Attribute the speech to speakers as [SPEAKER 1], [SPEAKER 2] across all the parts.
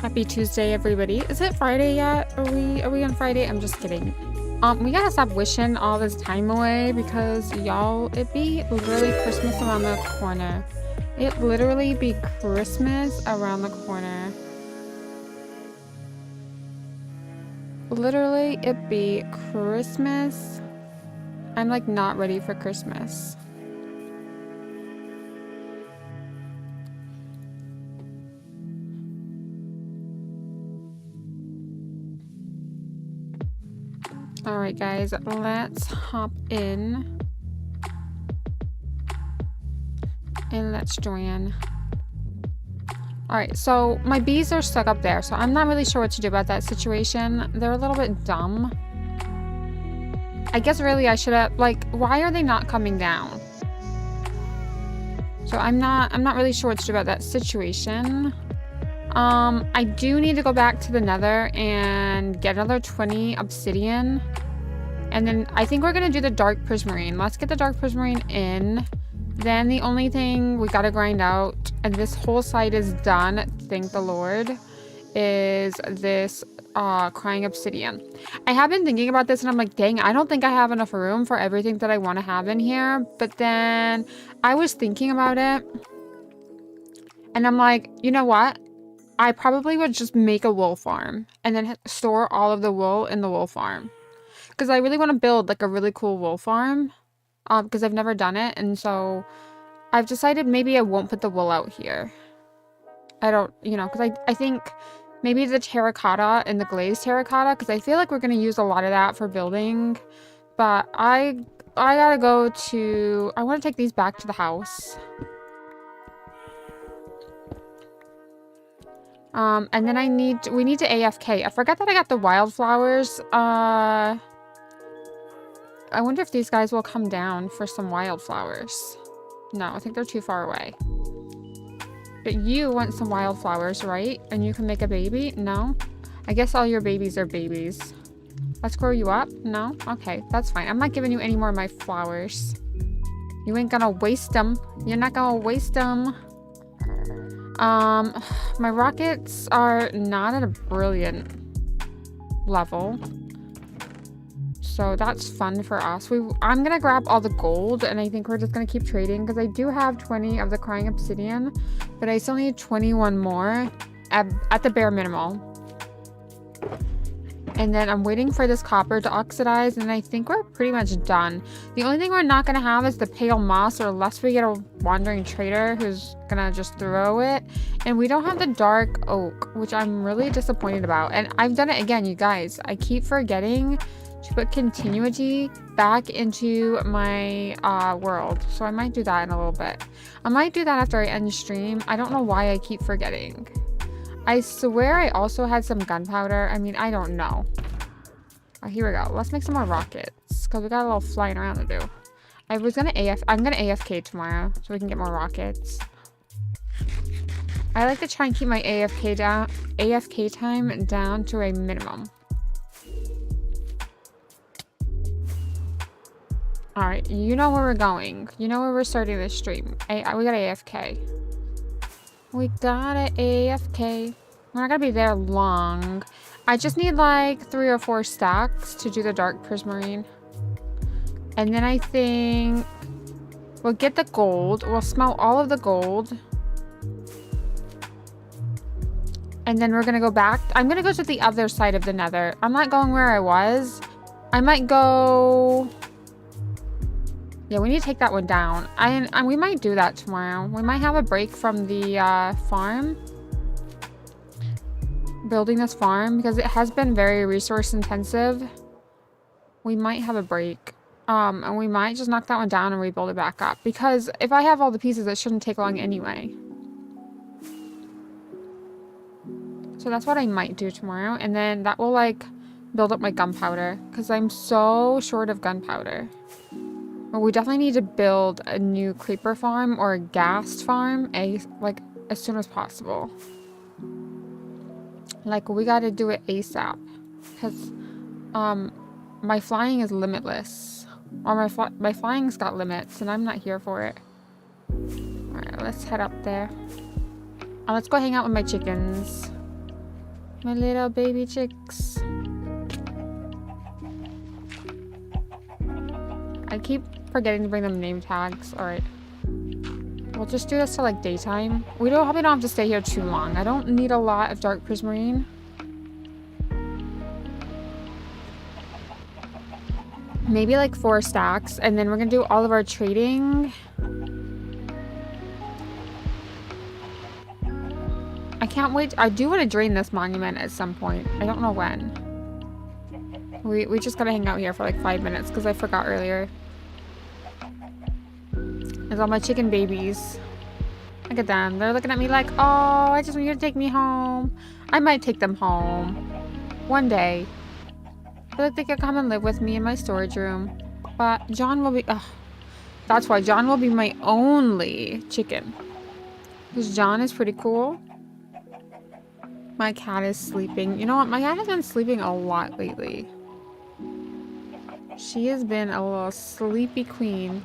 [SPEAKER 1] Happy Tuesday, everybody. Is it Friday yet? Are we on Friday? I'm just kidding. We gotta stop wishing all this time away because y'all, it be literally Christmas around the corner. It literally be Christmas around the corner. Literally, it be Christmas. I'm like not ready for Christmas. All right, guys, let's hop in and let's join. All right, so my bees are stuck up there, so I'm not really sure what to do about that situation. They're a little bit dumb. I guess really I should have, like, why are they not coming down? So I'm not really sure what to do about that situation. I do need to go back to the nether and get another 20 obsidian. And then I think we're going to do the dark prismarine. Let's get the dark prismarine in. Then the only thing we got to grind out, and this whole site is done, thank the Lord, is this crying obsidian. I have been thinking about this and I'm like, dang, I don't think I have enough room for everything that I want to have in here. But then I was thinking about it and I'm like, you know what? I probably would just make a wool farm and then store all of the wool in the wool farm. Because I really want to build like a really cool wool farm. Because I've never done it. And so I've decided maybe I won't put the wool out here. I don't, you know, because I think maybe the terracotta and the glazed terracotta. Because I feel like we're going to use a lot of that for building. But I gotta go to, I want to take these back to the house. And then we need to AFK. I forgot that I got the wildflowers. I wonder if these guys will come down for some wildflowers. No, I think they're too far away. But you want some wildflowers, right? And you can make a baby? No? I guess all your babies are babies. Let's grow you up? No? Okay, that's fine. I'm not giving you any more of my flowers. You ain't gonna waste them. You're not gonna waste them. My rockets are not at a brilliant level. So that's fun for us. I'm gonna grab all the gold and I think we're just gonna keep trading because I do have 20 of the crying obsidian, but I still need 21 more at the bare minimum. And then I'm waiting for this copper to oxidize and I think we're pretty much done. The only thing we're not gonna have is the pale moss, or unless we get a wandering trader who's gonna just throw it. And we don't have the dark oak, which I'm really disappointed about. And I've done it again, you guys. I keep forgetting to put continuity back into my world. So I might do that in a little bit. I might do that after I end the stream. I don't know why I keep forgetting. I swear I also had some gunpowder. I mean, I don't know. Oh, here we go. Let's make some more rockets because we got a little flying around to do. I'm gonna AFK tomorrow so we can get more rockets. I like to try and keep my AFK time down to a minimum. All right, you know where we're going. You know where we're starting this stream. We got AFK. We gotta AFK. We're not gonna be there long. I just need like 3 or 4 stacks to do the dark prismarine. And then I think we'll get the gold. We'll smelt all of the gold. And then we're gonna go back. I'm gonna go to the other side of the nether. I'm not going where I was. I might go... Yeah, we need to take that one down. And we might do that tomorrow. We might have a break from the farm. Building this farm, because it has been very resource intensive. We might have a break. And we might just knock that one down and rebuild it back up. Because if I have all the pieces, it shouldn't take long anyway. So that's what I might do tomorrow. And then that will, like, build up my gunpowder. Because I'm so short of gunpowder. Well, we definitely need to build a new creeper farm or a ghast farm, like, as soon as possible. Like, we gotta do it ASAP. Because, my flying is limitless. Or my flying's got limits, and I'm not here for it. Alright, let's head up there. Let's go hang out with my chickens. My little baby chicks. I keep forgetting to bring them name tags. Alright. We'll just do this till like daytime. We probably don't have to stay here too long. I don't need a lot of dark prismarine. Maybe like 4 stacks. And then we're gonna do all of our trading. I can't wait. I do want to drain this monument at some point. I don't know when. We just gotta hang out here for like 5 minutes because I forgot earlier. There's all my chicken babies. Look at them. They're looking at me like, oh, I just want you to take me home. I might take them home. One day. I feel like they could come and live with me in my storage room. But John will be... that's why John will be my only chicken. Because John is pretty cool. My cat is sleeping. You know what? My cat has been sleeping a lot lately. She has been a little sleepy queen.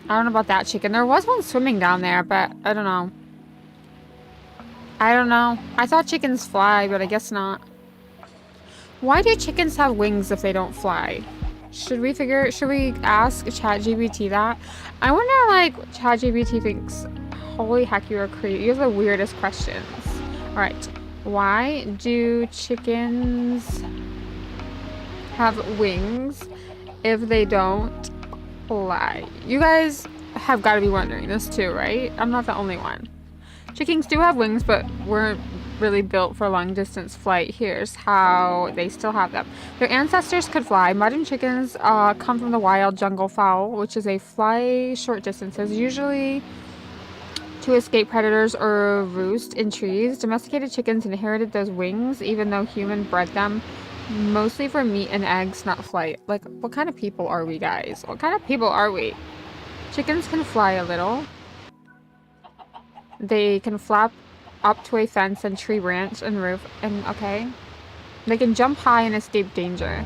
[SPEAKER 1] I don't know about that chicken. There was one swimming down there, but I don't know. I don't know. I thought chickens fly, but I guess not. Why do chickens have wings if they don't fly? Should we ask ChatGPT that? I wonder, like, ChatGPT thinks, holy heck, you are crazy. You have the weirdest questions. Alright. Why do chickens have wings if they don't fly? You guys have got to be wondering this too, right? I'm not the only one. Chickens do have wings, but weren't really built for long distance flight. Here's how they still have them. Their ancestors could fly. Modern chickens come from the wild jungle fowl, which is a fly short distances, usually to escape predators or roost in trees. Domesticated chickens inherited those wings, even though human bred them mostly for meat and eggs, not flight. Like, what kind of people are we, guys? What kind of people are we? Chickens can fly a little. They can flap up to a fence and tree branch and roof, and okay. They can jump high and escape danger.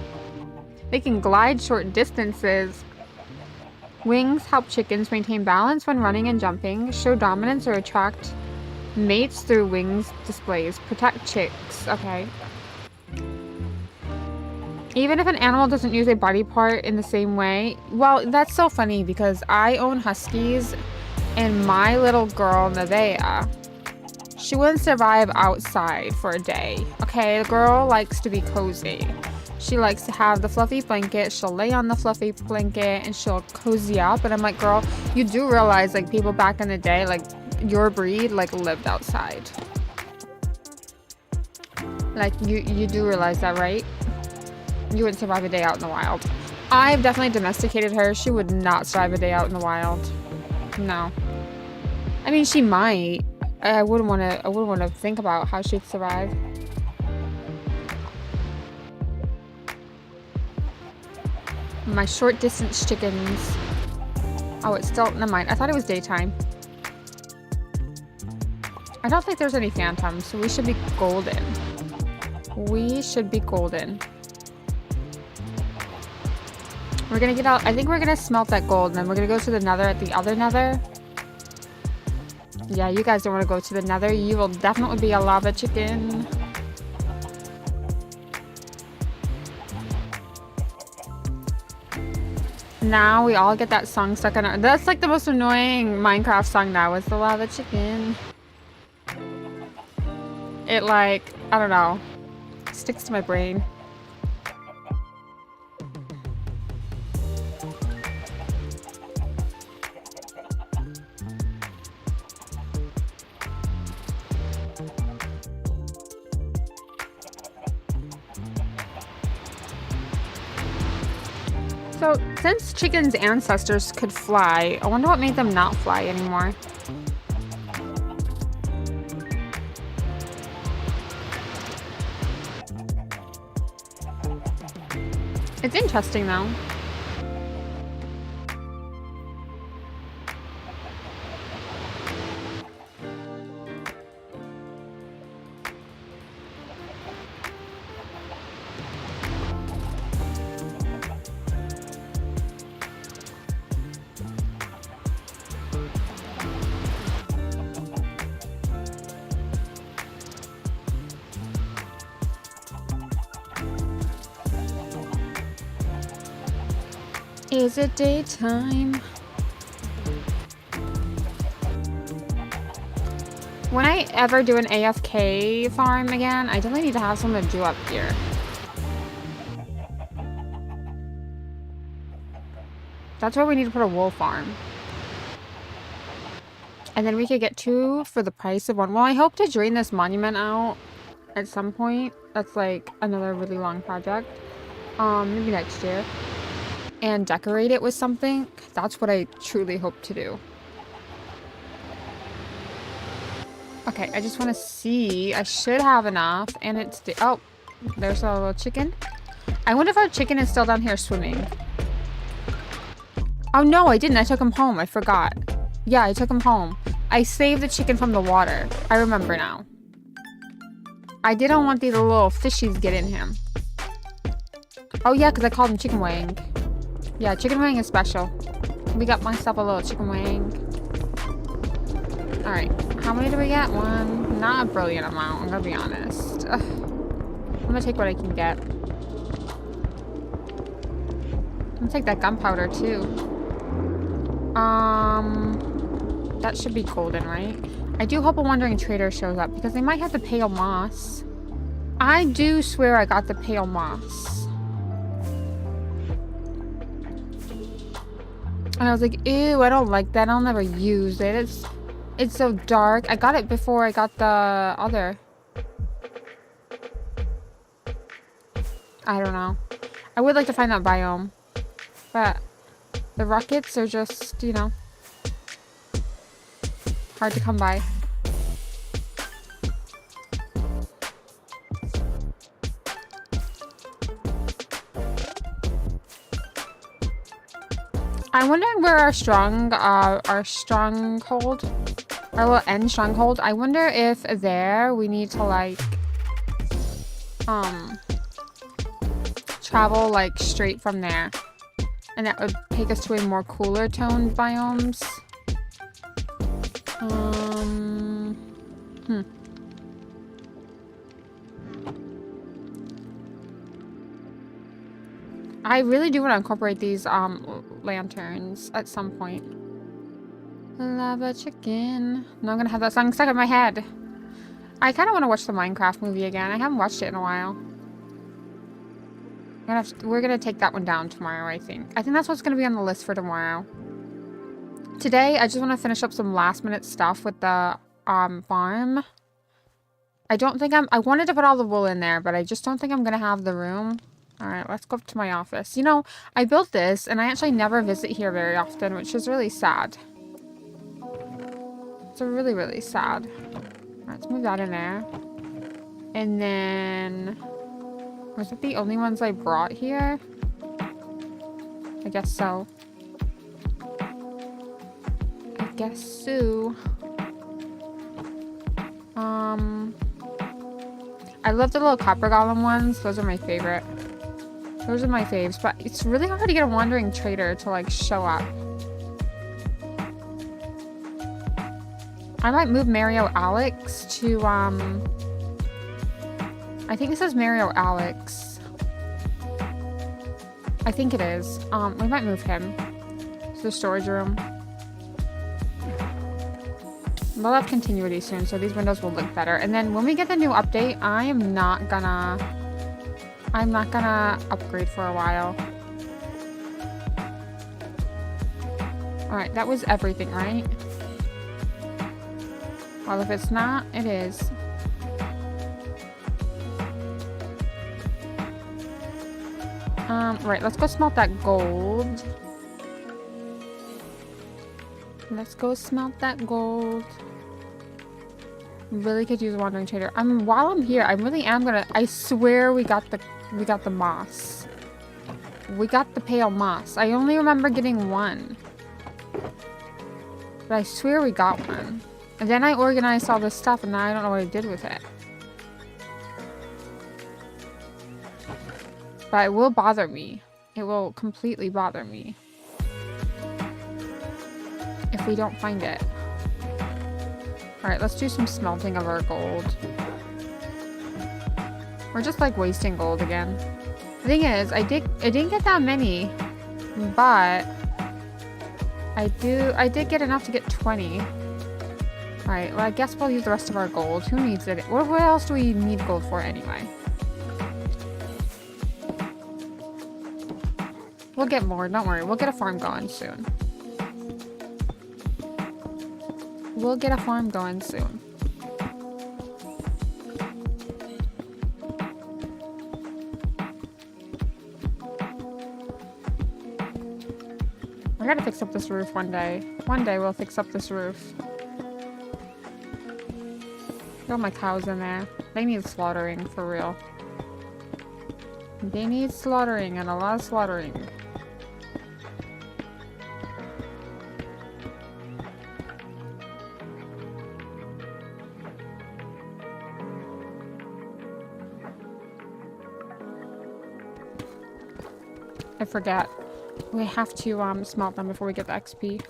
[SPEAKER 1] They can glide short distances. Wings help chickens maintain balance when running and jumping, show dominance or attract mates through wings displays, protect chicks, okay. Even if an animal doesn't use a body part in the same way. Well, that's so funny because I own huskies and my little girl, Nevaeh, she wouldn't survive outside for a day. Okay, the girl likes to be cozy. She likes to have the fluffy blanket. She'll lay on the fluffy blanket and she'll cozy up. And I'm like, girl, you do realize, like, people back in the day, like, your breed, like, lived outside. Like, you do realize that, right? You wouldn't survive a day out in the wild. I've definitely domesticated her. She would not survive a day out in the wild. No. I mean, she might. I wouldn't want to think about how she'd survive. My short distance chickens. Oh, it's still, never mind. I thought it was daytime. I don't think there's any phantoms, so we should be golden. We should be golden. We're gonna get out. I think we're gonna smelt that gold, and then we're gonna go to the nether at the other nether. Yeah, you guys don't want to go to the nether. You will definitely be a lava chicken. Now we all get that song stuck in our... That's like the most annoying Minecraft song now, is the lava chicken. It, like, I don't know, sticks to my brain. So, since chickens' ancestors could fly, I wonder what made them not fly anymore. It's interesting, though. Is it daytime? When I ever do an AFK farm again, I definitely need to have something to do up here. That's where we need to put a wool farm. And then we could get 2 for the price of 1. Well, I hope to drain this monument out at some point. That's like another really long project. Maybe next year. And decorate it with something. That's what I truly hope to do. Okay, I just want to see. I should have enough. And it's... oh, there's a little chicken. I wonder if our chicken is still down here swimming. Oh, no, I didn't. I took him home. I forgot. Yeah, I took him home. I saved the chicken from the water. I remember now. I didn't want these little fishies get in him. Oh, yeah, because I called him chicken wing. Yeah, chicken wing is special. We got myself a little chicken wing. Alright. How many do we get? 1. Not a brilliant amount, I'm gonna be honest. Ugh. I'm gonna take what I can get. I'm gonna take that gunpowder, too. That should be golden, right? I do hope a wandering trader shows up, because they might have the pale moss. I do swear I got the pale moss. And I was like, ew, I don't like that. I'll never use it. It's so dark. I got it before I got the other. I don't know. I would like to find that biome. But the rockets are just, you know, hard to come by. I'm wondering where our stronghold, our little end stronghold. I wonder if there we need to like, travel like straight from there, and that would take us to a more cooler toned biomes. I really do want to incorporate these lanterns at some point. Lava chicken. No, I'm gonna have that song stuck in my head. I kind of want to watch the Minecraft movie again. I haven't watched it in a while. We're gonna take that one down tomorrow, I think. I think that's what's gonna be on the list for tomorrow. Today, I just want to finish up some last minute stuff with the farm. I wanted to put all the wool in there, but I just don't think I'm gonna have the room. Alright, let's go up to my office. You know, I built this, and I actually never visit here very often, which is really sad. It's really, really sad. Alright, let's move that in there. And then... was it the only ones I brought here? I guess so. I guess so. I love the little copper golem ones. Those are my favorite. Those are my faves, but it's really hard to get a wandering trader to like show up. I might move Mario Alex to I think it says Mario Alex. I think it is. We might move him to the storage room. We'll have continuity soon, so these windows will look better. And then when we get the new update, I'm not gonna upgrade for a while. Alright, that was everything, right? Well, if it's not, it is. Right, let's go smelt that gold. Let's go smelt that gold. Really could use a wandering trader. While I'm here, I really am gonna... I swear we got the moss. We got the pale moss. I only remember getting one. But I swear we got one. And then I organized all this stuff, and now I don't know what I did with it. But it will bother me. It will completely bother me if we don't find it. Alright, let's do some smelting of our gold. We're just like wasting gold again. The thing is, I didn't get that many But I did get enough to get 20. Alright, well I guess we'll use the rest of our gold. Who needs it? What else do we need gold for anyway? We'll get more, don't worry. We'll get a farm going soon. We'll get a farm going soon. I gotta fix up this roof one day. One day we'll fix up this roof. Got my cows in there. They need slaughtering, for real. They need slaughtering, and a lot of slaughtering. I forget. We have to smelt them before we get the XP.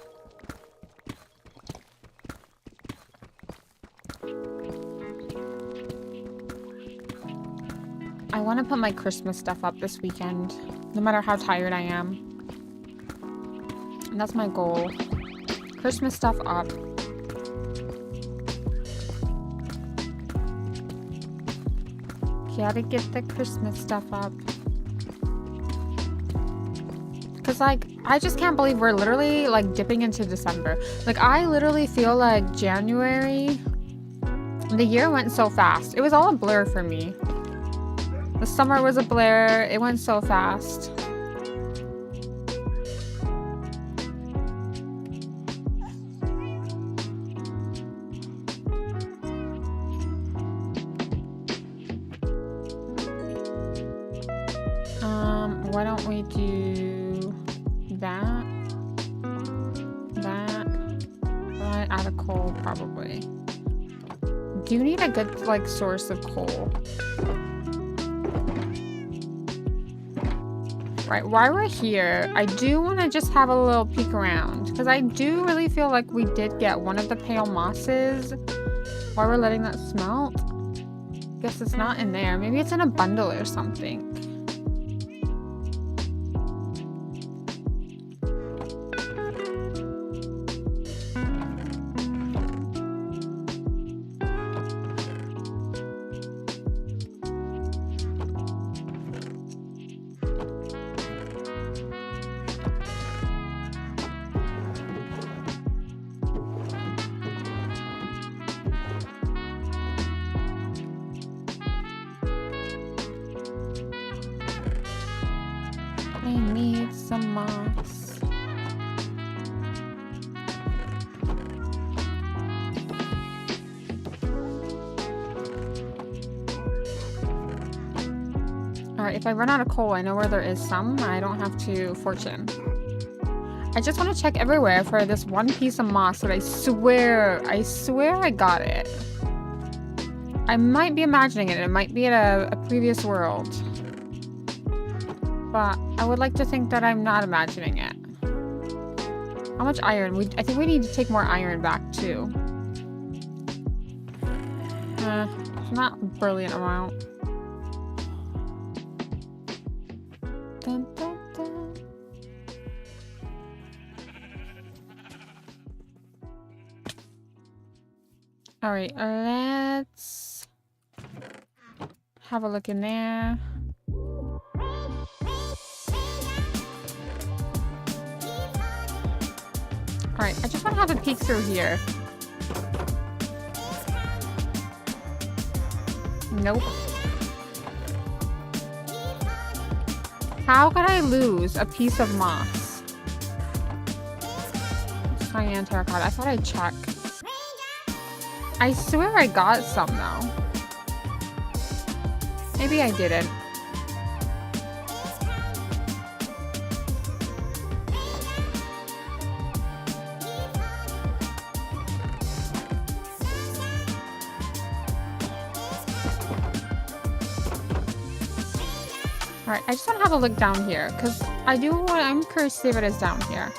[SPEAKER 1] I want to put my Christmas stuff up this weekend, no matter how tired I am. And that's my goal. Christmas stuff up. Gotta get the Christmas stuff up. Because, like, I just can't believe we're literally, like, dipping into December. Like, I literally feel like January, the year went so fast. It was all a blur for me. The summer was a blur. It went so fast. Why don't we do that? Right, out of coal, probably. Do you need a good, like, source of coal? Right, while we're here, I do want to just have a little peek around. Because I do really feel like we did get one of the pale mosses while we're letting that smelt. Guess it's not in there. Maybe it's in a bundle or something. I need some moss. Alright, if I run out of coal, I know where there is some. I don't have to fortune. I just want to check everywhere for this one piece of moss that I swear I got it. I might be imagining it. It might be in a previous world. But I would like to think that I'm not imagining it. How much iron? I think we need to take more iron back too. It's not a brilliant amount. Dun, dun, dun. All right, let's have a look in there. Alright, I just want to have a peek through here. Nope. How could I lose a piece of moss? Cyan terracotta. I thought I'd check. I swear I got some though. Maybe I didn't. Alright, I just want to have a look down here, because I'm curious to see if it is down here.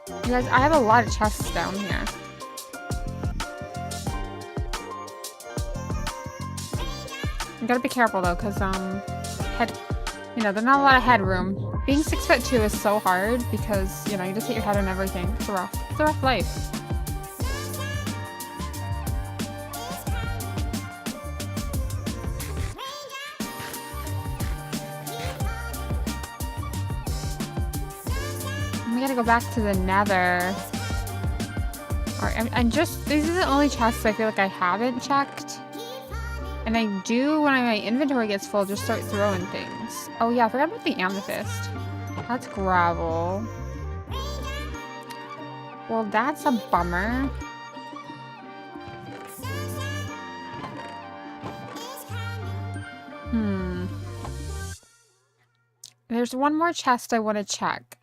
[SPEAKER 1] You guys, I have a lot of chests down here. You gotta be careful though, because, You know, there's not a lot of headroom. Being 6'2" is so hard because, you know, you just hit your head on everything. It's a rough life. We gotta go back to the nether. Alright, and just, these are the only chests I feel like I haven't checked. And I do, when my inventory gets full, just start throwing things. Oh yeah, I forgot about the amethyst. That's gravel. Well, that's a bummer. There's one more chest I want to check.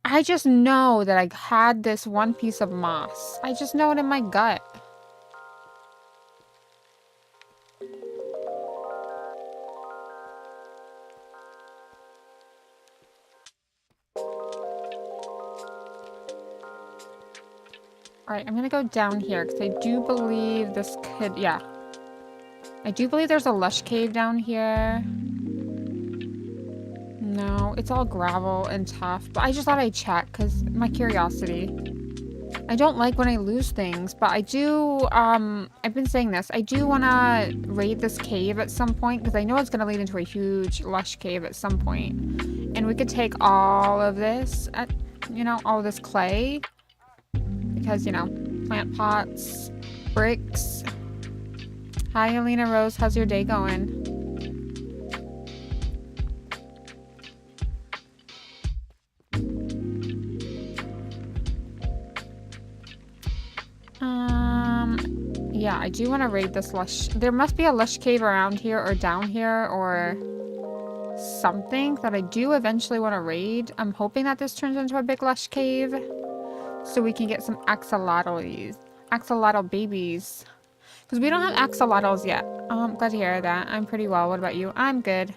[SPEAKER 1] I just know that I had this one piece of moss. I just know it in my gut. Alright, I'm gonna go down here because I do believe this could, yeah. I do believe there's a lush cave down here. No, it's all gravel and tough, but I just thought I'd check because my curiosity. I don't like when I lose things, but I do, I've been saying this, I do want to raid this cave at some point because I know it's going to lead into a huge lush cave at some point. And we could take all of this, you know, all of this clay because, you know, plant pots, bricks. Hi, Alina Rose, how's your day going? Yeah, I do want to raid this lush. There must be a lush cave around here or down here or something that I do eventually want to raid. I'm hoping that this turns into a big lush cave so we can get some axolotl babies. Because we don't have axolotls yet. I'm glad to hear that. I'm pretty well. What about you? I'm good.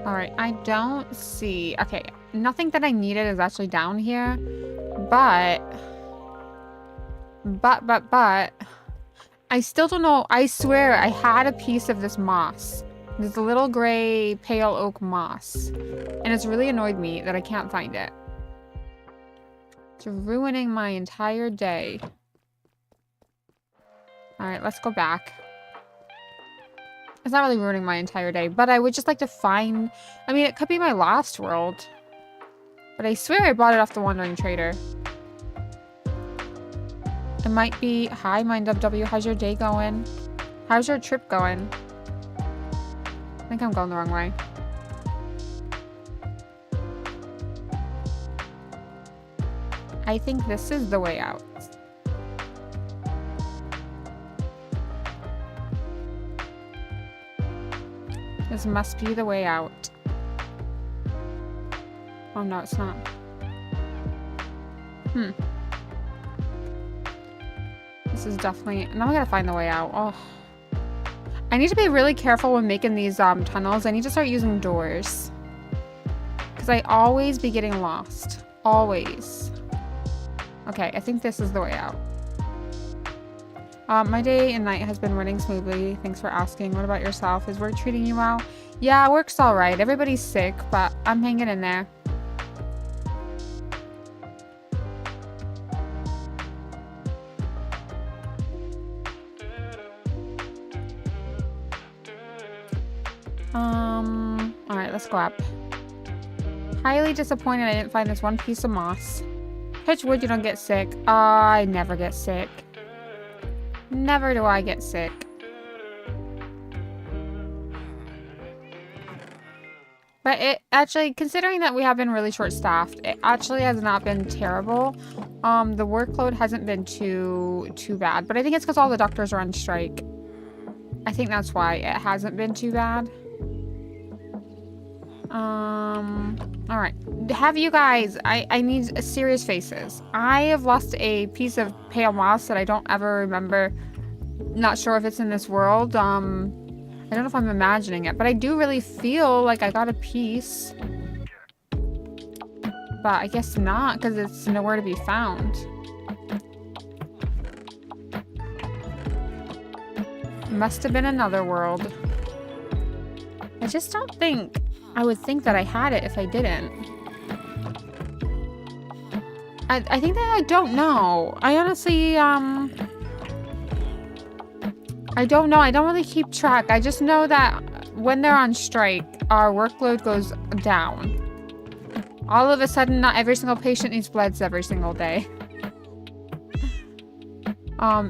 [SPEAKER 1] Alright, I don't see... Okay, nothing that I needed is actually down here. But... I still don't know. I swear I had a piece of this moss. This little gray pale oak moss. And it's really annoyed me that I can't find it. It's ruining my entire day. Alright, let's go back. It's not really ruining my entire day, but I would just like to find... I mean, it could be my last world. But I swear I bought it off the Wandering Trader. It might be... Hi, MindWW. How's your day going? How's your trip going? I think I'm going the wrong way. I think this is the way out. This must be the way out. Oh no, it's not. This is definitely... Now I gotta find the way out. Oh. I need to be really careful when making these tunnels. I need to start using doors. Because I always be getting lost. Always. Okay, I think this is the way out. My day and night has been running smoothly. Thanks for asking. What about yourself? Is work treating you well? Yeah, work's alright. Everybody's sick, but I'm hanging in there. Alright, let's go up. Highly disappointed I didn't find this one piece of moss. Touch wood, you don't get sick. I never get sick. Never do I get sick. But it actually, considering that we have been really short-staffed, it actually has not been terrible. The workload hasn't been too bad. But I think it's because all the doctors are on strike. I think that's why it hasn't been too bad. Alright. Have you guys... I need serious faces. I have lost a piece of pale moss that I don't ever remember. Not sure if it's in this world. I don't know if I'm imagining it, but I do really feel like I got a piece. But I guess not, because it's nowhere to be found. Must have been another world. I just don't think I would think that I had it if I didn't. I think that I don't know. I honestly, I don't know. I don't really keep track. I just know that when they're on strike, our workload goes down. All of a sudden, not every single patient needs bloods every single day.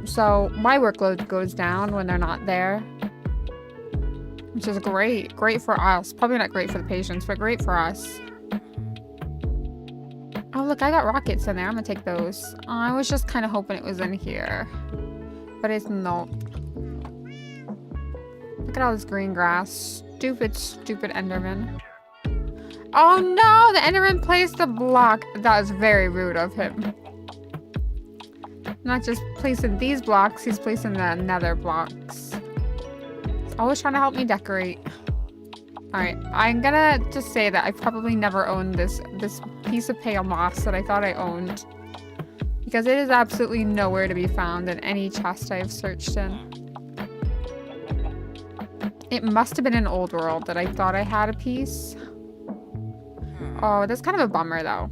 [SPEAKER 1] So my workload goes down when they're not there. Which is great. Great for us. Probably not great for the patients, but great for us. Oh, look, I got rockets in there. I'm gonna take those. I was just kind of hoping it was in here. But it's not. Look at all this green grass. Stupid, stupid Enderman. Oh no! The Enderman placed the block. That was very rude of him. Not just placing these blocks, he's placing the nether blocks. He's always trying to help me decorate. Alright, I'm gonna just say that I probably never owned this piece of pale moss that I thought I owned. Because it is absolutely nowhere to be found in any chest I've searched in. It must have been an old world that I thought I had a piece. Oh, that's kind of a bummer though.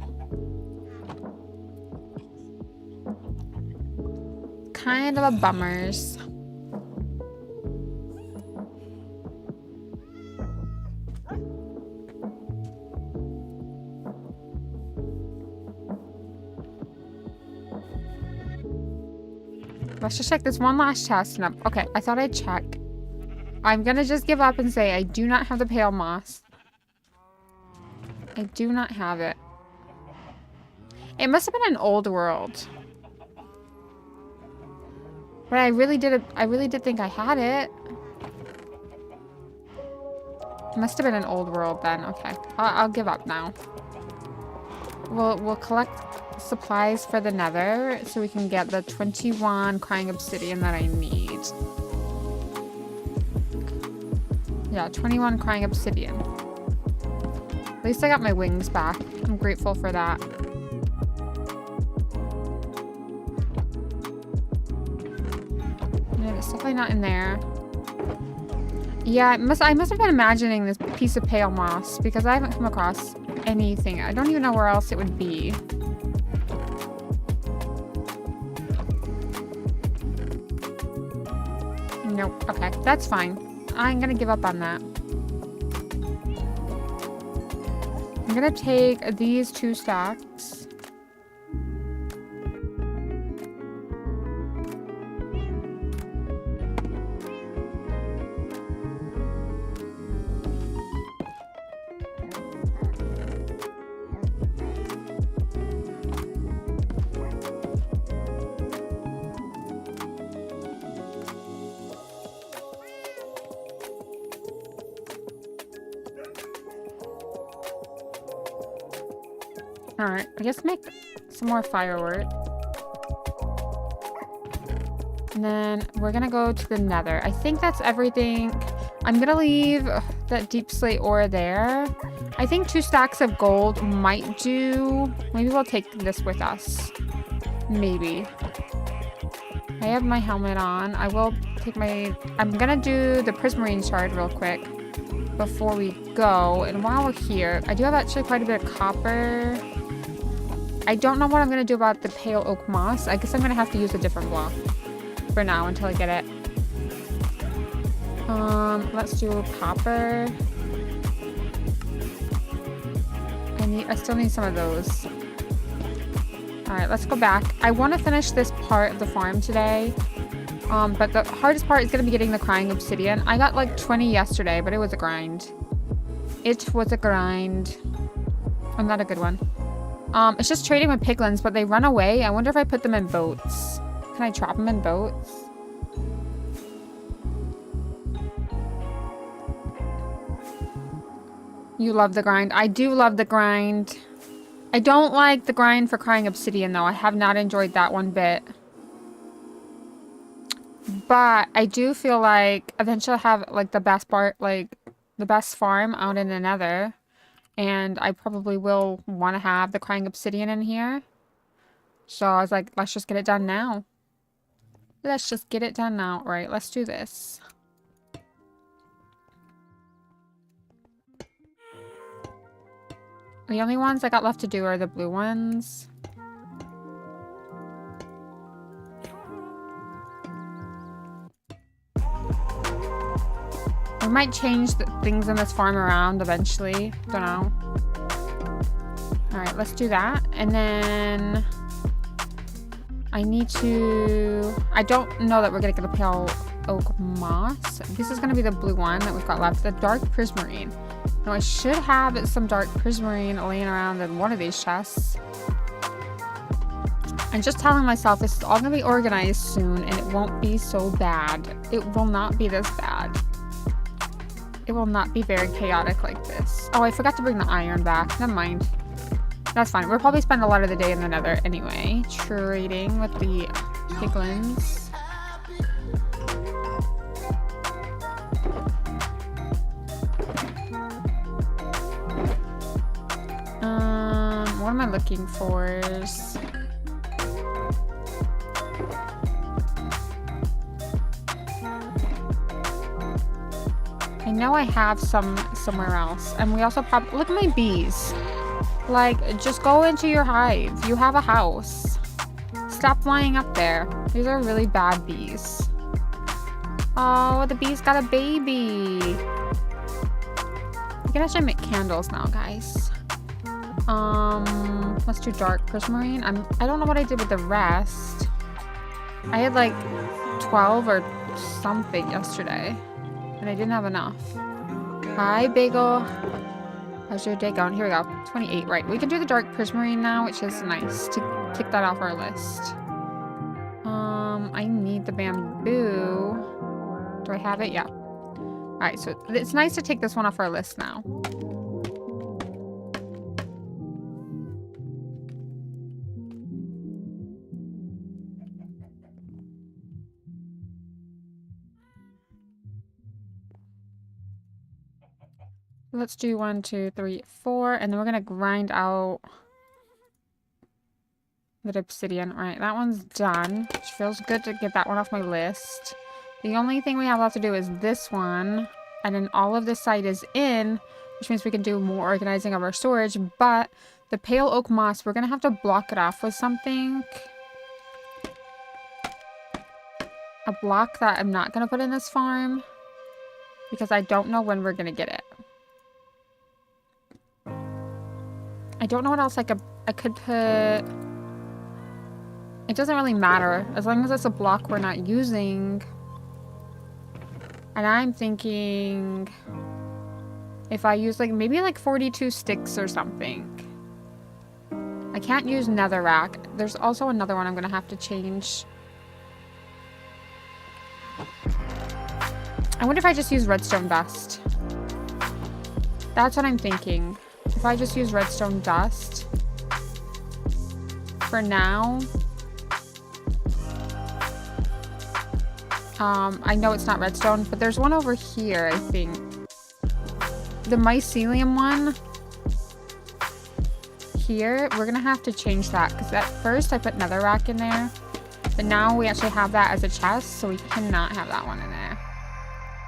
[SPEAKER 1] Kind of a bummers. Let's just check this one last chest. No, okay, I thought I'd check. I'm gonna just give up and say I do not have the pale moss. I do not have it. It must have been an old world. But I really did think I had it. It must have been an old world then. Okay, I'll give up now. We'll collect supplies for the nether so we can get the 21 crying obsidian that I need. Yeah, 21 crying obsidian. At least I got my wings back. I'm grateful for that. Yeah, it's definitely not in there. Yeah, I must have been imagining this piece of pale moss because I haven't come across anything. I don't even know where else it would be. Nope. Okay, that's fine. I'm gonna give up on that. I'm gonna take these 2 stacks. Alright, I guess make some more firework. And then we're gonna go to the nether. I think that's everything. I'm gonna leave that deep slate ore there. I think 2 stacks of gold might do. Maybe we'll take this with us. Maybe. I have my helmet on. I will take my... I'm gonna do the prismarine shard real quick before we go. And while we're here, I do have actually quite a bit of copper. I don't know what I'm going to do about the pale oak moss. I guess I'm going to have to use a different block for now until I get it. Let's do copper. I still need some of those. Alright, let's go back. I want to finish this part of the farm today. But the hardest part is going to be getting the crying obsidian. I got like 20 yesterday, but it was a grind. It was a grind. I'm not a good one. It's just trading with piglins, but they run away. I wonder if I put them in boats. Can I trap them in boats? You love the grind. I do love the grind. I don't like the grind for crying obsidian, though. I have not enjoyed that one bit. But I do feel like eventually I'll have, like, the best part, like, the best farm out in the nether. And I probably will want to have the crying obsidian in here. So I was like, let's just get it done now. Let's just get it done now. Right, let's do this. The only ones I got left to do are the blue ones. We might change the things in this farm around eventually. Don't know. Alright, let's do that. And then I need to... I don't know that we're going to get a pale oak moss. This is going to be the blue one that we've got left. The dark prismarine. Now I should have some dark prismarine laying around in one of these chests. I'm just telling myself this is all going to be organized soon and it won't be so bad. It will not be this bad. It will not be very chaotic like this. Oh, I forgot to bring the iron back. Never mind. That's fine. We'll probably spend a lot of the day in the nether anyway. Trading with the piglins. What am I looking for? I know I have some somewhere else. And we also probably... Look at my bees. Like, just go into your hive. You have a house. Stop flying up there. These are really bad bees. Oh, the bees got a baby. We can actually make candles now, guys. Let's do dark prismarine. I don't know what I did with the rest. I had like 12 or something yesterday. And I didn't have enough. Hi, Bagel. How's your day going? Here we go. 28, right. We can do the dark prismarine now, which is nice to tick that off our list. I need the bamboo. Do I have it? Yeah. Alright, so it's nice to take this one off our list now. Let's do 1, 2, 3, 4, and then we're gonna grind out the obsidian. All right, that one's done, which feels good to get that one off my list. The only thing we have left to do is this one, and then all of this side is in, which means we can do more organizing of our storage, but the pale oak moss, we're gonna have to block it off with something. A block that I'm not gonna put in this farm, because I don't know when we're gonna get it. I don't know what else I could put. It doesn't really matter as long as it's a block we're not using. And I'm thinking if I use like maybe like 42 sticks or something. I can't use netherrack. There's also another one I'm gonna have to change. I wonder if I just use redstone dust. That's what I'm thinking. If I just use redstone dust for now. I know it's not redstone, but there's one over here, I think. The mycelium one here, we're gonna have to change that because at first I put netherrack in there, but now we actually have that as a chest, so we cannot have that one in there.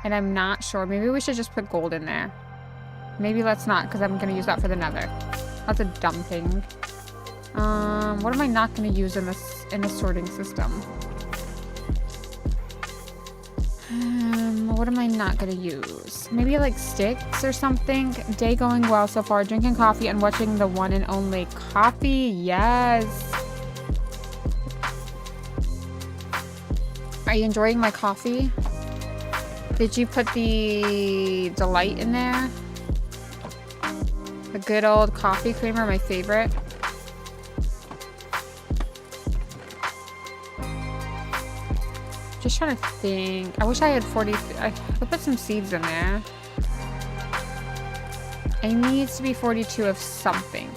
[SPEAKER 1] And I'm not sure. Maybe we should just put gold in there. Maybe let's not, because I'm going to use that for the nether. That's a dumb thing. What am I not going to use in this sorting system? What am I not going to use? Maybe like sticks or something? Day going well so far. Drinking coffee and watching the one and only coffee. Yes. Are you enjoying my coffee? Did you put the delight in there? The good old coffee creamer, my favorite. Just trying to think. I wish I had 40. I could put some seeds in there. It needs to be 42 of something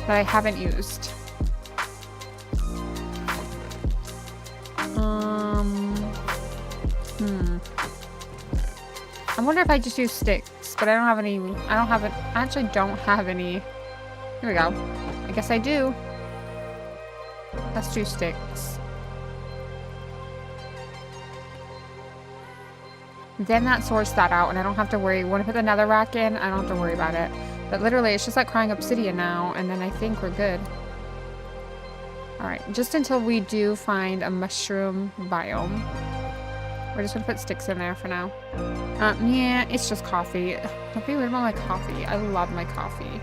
[SPEAKER 1] that I haven't used. I wonder if I just use sticks, but I don't have any. I actually don't have any. Here we go. I guess I do. Let's do sticks. Then that sorts that out, and I don't have to worry. When I put the nether rack in, I don't have to worry about it. But literally, it's just like crying obsidian now, and then I think we're good. Alright, just until we do find a mushroom biome. We're just gonna put sticks in there for now. Yeah, it's just coffee. Don't be weird about my coffee. I love my coffee.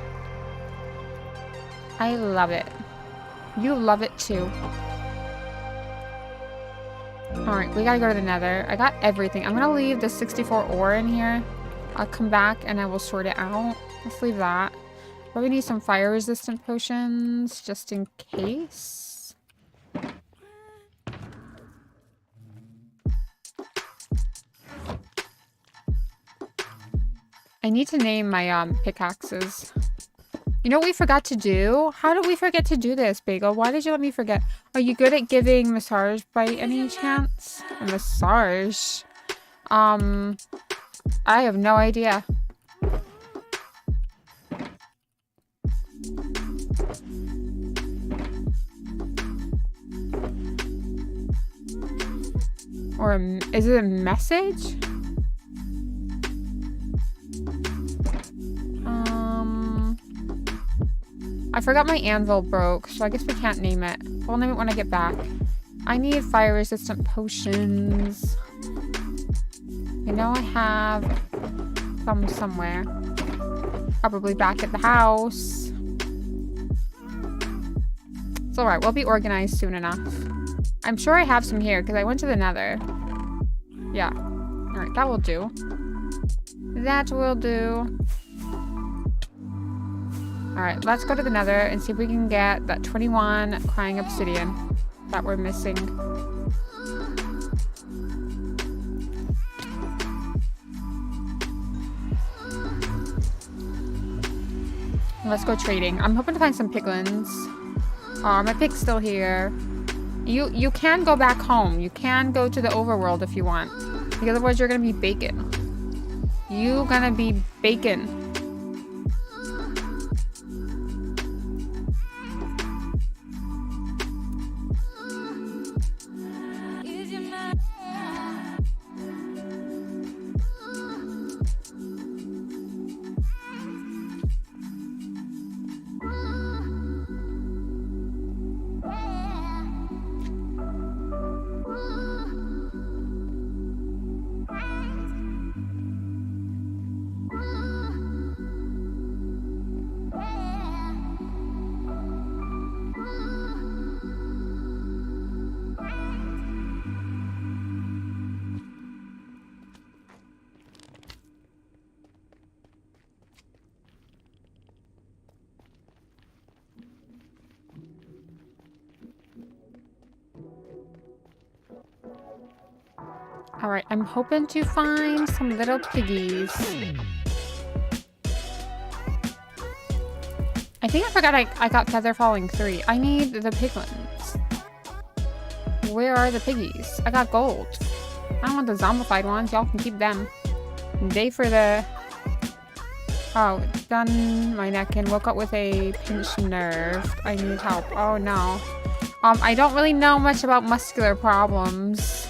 [SPEAKER 1] I love it. You love it too. Alright, we gotta go to the nether. I got everything. I'm gonna leave the 64 ore in here. I'll come back and I will sort it out. Let's leave that. But we need some fire resistant potions just in case. I need to name my pickaxes. You know what we forgot to do? How did we forget to do this, Bagel? Why did you let me forget? Are you good at giving massage by any chance? A massage? I have no idea. Or is it a message? I forgot my anvil broke, so I guess we can't name it. We'll name it when I get back. I need fire resistant potions. I know I have some somewhere. Probably back at the house. It's alright, we'll be organized soon enough. I'm sure I have some here, because I went to the nether. Yeah. Alright, that will do. That will do. Alright, let's go to the nether and see if we can get that 21 crying obsidian that we're missing. Let's go trading. I'm hoping to find some piglins. Oh, my pig's still here. You can go back home. You can go to the overworld if you want. Because otherwise you're gonna be bacon. You gonna be bacon. Alright, I'm hoping to find some little piggies. I think I forgot I got Feather Falling 3. I need the piglins. Where are the piggies? I got gold. I don't want the zombified ones. Y'all can keep them. Day for the... Oh, done my neck in. Woke up with a pinched nerve. I need help. Oh no. I don't really know much about muscular problems.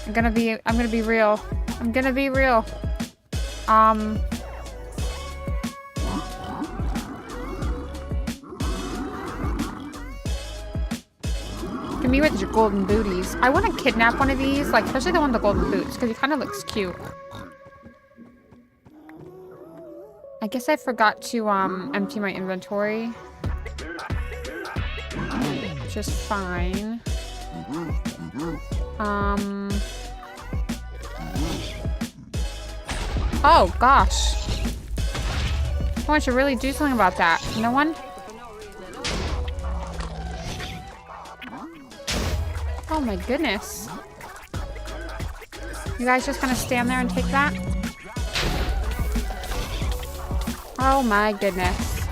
[SPEAKER 1] I'm gonna be real. I'm gonna be real. Give me with your golden booties. I want to kidnap one of these, like especially the one with the golden boots, because he kind of looks cute. I guess I forgot to empty my inventory. Which is fine. Oh gosh. Someone should really do something about that. No one? Oh my goodness. You guys just gonna stand there and take that? Oh my goodness.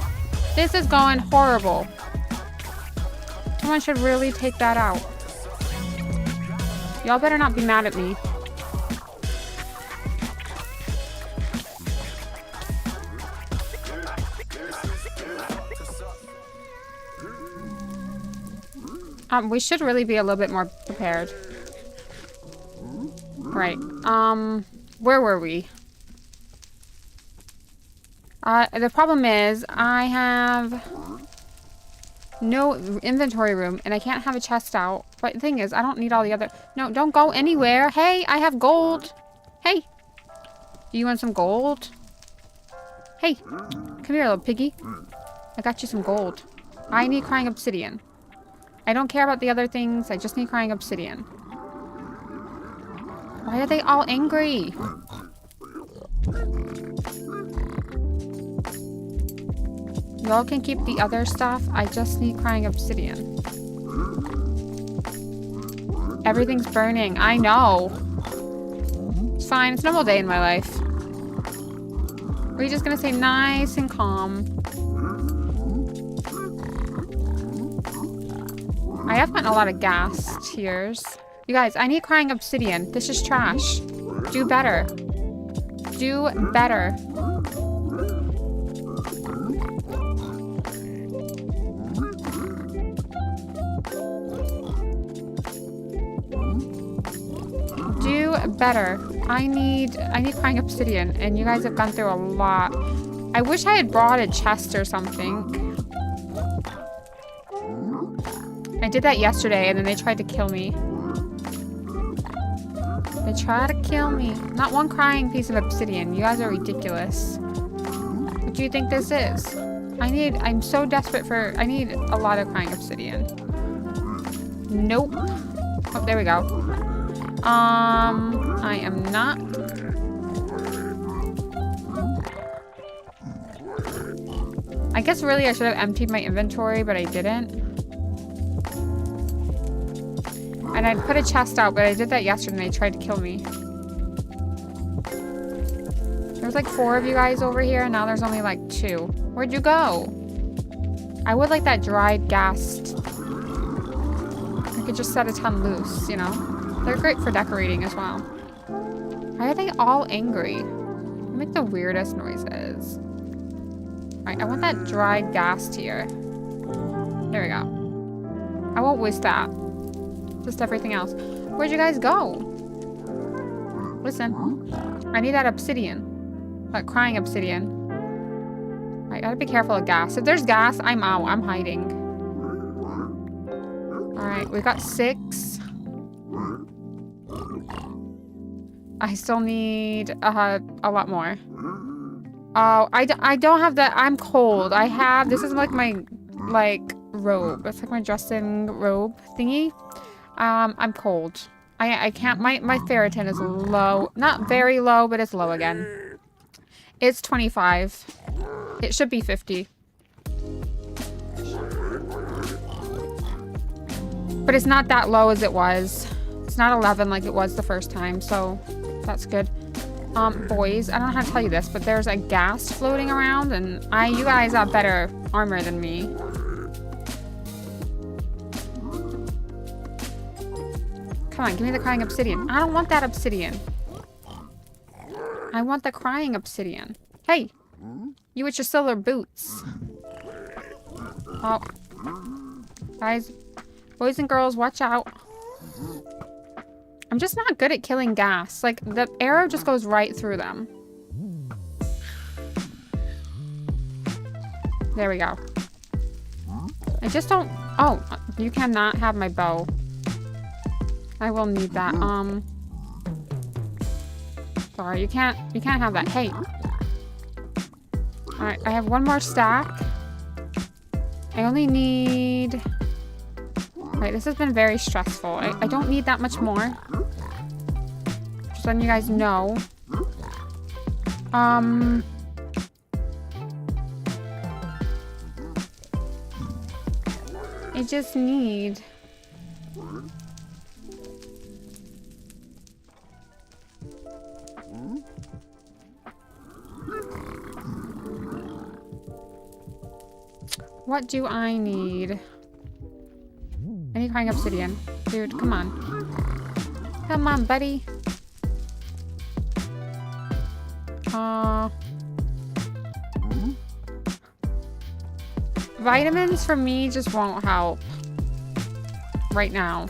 [SPEAKER 1] This is going horrible. Someone should really take that out. Y'all better not be mad at me. We should really be a little bit more prepared. Right. Where were we? The problem is I have no inventory room and I can't have a chest out. But the thing is, I don't need all the other... No, don't go anywhere. Hey, I have gold. Hey. You want some gold? Hey, come here, little piggy. I got you some gold. I need crying obsidian. I don't care about the other things. I just need crying obsidian. Why are they all angry? Y'all can keep the other stuff. I just need crying obsidian. Everything's burning. I know. It's fine. It's a normal day in my life. We're just gonna stay nice and calm. I have gotten a lot of gas tears. You guys, I need crying obsidian. This is trash. Do better. Do better. Do better. I need crying obsidian, and you guys have gone through a lot. I wish I had brought a chest or something. I did that yesterday, and then they tried to kill me. They tried to kill me. Not one crying piece of obsidian. You guys are ridiculous. What do you think this is? I'm so desperate for... I need a lot of crying obsidian. Nope. Oh, there we go. I am not... I guess really I should have emptied my inventory, but I didn't. And I put a chest out, but I did that yesterday and they tried to kill me. There was like 4 of you guys over here, and now there's only like 2. Where'd you go? I would like that dried gas. I could just set a ton loose, you know? They're great for decorating as well. Why are they all angry? They make the weirdest noises. Alright, I want that dried gas here. There we go. I won't waste that. Just everything else. Where'd you guys go? Listen. I need that obsidian. That crying obsidian. I gotta be careful of gas. If there's gas, I'm out. I'm hiding. Alright, we got 6. I still need a lot more. Oh, I don't have that. I'm cold. I have... This is like my, robe. It's like my dressing robe thingy. I'm cold. I can't... My ferritin is low. Not very low, but it's low again. It's 25. It should be 50. But it's not that low as it was. It's not 11 like it was the first time, so that's good. Boys, I don't know how to tell you this, but there's a gas floating around, and you guys have better armor than me. Come on, give me the crying obsidian. I don't want that obsidian. I want the crying obsidian. Hey, you with your silver boots. Oh, guys, boys and girls, watch out. I'm just not good at killing gas. Like, the arrow just goes right through them. There we go. I just don't... Oh, you cannot have my bow. I will need that. Sorry, you can't have that. Hey. Alright, I have 1 more stack. I only need... Alright, this has been very stressful. I don't need that much more. Just letting you guys know. I just need... What do I need? I need crying obsidian. Dude, come on. Come on, buddy. Vitamins for me just won't help. Right now.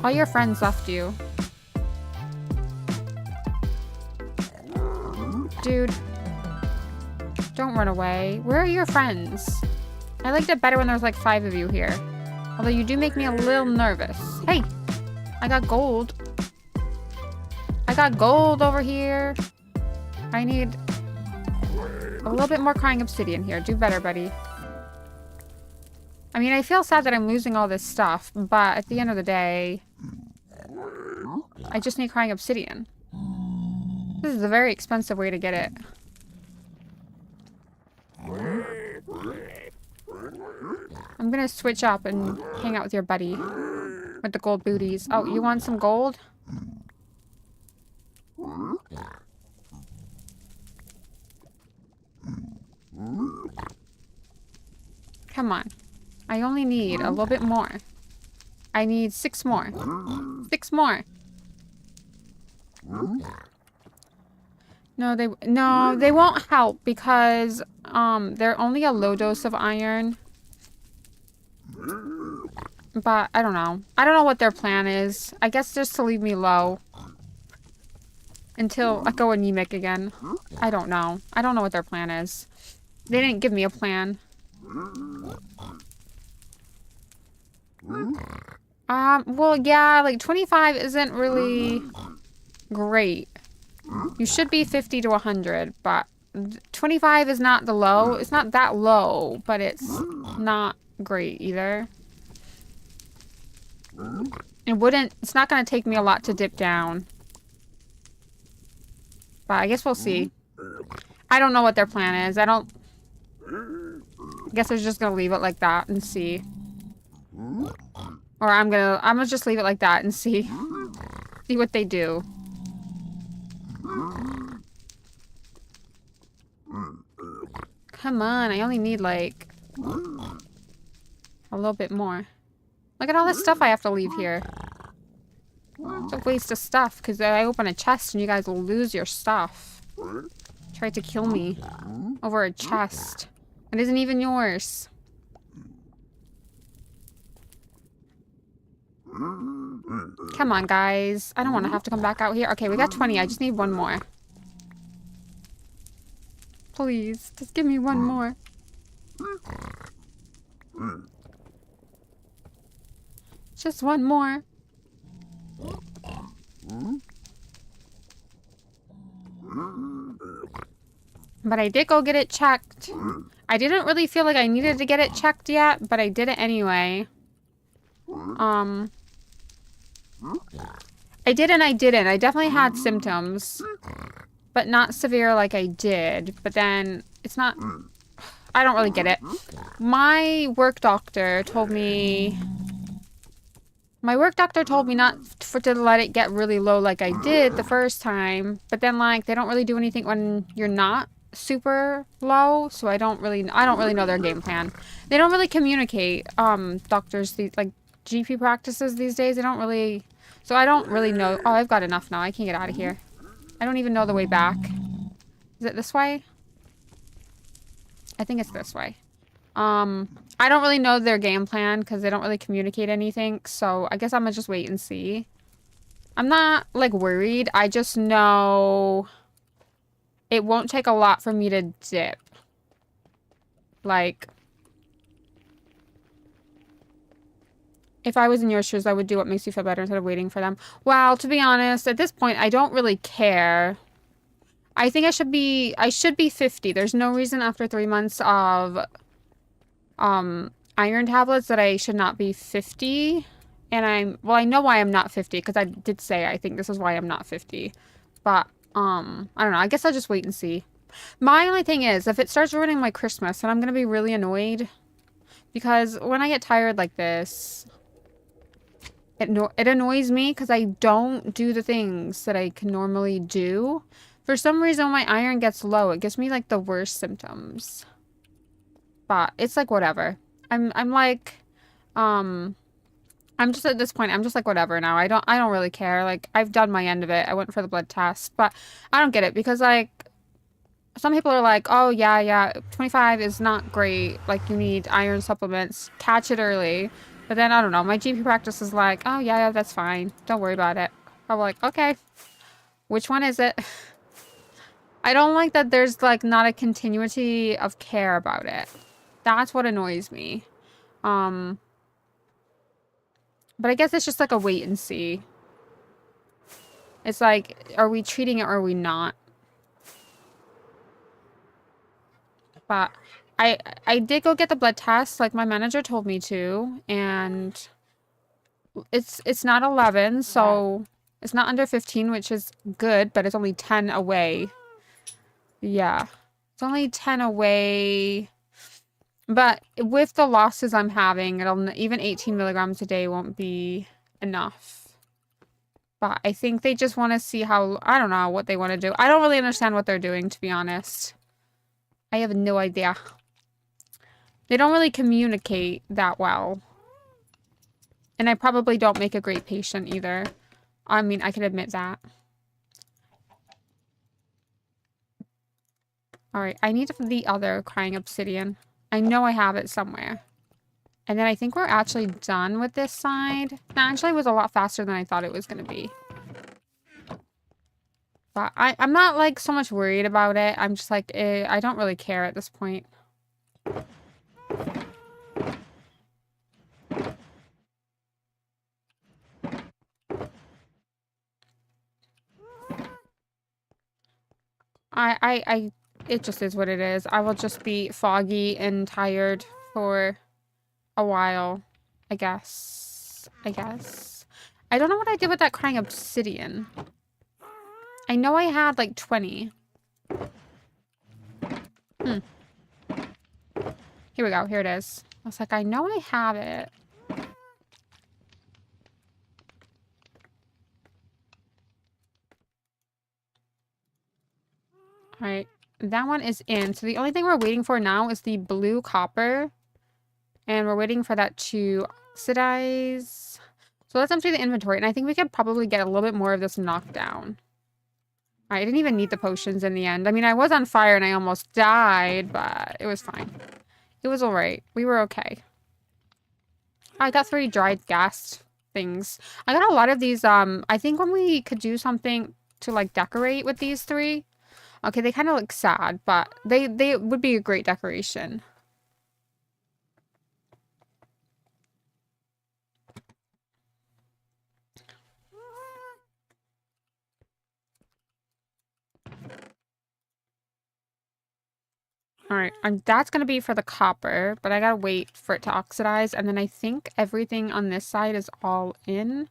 [SPEAKER 1] All your friends left you. Dude. Don't run away. Where are your friends? I liked it better when there was like 5 of you here. Although you do make me a little nervous. Hey! I got gold. I got gold over here. I need a little bit more crying obsidian here. Do better, buddy. I mean, I feel sad that I'm losing all this stuff, but at the end of the day, I just need crying obsidian. This is a very expensive way to get it. I'm gonna switch up and hang out with your buddy with the gold booties. Oh, you want some gold? Come on. I only need a little bit more. I need 6 more. 6 more. No, they won't help because they're only a low dose of iron. But I don't know. I don't know what their plan is. I guess just to leave me low until I go anemic again. I don't know. I don't know what their plan is. They didn't give me a plan. Well, yeah, like 25 isn't really great. You should be 50 to 100, but 25 is not the low. It's not that low, but it's not great either. It's not going to take me a lot to dip down. But I guess we'll see. I don't know what their plan is. I guess I was just going to leave it like that and see. Or I'm gonna just leave it like that and see. See what they do. Come on, I only need like a little bit more. Look at all this stuff I have to leave here. It's a waste of stuff because I open a chest and you guys will lose your stuff. Tried to kill me over a chest. It isn't even yours. Come on, guys. I don't want to have to come back out here. Okay, we got 20. I just need 1 more. Please, just give me 1 more. Just 1 more. But I did go get it checked. I didn't really feel like I needed to get it checked yet, but I did it anyway. I did and I didn't. I definitely had symptoms, but not severe like I did. But then it's not... I don't really get it. My work doctor told me... not to let it get really low like I did the first time. But then, like, they don't really do anything when you're not super low. So I don't really know their game plan. They don't really communicate, doctors, like, GP practices these days. They don't really... So I don't really know... Oh, I've got enough now. I can get out of here. I don't even know the way back. Is it this way? I think it's this way. I don't really know their game plan because they don't really communicate anything. So I guess I'm gonna just wait and see. I'm not, like, worried. I just know it won't take a lot for me to dip. Like... If I was in your shoes, I would do what makes you feel better instead of waiting for them. Well, to be honest, at this point, I don't really care. I think I should be 50. There's no reason after 3 months of iron tablets that I should not be 50. And I know why I'm not 50 because I did say I think this is why I'm not 50. But I don't know. I guess I'll just wait and see. My only thing is, if it starts ruining my Christmas, then I'm going to be really annoyed. Because when I get tired like this... It annoys me because I don't do the things that I can normally do. For some reason, when my iron gets low, it gives me, like, the worst symptoms. But it's, like, whatever. I'm just at this point, I'm just like, whatever now. I don't really care. Like, I've done my end of it. I went for the blood test. But I don't get it because, like, some people are like, oh, yeah, 25 is not great. Like, you need iron supplements. Catch it early. But then, I don't know, my GP practice is like, oh, yeah, that's fine. Don't worry about it. I'm like, okay, which one is it? I don't like that there's, like, not a continuity of care about it. That's what annoys me. But I guess it's just like a wait and see. It's like, are we treating it or are we not? But I did go get the blood test, like my manager told me to, and it's not 11, so it's not under 15, which is good, but it's only 10 away. Yeah. It's only 10 away. But with the losses I'm having, even 18 milligrams a day won't be enough. But I think they just want to see how, I don't know what they want to do. I don't really understand what they're doing, to be honest. I have no idea. They don't really communicate that well. And I probably don't make a great patient either. I mean, I can admit that. Alright, I need the other crying obsidian. I know I have it somewhere. And then I think we're actually done with this side. That actually was a lot faster than I thought it was going to be. But I'm not, like, so much worried about it. I'm just like, I don't really care at this point. It just is what it is. I will just be foggy and tired for a while, I guess. I don't know what I did with that crying obsidian. I know I had like 20. Here we go. Here it is. I was like, I know I have it. Alright. That one is in. So the only thing we're waiting for now is the blue copper. And we're waiting for that to oxidize. So let's empty the inventory. And I think we could probably get a little bit more of this knocked down. I didn't even need the potions in the end. I mean, I was on fire and I almost died, but it was fine. It was alright. We were okay. I got 3 dried gas things. I got a lot of these, I think when we could do something to, like, decorate with these 3. Okay, they kind of look sad, but they would be a great decoration. Alright, that's going to be for the copper, but I gotta wait for it to oxidize, and then I think everything on this side is all in.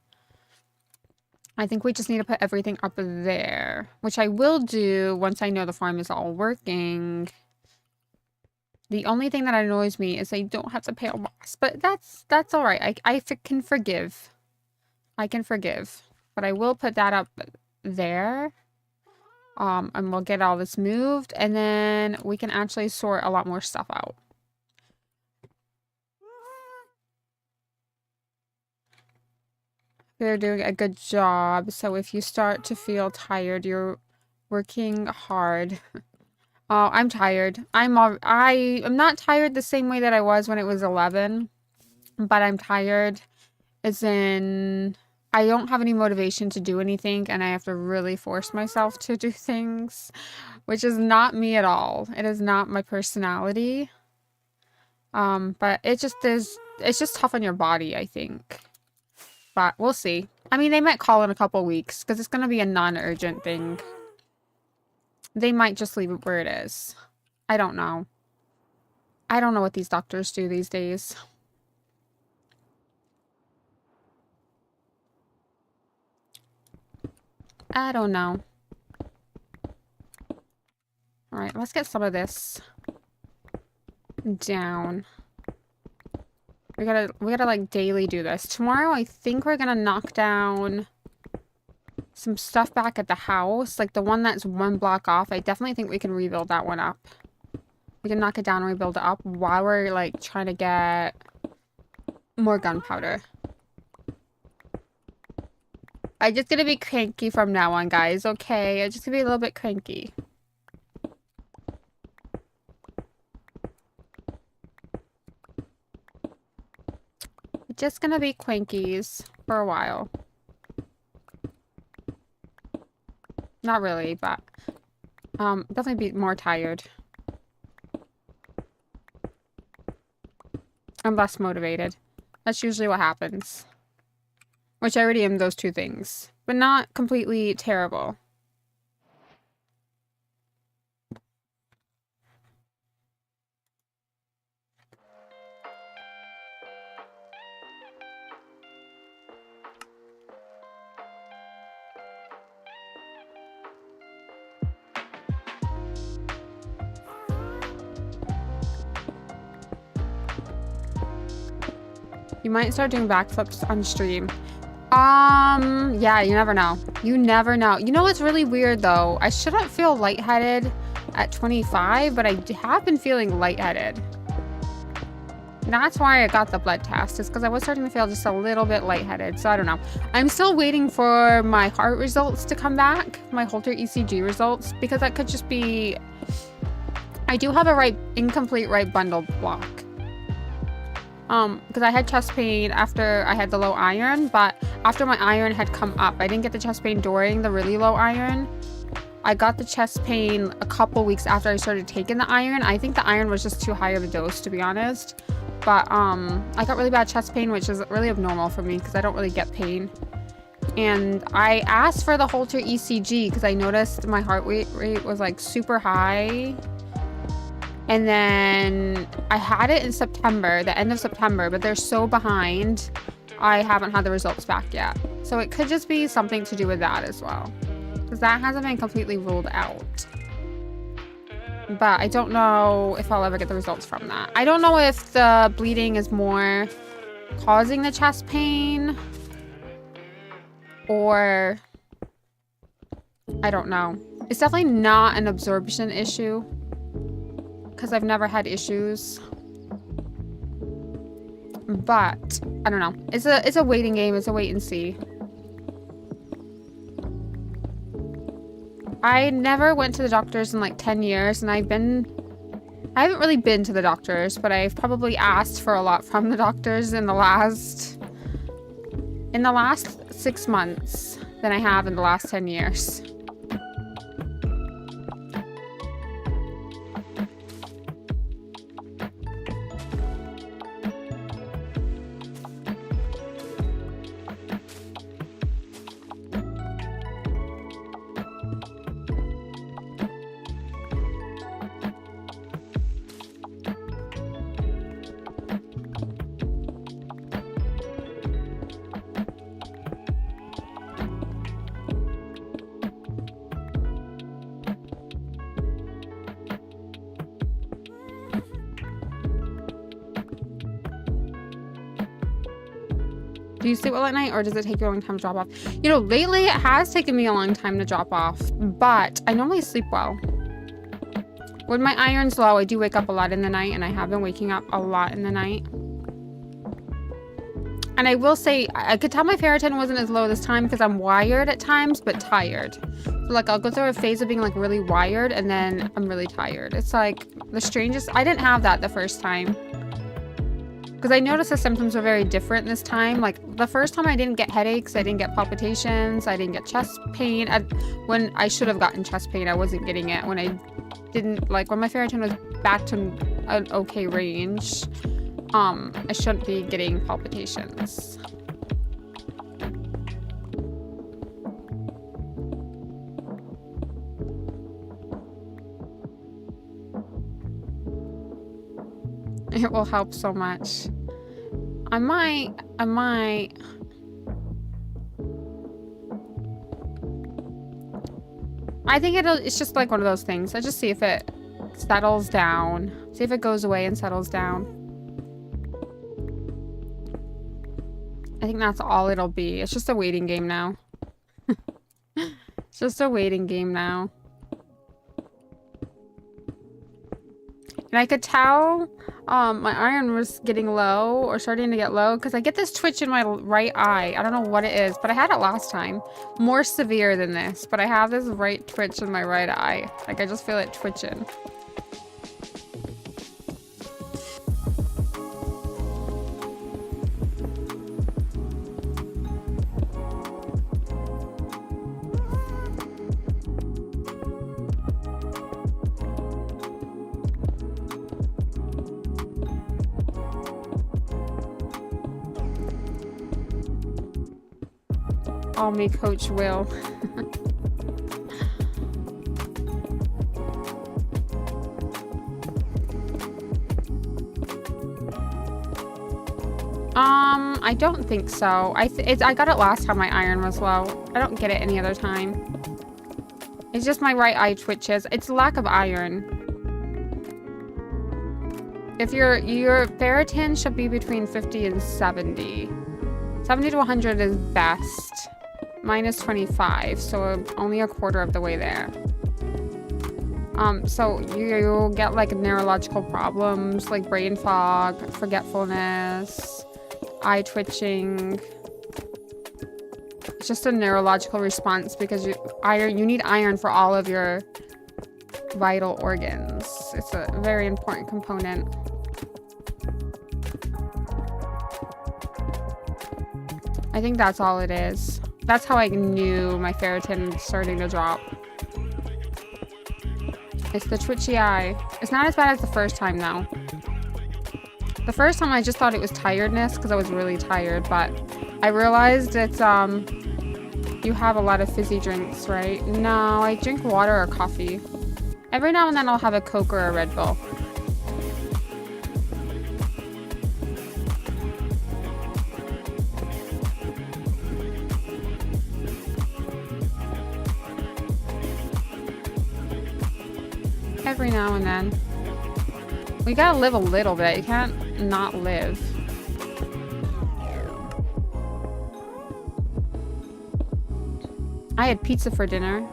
[SPEAKER 1] I think we just need to put everything up there, which I will do once I know the farm is all working. The only thing that annoys me is I don't have to pay a loss, but that's alright. I can forgive. I can forgive, but I will put that up there. And we'll get all this moved, and then we can actually sort a lot more stuff out. They're doing a good job, so if you start to feel tired, you're working hard. Oh, I'm tired. I'm not tired the same way that I was when it was 11, but I'm tired as in I don't have any motivation to do anything, and I have to really force myself to do things, which is not me at all. It is not my personality. But it's just tough on your body, I think. But we'll see. I mean, they might call in a couple weeks, because it's going to be a non-urgent thing. They might just leave it where it is. I don't know. I don't know what these doctors do these days. I don't know. Alright, let's get some of this down. We gotta like daily do this. Tomorrow I think we're gonna knock down some stuff back at the house. Like the one that's 1 block off. I definitely think we can rebuild that one up. We can knock it down and rebuild it up while we're like trying to get more gunpowder. I'm just gonna be cranky from now on, guys, okay? I'm just gonna be a little bit cranky. just gonna be Quinkies for a while. Not really, but definitely be more tired. I'm less motivated. That's usually what happens. Which I already am those two things. But not completely terrible. You might start doing backflips on stream. Yeah, you never know. You never know. You know what's really weird though? I shouldn't feel lightheaded at 25, but I have been feeling lightheaded. That's why I got the blood test, is because I was starting to feel just a little bit lightheaded. So I don't know. I'm still waiting for my heart results to come back, my Holter ECG results, because that could just be... I do have a incomplete right bundle block. Because I had chest pain after I had the low iron, but after my iron had come up, I didn't get the chest pain during the really low iron. I got the chest pain a couple weeks after I started taking the iron. I think the iron was just too high of a dose, to be honest. But I got really bad chest pain, which is really abnormal for me because I don't really get pain. And I asked for the Holter ECG because I noticed my heart rate was like super high. And then I had it in September, the end of September, but they're so behind. I haven't had the results back yet. So it could just be something to do with that as well, because that hasn't been completely ruled out. But I don't know if I'll ever get the results from that. I don't know if the bleeding is more causing the chest pain or I don't know. It's definitely not an absorption issue, because I've never had issues. But I don't know. It's a waiting game. It's a wait and see. I never went to the doctors in like 10 years, and I haven't really been to the doctors, but I've probably asked for a lot from the doctors in the last 6 months than I have in the last 10 years. Do you sleep well at night, or does it take you a long time to drop off? You know, lately it has taken me a long time to drop off, but I normally sleep well. When my iron's low, I do wake up a lot in the night, and I have been waking up a lot in the night. And I will say, I could tell my ferritin wasn't as low this time because I'm wired at times, but tired. So like, I'll go through a phase of being like really wired, and then I'm really tired. It's like the strangest. I didn't have that the first time, because I noticed the symptoms were very different this time. Like the first time I didn't get headaches, I didn't get palpitations, I didn't get chest pain. When I should have gotten chest pain, I wasn't getting it. When I didn't, like when my ferritin was back to an okay range, I shouldn't be getting palpitations. It will help so much. I might. I think it's just like one of those things. I just see if it settles down. See if it goes away and settles down. I think that's all it'll be. It's just a waiting game now. It's just a waiting game now. And I could tell my iron was getting low, or starting to get low, because I get this twitch in my right eye. I don't know what it is, but I had it last time. More severe than this, but I have this right twitch in my right eye. Like, I just feel it twitching. Call me Coach Will. I don't think so. I got it last time my iron was low. I don't get it any other time. It's just my right eye twitches. It's lack of iron. If your ferritin should be between 50 and 70. 70 to 100 is best. Mine is 25, so only a quarter of the way there. So you'll get like neurological problems like brain fog, forgetfulness, eye twitching. It's just a neurological response because you need iron for all of your vital organs. It's a very important component. I think that's all it is. That's how I knew my ferritin was starting to drop. It's the twitchy eye. It's not as bad as the first time though. The first time I just thought it was tiredness because I was really tired, but I realized it's you have a lot of fizzy drinks, right? No, I drink water or coffee. Every now and then I'll have a Coke or a Red Bull. Every now and then. We gotta live a little bit. You can't not live. I had pizza for dinner.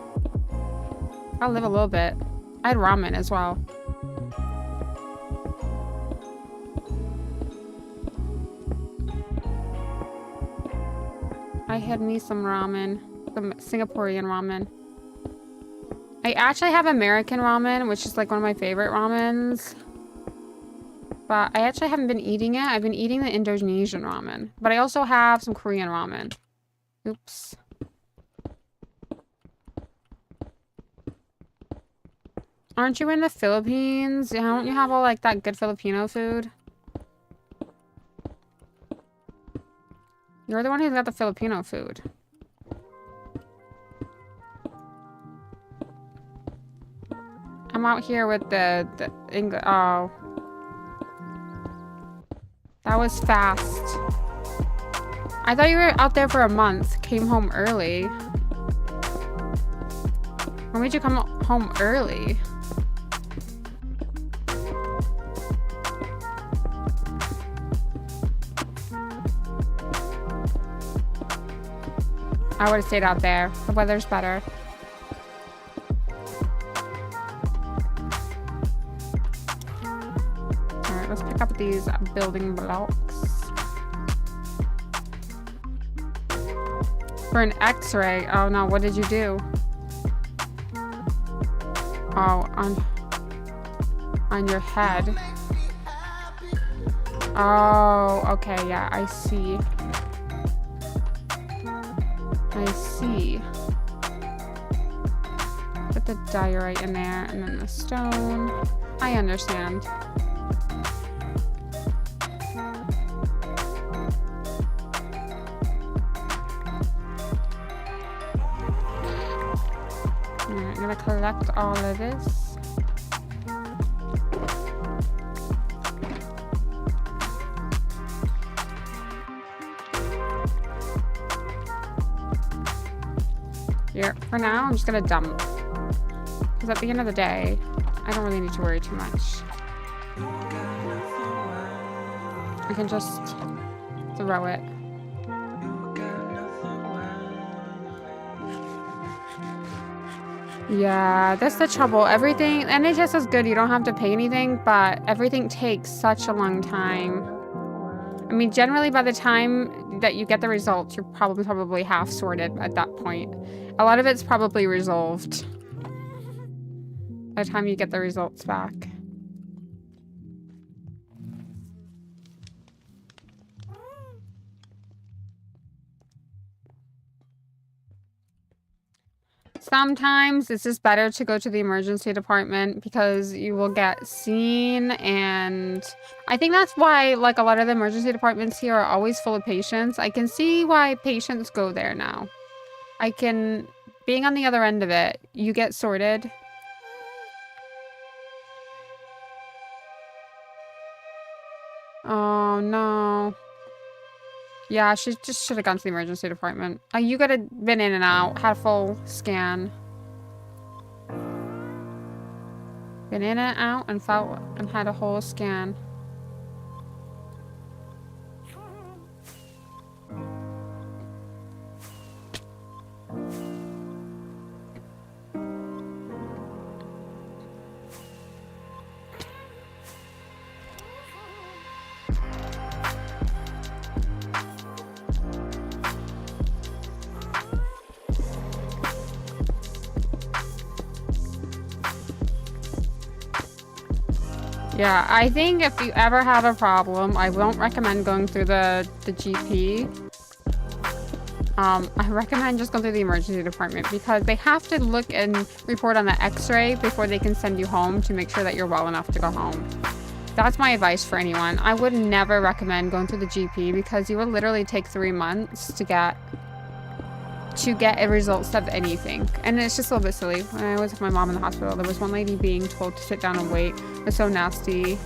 [SPEAKER 1] I'll live a little bit. I had ramen as well. I had me some ramen. Some Singaporean ramen. I actually have American ramen, which is like one of my favorite ramens. But I actually haven't been eating it. I've been eating the Indonesian ramen. But I also have some Korean ramen. Oops. Aren't you in the Philippines? Don't you have all like that good Filipino food? You're the one who's got the Filipino food. I'm out here with the English. Oh. That was fast. I thought you were out there for a month. Came home early. Why made you come home early? I would have stayed out there. The weather's better. Alright, let's pick up these building blocks. For an x-ray. Oh no, what did you do? Oh, on your head. Oh, okay, yeah, I see. I see. Put the diorite in there and then the stone. I understand. Alright, I'm gonna collect all of this. Here, for now, I'm just gonna dump. Because at the end of the day, I don't really need to worry too much. I can just throw it. Yeah, that's the trouble. Everything, NHS is good, you don't have to pay anything, but everything takes such a long time. I mean, generally by the time that you get the results, you're probably half sorted at that point. A lot of it's probably resolved by the time you get the results back. Sometimes it's just better to go to the emergency department because you will get seen, and I think that's why like a lot of the emergency departments here are always full of patients. I can see why patients go there now. I can... Being on the other end of it, you get sorted. Oh, no. Yeah, she just should have gone to the emergency department. You could have been in and out, had a full scan. Been in and out and felt and had a whole scan. Yeah, I think if you ever have a problem, I won't recommend going through the GP. I recommend just going through the emergency department because they have to look and report on the x-ray before they can send you home to make sure that you're well enough to go home. That's my advice for anyone. I would never recommend going through the GP because you will literally take 3 months to get a results of anything. And it's just a little bit silly. When I was with my mom in the hospital, there was one lady being told to sit down and wait. It was so nasty.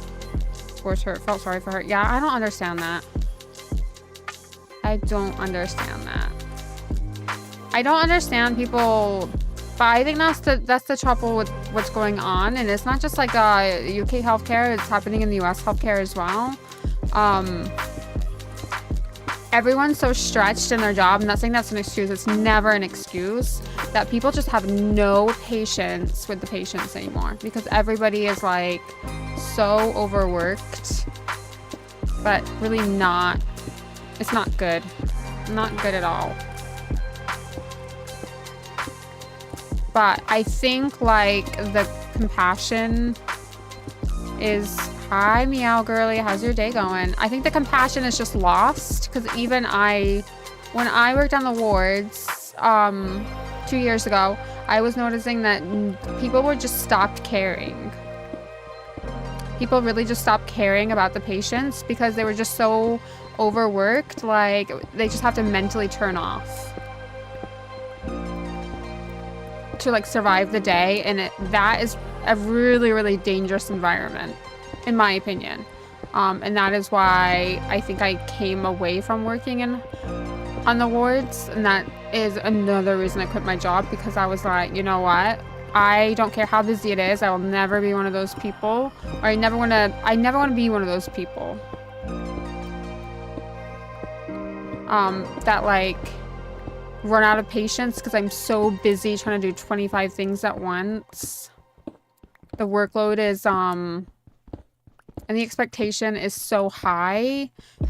[SPEAKER 1] Towards her. Felt sorry for her. Yeah, I don't understand that. I don't understand that. I don't understand people, but I think that's the trouble with what's going on. And it's not just like UK healthcare, it's happening in the US healthcare as well. Everyone's so stretched in their job. I'm not saying that's an excuse. It's never an excuse. That people just have no patience with the patients anymore because everybody is like so overworked, but really not. It's not good. Not good at all. But I think like the compassion is... Hi, meow girly. How's your day going? I think the compassion is just lost because even when I worked on the wards 2 years ago, I was noticing that people were just stopped caring. People really just stopped caring about the patients because they were just so overworked. Like they just have to mentally turn off to like survive the day, and that is a really, really dangerous environment. In my opinion. And that is why I think I came away from working on the wards. And that is another reason I quit my job because I was like, you know what? I don't care how busy it is. I will never be one of those people. Or I never want to be one of those people. That like run out of patience because I'm so busy trying to do 25 things at once. The workload is, and the expectation is so high.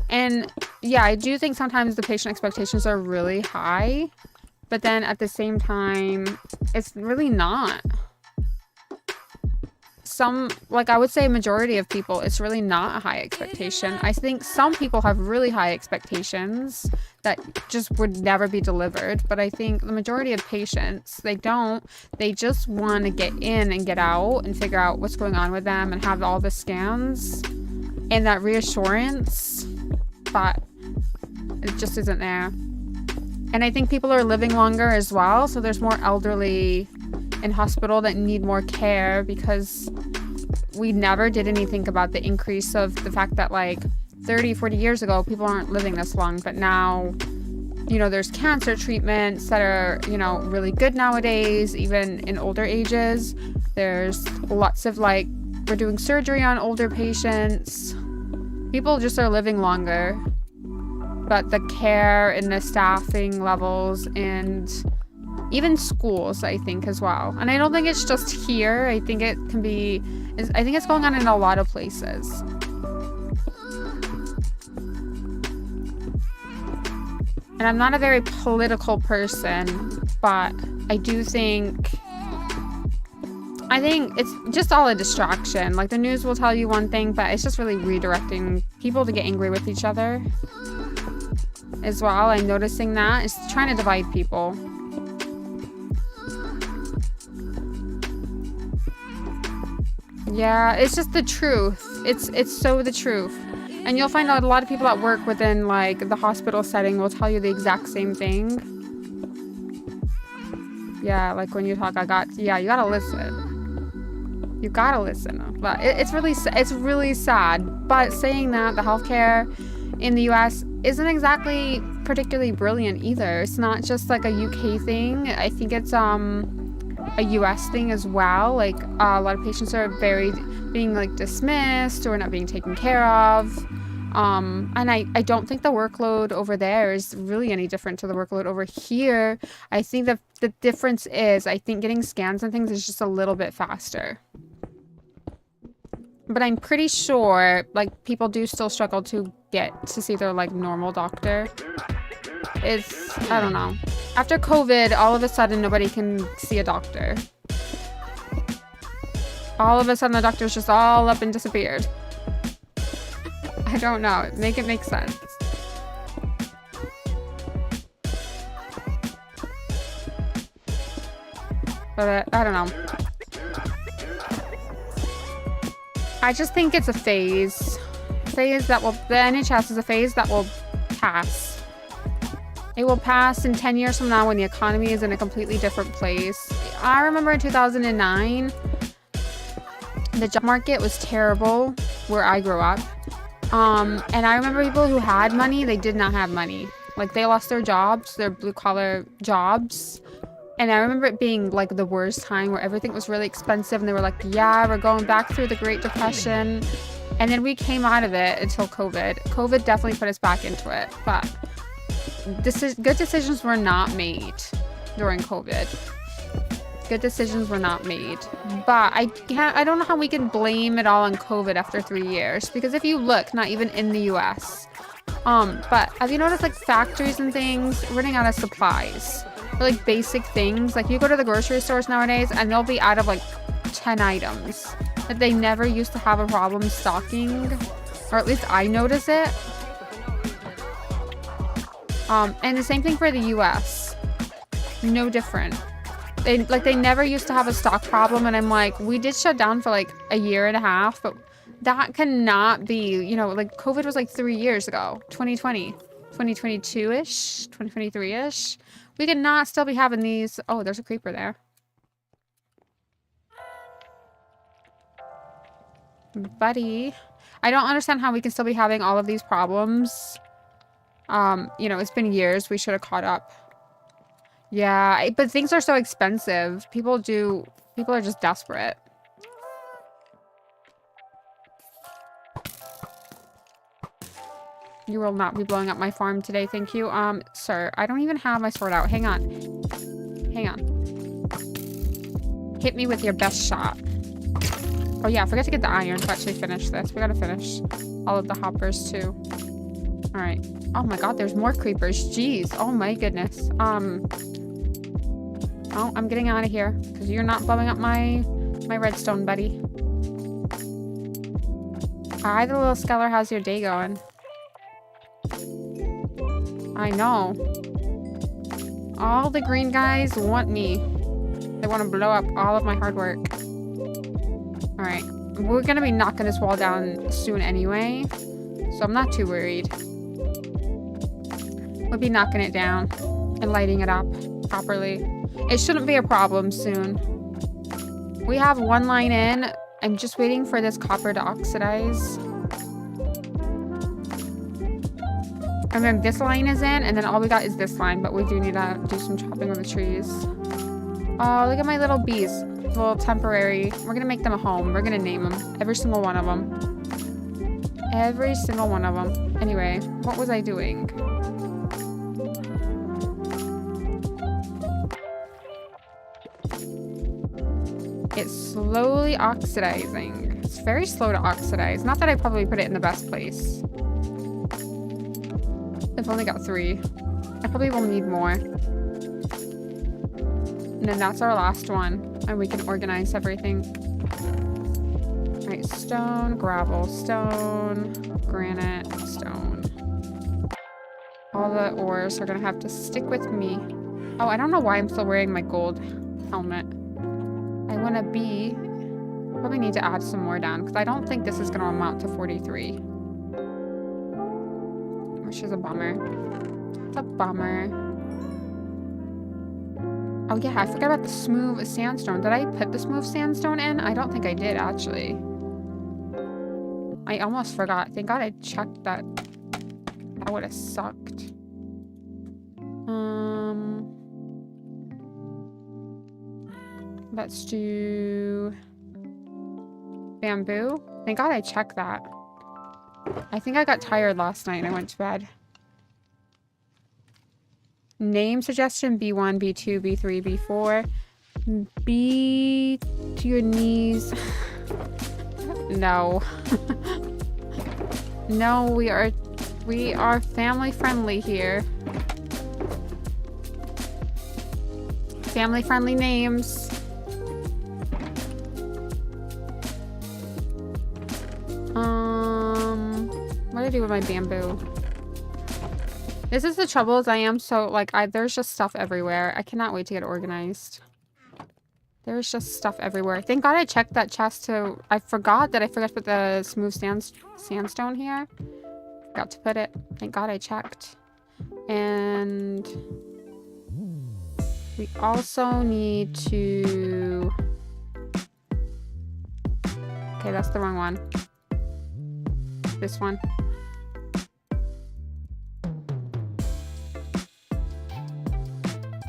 [SPEAKER 1] And yeah, I do think sometimes the patient expectations are really high, but then at the same time, it's really not. Like I would say a majority of people, it's really not a high expectation. I think some people have really high expectations that just would never be delivered. But I think the majority of patients, they don't. They just want to get in and get out and figure out what's going on with them and have all the scans and that reassurance, but it just isn't there. And I think people are living longer as well. So there's more elderly in hospital that need more care because we never did anything about the increase of the fact that like 30, 40 years ago, people aren't living this long. But now, you know, there's cancer treatments that are, you know, really good nowadays, even in older ages. There's lots of like, we're doing surgery on older patients. People just are living longer. But the care and the staffing levels and even schools, I think, as well. And I don't think it's just here. I think it can be... I think it's going on in a lot of places. And I'm not a very political person, but I do think... I think it's just all a distraction. Like, the news will tell you one thing, but it's just really redirecting people to get angry with each other. As well, I'm noticing that. It's trying to divide people. Yeah, it's just the truth. It's so the truth. And you'll find out a lot of people that work within like the hospital setting will tell you the exact same thing. Yeah, like when you talk, yeah, you gotta listen. You gotta listen. But it's really sad. But saying that, the healthcare in the US isn't exactly particularly brilliant either. It's not just like a UK thing. I think it's a US thing as well. Like a lot of patients are being like dismissed or not being taken care of. And I don't think the workload over there is really any different to the workload over here. I think the difference is, I think getting scans and things is just a little bit faster. But I'm pretty sure, like, people do still struggle to get to see their, like, normal doctor. I don't know. After COVID, all of a sudden, nobody can see a doctor. All of a sudden, the doctor's just all up and disappeared. I don't know. Make it make sense. But I don't know. I just think it's a phase. The NHS is a phase that will pass. It will pass in 10 years from now when the economy is in a completely different place. I remember in 2009, the job market was terrible where I grew up. And I remember people who had money, they did not have money. Like, they lost their jobs, their blue-collar jobs. And I remember it being, like, the worst time where everything was really expensive. And they were like, yeah, we're going back through the Great Depression. And then we came out of it until COVID. COVID definitely put us back into it. But good decisions were not made during COVID. Good decisions were not made. But I don't know how we can blame it all on COVID after 3 years. Because if you look, not even in the US. But have you noticed, like, factories and things running out of supplies? Or, like, basic things. Like, you go to the grocery stores nowadays and they'll be out of, like, 10 items that they never used to have a problem stocking. Or at least I notice it. And the same thing for the US. No different. They never used to have a stock problem, and I'm like, we did shut down for like a year and a half, but that cannot be, you know, like COVID was like 3 years ago, 2020, 2022-ish, 2023-ish. We could not still be having these. Oh, there's a creeper there. Buddy. I don't understand how we can still be having all of these problems. You know, it's been years. We should have caught up. Yeah, but things are so expensive. People are just desperate. You will not be blowing up my farm today, thank you. Sir, I don't even have my sword out. Hang on. Hang on. Hit me with your best shot. Oh yeah, I forgot to get the iron to actually finish this. We gotta finish all of the hoppers too. Alright. Oh my god, there's more creepers. Jeez. Oh my goodness. Oh, I'm getting out of here because you're not blowing up my redstone, buddy. Hi, the little skeller. How's your day going? I know. All the green guys want me. They want to blow up all of my hard work. Alright. We're going to be knocking this wall down soon anyway. So I'm not too worried. We'll be knocking it down and lighting it up properly. It shouldn't be a problem soon. We have one line in. I'm just waiting for this copper to oxidize. And then this line is in, and then all we got is this line, but we do need to do some chopping of the trees. Oh, look at my little bees. Little temporary. We're gonna make them a home. We're gonna name them. Every single one of them. Every single one of them. Anyway, what was I doing? It's slowly oxidizing. It's very slow to oxidize. Not that I probably put it in the best place. I've only got 3. I probably will need more. And then that's our last one. And we can organize everything. Alright, stone, gravel, stone, granite, stone. All the ores are gonna have to stick with me. Oh, I don't know why I'm still wearing my gold helmet. I want to be... Probably need to add some more down, because I don't think this is going to amount to 43. Which is a bummer. It's a bummer. Oh yeah, I forgot about the smooth sandstone. Did I put the smooth sandstone in? I don't think I did, actually. I almost forgot. Thank God I checked that. That would have sucked. Let's do bamboo. Thank God I checked that. I think I got tired last night and I went to bed. Name suggestion: B1, B2, B3, B4. B to your knees. No. No, we are family friendly here. Family friendly names. What do I do with my bamboo? This is the trouble, is I am so, like, there's just stuff everywhere. I cannot wait to get organized. There's just stuff everywhere. Thank God I checked that chest to... I forgot to put the smooth sandstone here. Forgot to put it. Thank God I checked. And... we also need to... Okay, that's the wrong one. This one.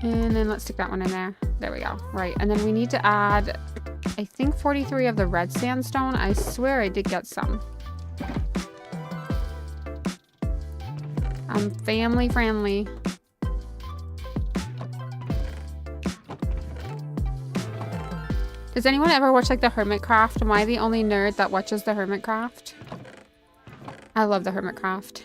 [SPEAKER 1] And then let's stick that one in there. There we go. Right. And then we need to add, I think, 43 of the red sandstone. I swear I did get some. I'm family friendly. Does anyone ever watch, like, the Hermitcraft? Am I the only nerd that watches the Hermitcraft? I love the Hermitcraft.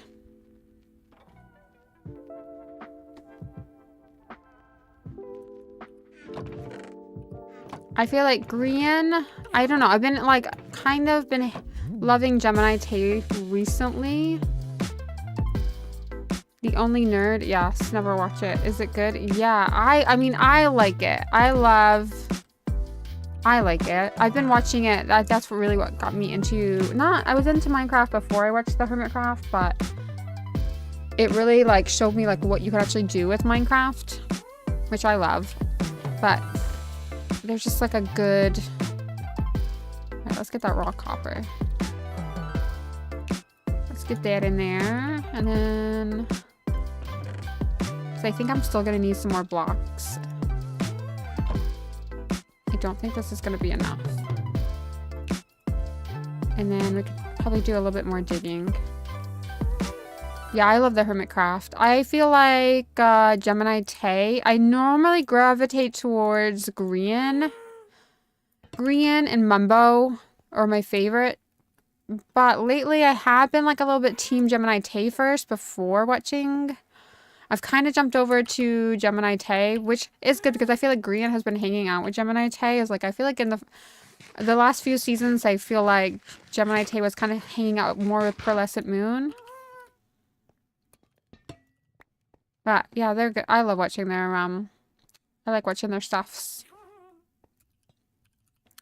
[SPEAKER 1] I feel like green, I don't know. I've been like kind of been loving Gemini Tay recently. The Only Nerd, yes, never watch it. Is it good? Yeah, I mean, I like it. I like it. I've been watching it. That's really what got me into, I was into Minecraft before I watched the Hermitcraft, but it really like showed me like what you could actually do with Minecraft, which I love. But there's just like a good... Alright, let's get that raw copper. Let's get that in there. And then... so I think I'm still gonna need some more blocks. I don't think this is gonna be enough. And then we could probably do a little bit more digging. Yeah, I love the Hermitcraft. I feel like Gemini Tay, I normally gravitate towards green. Green and Mumbo are my favorite. But lately I have been like a little bit team Gemini Tay first before watching. I've kind of jumped over to Gemini Tay, which is good because I feel like Green has been hanging out with Gemini Tay. Is like, I feel like in the last few seasons, I feel like Gemini Tay was kind of hanging out more with Pearlescent Moon. But yeah, they're good. I love watching their I like watching their stuffs.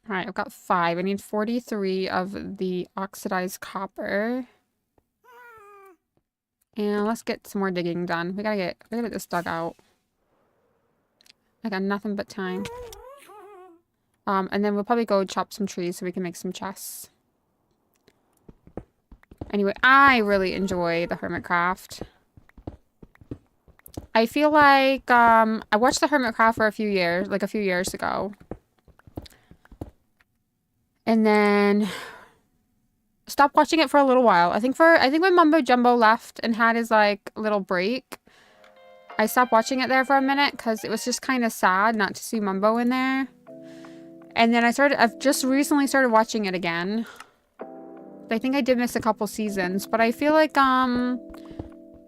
[SPEAKER 1] All right, I've got 5. I need 43 of the oxidized copper. And let's get some more digging done. We gotta get this dug out. I got nothing but time. And then we'll probably go chop some trees so we can make some chests. Anyway, I really enjoy the Hermitcraft. I feel like I watched the Hermitcraft for a few years ago. And then stopped watching it for a little while. I think when Mumbo Jumbo left and had his like little break, I stopped watching it there for a minute because it was just kind of sad not to see Mumbo in there. And then I've just recently started watching it again. I think I did miss a couple seasons, but I feel like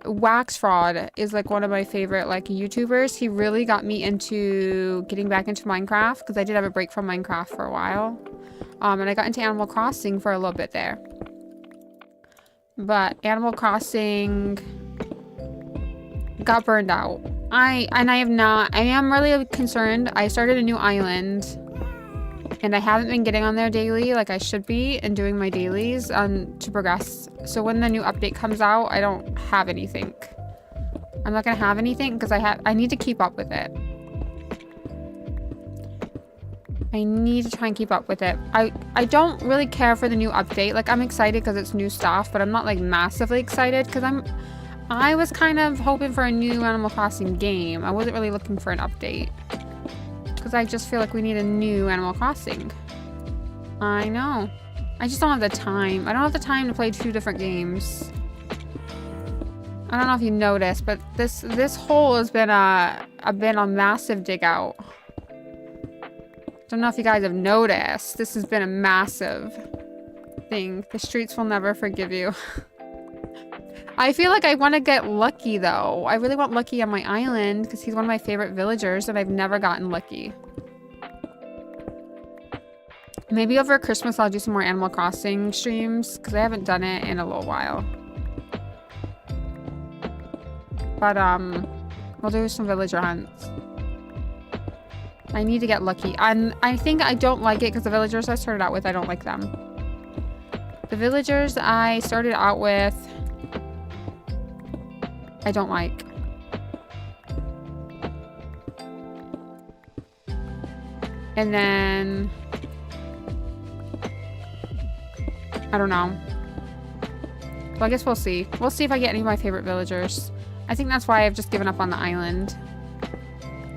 [SPEAKER 1] Wax Fraud is like one of my favorite like YouTubers. He really got me into getting back into Minecraft because I did have a break from Minecraft for a while. And I got into Animal Crossing for a little bit there. But Animal Crossing got burned out. I am really concerned. I started a new island and I haven't been getting on there daily like I should be and doing my dailies to progress. So when the new update comes out, I don't have anything. I'm not gonna have anything because I need to keep up with it. I need to try and keep up with it. I don't really care for the new update. Like, I'm excited because it's new stuff, but I'm not, like, massively excited because I was kind of hoping for a new Animal Crossing game. I wasn't really looking for an update because I just feel like we need a new Animal Crossing. I know. I just don't have the time. I don't have the time to play 2 different games. I don't know if you noticed, but this hole has been a massive dig out. Don't know if you guys have noticed. This has been a massive thing. The streets will never forgive you. I feel like I want to get Lucky, though. I really want Lucky on my island because he's one of my favorite villagers and I've never gotten Lucky. Maybe over Christmas I'll do some more Animal Crossing streams because I haven't done it in a little while. But, we'll do some villager hunts. I need to get Lucky. And I think I don't like it because the villagers I started out with, I don't like them. The villagers I started out with, I don't like. And then, I don't know. Well, I guess we'll see. We'll see if I get any of my favorite villagers. I think that's why I've just given up on the island.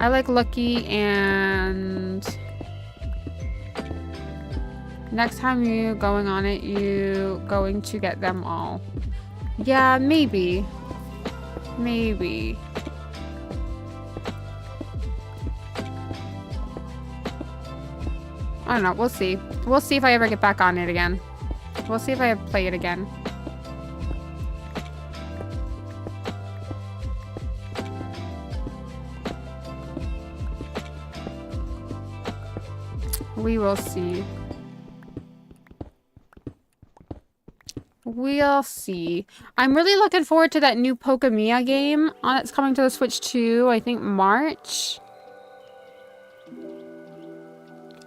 [SPEAKER 1] I like Lucky, and next time you going on it, you going to get them all. Yeah, maybe. Maybe. I don't know. We'll see. We'll see if I ever get back on it again. We'll see if I play it again. We will see. We'll see. I'm really looking forward to that new Pokemia game. It's coming to the Switch too, I think March.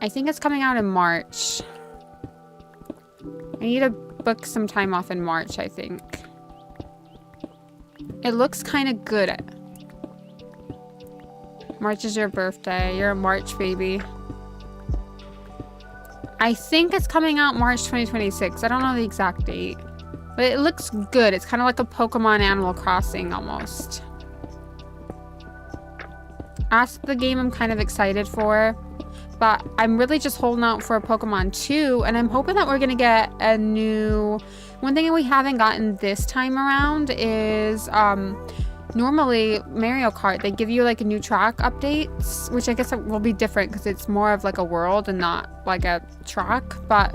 [SPEAKER 1] I think it's coming out in March. I need to book some time off in March, I think. It looks kind of good. March is your birthday. You're a March baby. I think it's coming out March 2026. I don't know the exact date. But it looks good. It's kind of like a Pokemon Animal Crossing almost. That's the game I'm kind of excited for. But I'm really just holding out for Pokemon 2. And I'm hoping that we're going to get a new... One thing we haven't gotten this time around is... Normally, Mario Kart, they give you like new track updates, which I guess will be different because it's more of like a world and not like a track, but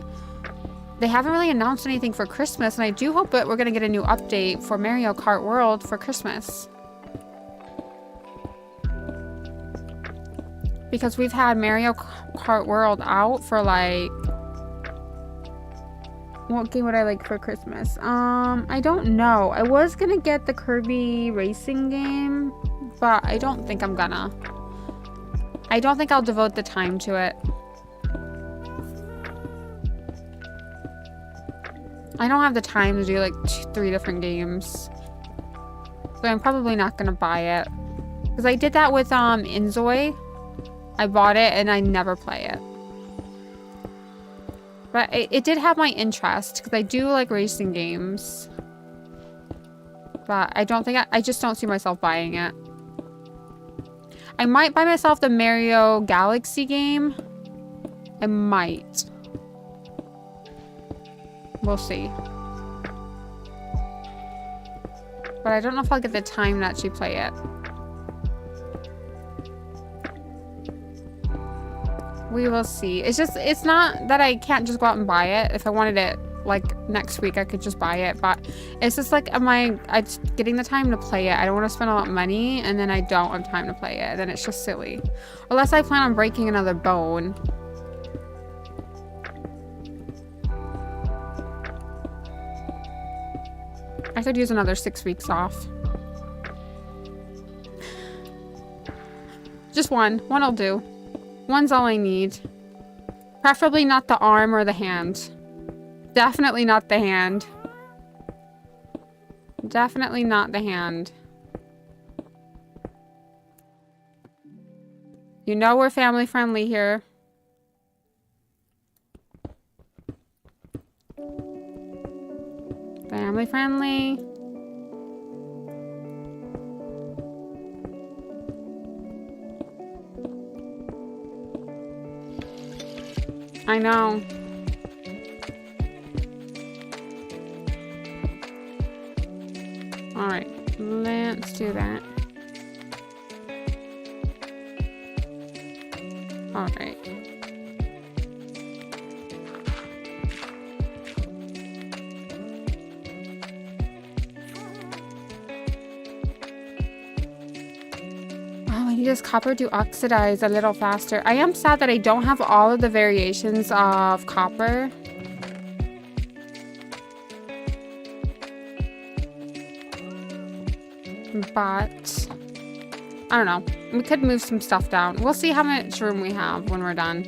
[SPEAKER 1] they haven't really announced anything for Christmas, and I do hope that we're going to get a new update for Mario Kart World for Christmas. Because we've had Mario Kart World out for like... What game would I like for Christmas? I don't know. I was gonna get the Kirby racing game, but I don't think I'm gonna. I don't think I'll devote the time to it. I don't have the time to do like 3 different games. So I'm probably not gonna buy it. Because I did that with Inzoi. I bought it and I never play it. But it did have my interest, because I do like racing games. But I don't think, I just don't see myself buying it. I might buy myself the Mario Galaxy game. I might. We'll see. But I don't know if I'll get the time to actually play it. We will see. It's just, it's not that I can't just go out and buy it. If I wanted it, like, next week, I could just buy it. But it's just like, I'm getting the time to play it. I don't want to spend a lot of money, and then I don't have time to play it. Then it's just silly. Unless I plan on breaking another bone. I could use another 6 weeks off. Just one. One will do. One's all I need. Preferably not the arm or the hand. Definitely not the hand. Definitely not the hand. You know we're family friendly here. Family friendly. I know. All right, let's do that. All right. Oh, I need this copper to oxidize a little faster. I am sad that I don't have all of the variations of copper. But I don't know. We could move some stuff down. We'll see how much room we have when we're done.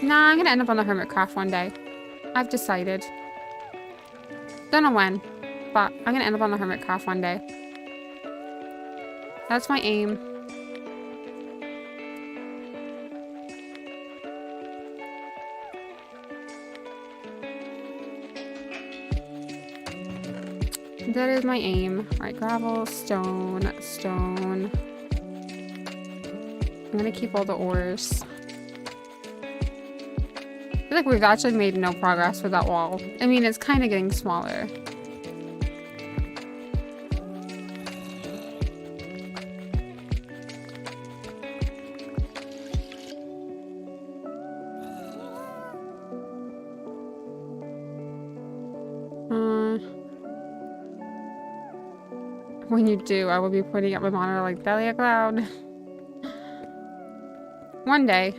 [SPEAKER 1] Nah, I'm gonna end up on the Hermitcraft one day. I've decided. Don't know when, but I'm gonna end up on the Hermitcraft one day. That's my aim. That is my aim. Alright, gravel, stone, stone. I'm gonna keep all the ores. I feel like we've actually made no progress with that wall. I mean, it's kind of getting smaller. When you do, I will be pointing at my monitor like belly a cloud. One day.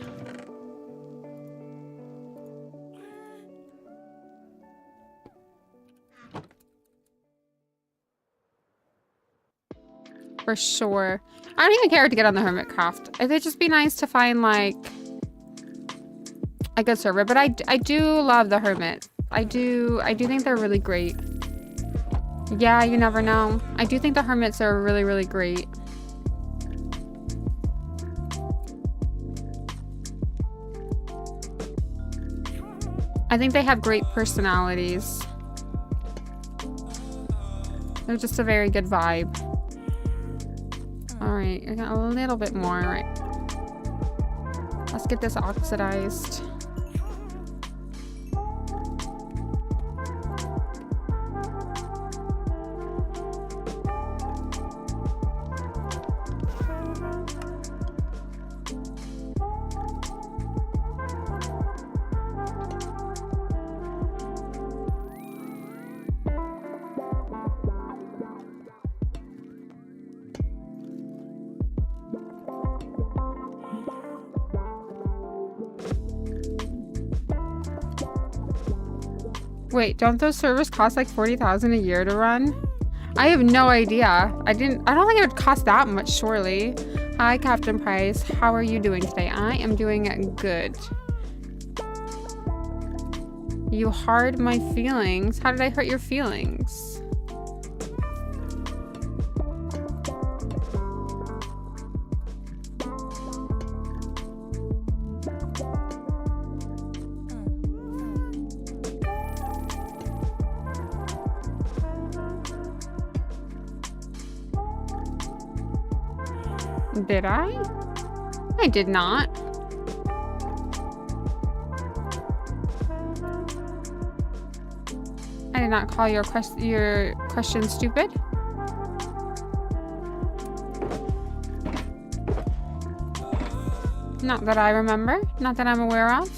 [SPEAKER 1] For sure. I don't even care to get on the Hermitcraft. It'd just be nice to find like a good server, but I do love the Hermit. I do think they're really great. Yeah, you never know. I do think the Hermits are really, really great. I think they have great personalities. They're just a very good vibe. Alright, I got a little bit more. Alright. Let's get this oxidized. Wait, don't those servers cost like 40,000 a year to run? I have no idea. I don't think it would cost that much, surely. Hi, Captain Price. How are you doing today? I am doing good. You hurt my feelings. How did I hurt your feelings? Did I? I did not. I did not call your question stupid. Not that I remember. Not that I'm aware of.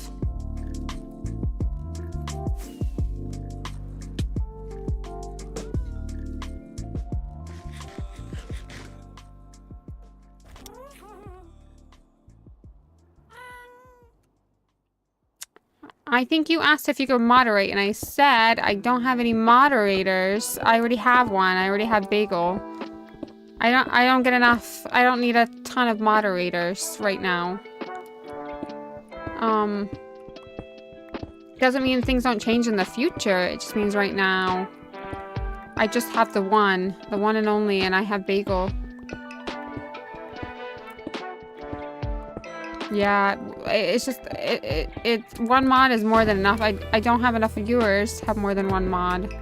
[SPEAKER 1] I think you asked if you could moderate, and I said I don't have any moderators. I already have one. I already have Bagel. I don't get enough. I don't need a ton of moderators right now. Doesn't mean things don't change in the future. It just means right now I just have the one and only, and I have Bagel. Yeah, it's just one mod is more than enough. I don't have enough viewers to have more than one mod.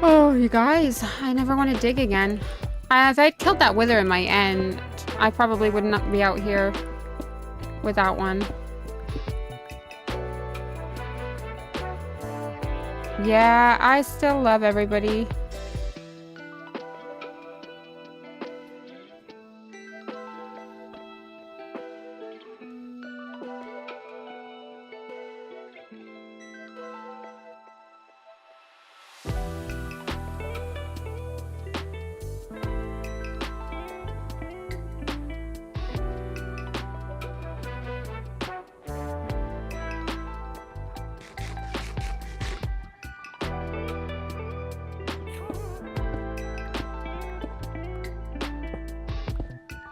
[SPEAKER 1] Oh, you guys, I never want to dig again. If I'd killed that wither in my end, I probably would not be out here without one. Yeah, I still love everybody.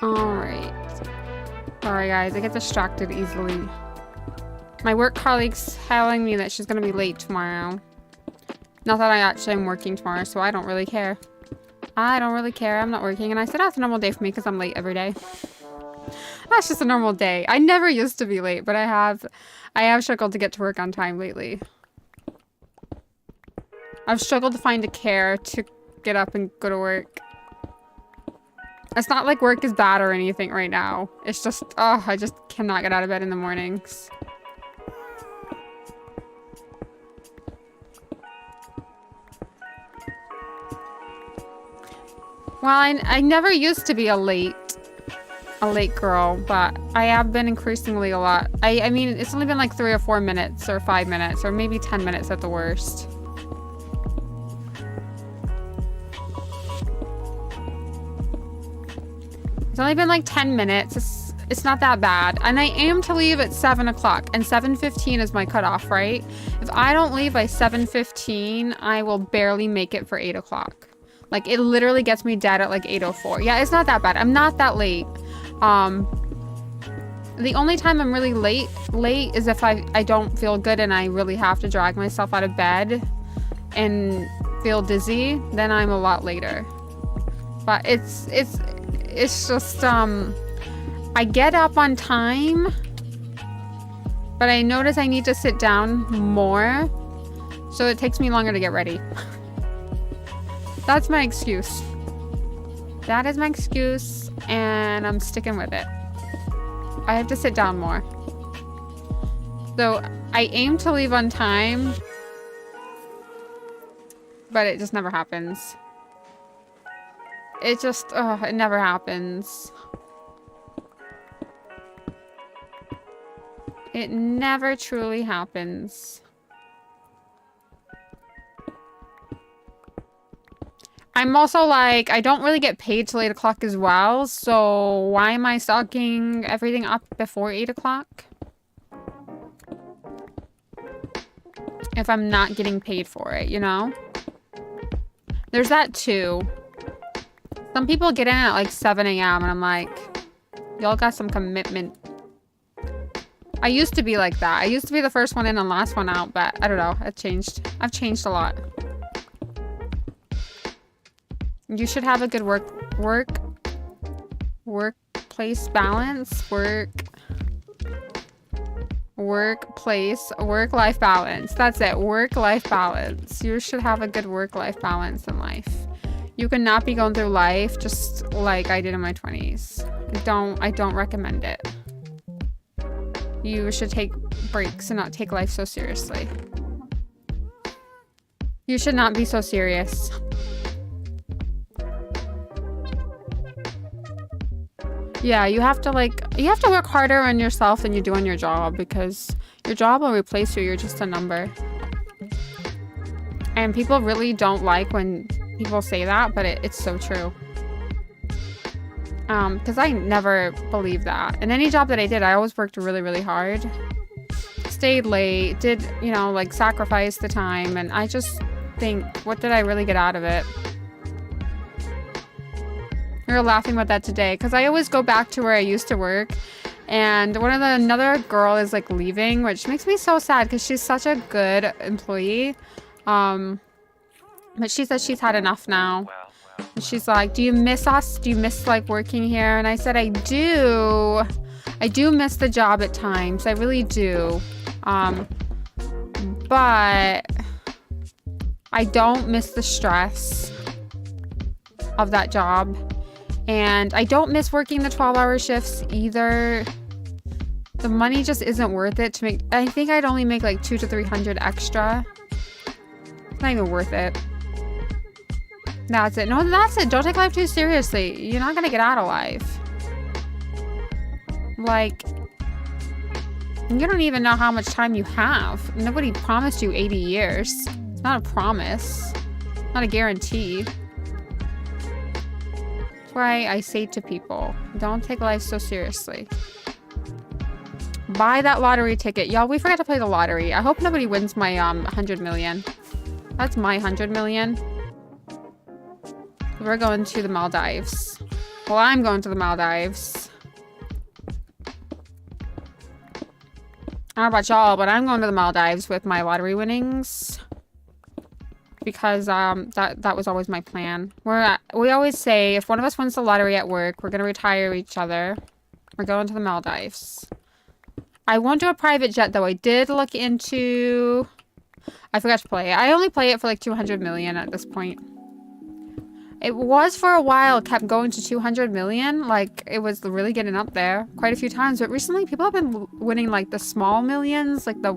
[SPEAKER 1] Alright. Sorry guys, I get distracted easily. My work colleague's telling me that she's gonna be late tomorrow. Not that I actually am working tomorrow, so I don't really care. I don't really care, I'm not working. And I said that's a normal day for me because I'm late every day. That's just a normal day. I never used to be late, but I have struggled to get to work on time lately. I've struggled to find a care to get up and go to work. It's not like work is bad or anything right now. It's just, oh, I just cannot get out of bed in the mornings. Well, I never used to be a late girl, but I have been increasingly a lot. I mean, it's only been like 3 or 4 minutes or 5 minutes or maybe 10 minutes at the worst. It's only been like 10 minutes. It's not that bad. And I aim to leave at 7 o'clock. And 7:15 is my cutoff, right? If I don't leave by 7:15, I will barely make it for 8 o'clock. Like, it literally gets me dead at like 8:04. Yeah, it's not that bad. I'm not that late. The only time I'm really late is if I don't feel good and I really have to drag myself out of bed and feel dizzy. Then I'm a lot later. But it's just, I get up on time, but I notice I need to sit down more, so it takes me longer to get ready. That's my excuse. That is my excuse, and I'm sticking with it. I have to sit down more. So, I aim to leave on time, but it just never happens. It just, it never happens. It never truly happens. I'm also like, I don't really get paid till 8 o'clock as well, so why am I stocking everything up before 8 o'clock? If I'm not getting paid for it, you know? There's that too. Some people get in at like 7 a.m. and I'm like, y'all got some commitment. I used to be like that. I used to be the first one in and last one out, but I don't know. It changed. I've changed a lot. You should have a good workplace balance. Work-life balance. That's it. Work-life balance. You should have a good work-life balance in life. You cannot be going through life just like I did in my 20s. I don't recommend it. You should take breaks and not take life so seriously. You should not be so serious. Yeah, you have to work harder on yourself than you do on your job, because your job will replace you. You're just a number. And people really don't like when people say that, but it's so true. Because I never believed that. In any job that I did, I always worked really, really hard. Stayed late, did, you know, like sacrifice the time, and I just think, what did I really get out of it? We were laughing about that today, because I always go back to where I used to work, and another girl is like leaving, which makes me so sad, because she's such a good employee. But she says she's had enough now. And she's like, do you miss us? Do you miss like working here? And I said, I do. I do miss the job at times. I really do. But I don't miss the stress of that job. And I don't miss working the 12-hour shifts either. The money just isn't worth it to make. I think I'd only make like 200 to 300 extra. It's not even worth it. That's it. No, that's it. Don't take life too seriously. You're not gonna get out alive. Like, you don't even know how much time you have. Nobody promised you 80 years. It's not a promise. Not a guarantee. That's why I say to people, don't take life so seriously. Buy that lottery ticket. Y'all, we forgot to play the lottery. I hope nobody wins my 100 million. That's my 100 million. We're going to the Maldives. Well, I'm going to the Maldives. I don't know about y'all, but I'm going to the Maldives with my lottery winnings. Because that was always my plan. We always say, if one of us wins the lottery at work, we're going to retire each other. We're going to the Maldives. I won't do a private jet, though. I did look into... I forgot to play it. I only play it for like 200 million at this point. It was for a while, kept going to 200 million. Like, it was really getting up there quite a few times. But recently, people have been winning, like, the small millions. Like, the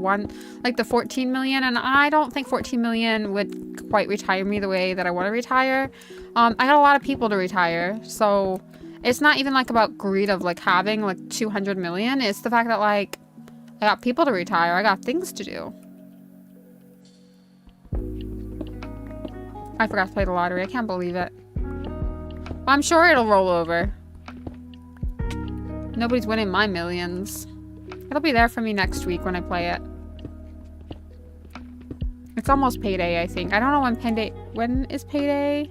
[SPEAKER 1] 14 million. And I don't think 14 million would quite retire me the way that I want to retire. I got a lot of people to retire. So, it's not even, like, about greed of, like, having, like, 200 million. It's the fact that, like, I got people to retire. I got things to do. I forgot to play the lottery. I can't believe it. Well, I'm sure it'll roll over. Nobody's winning my millions. It'll be there for me next week when I play it. It's almost payday, I think. I don't know when payday... When is payday?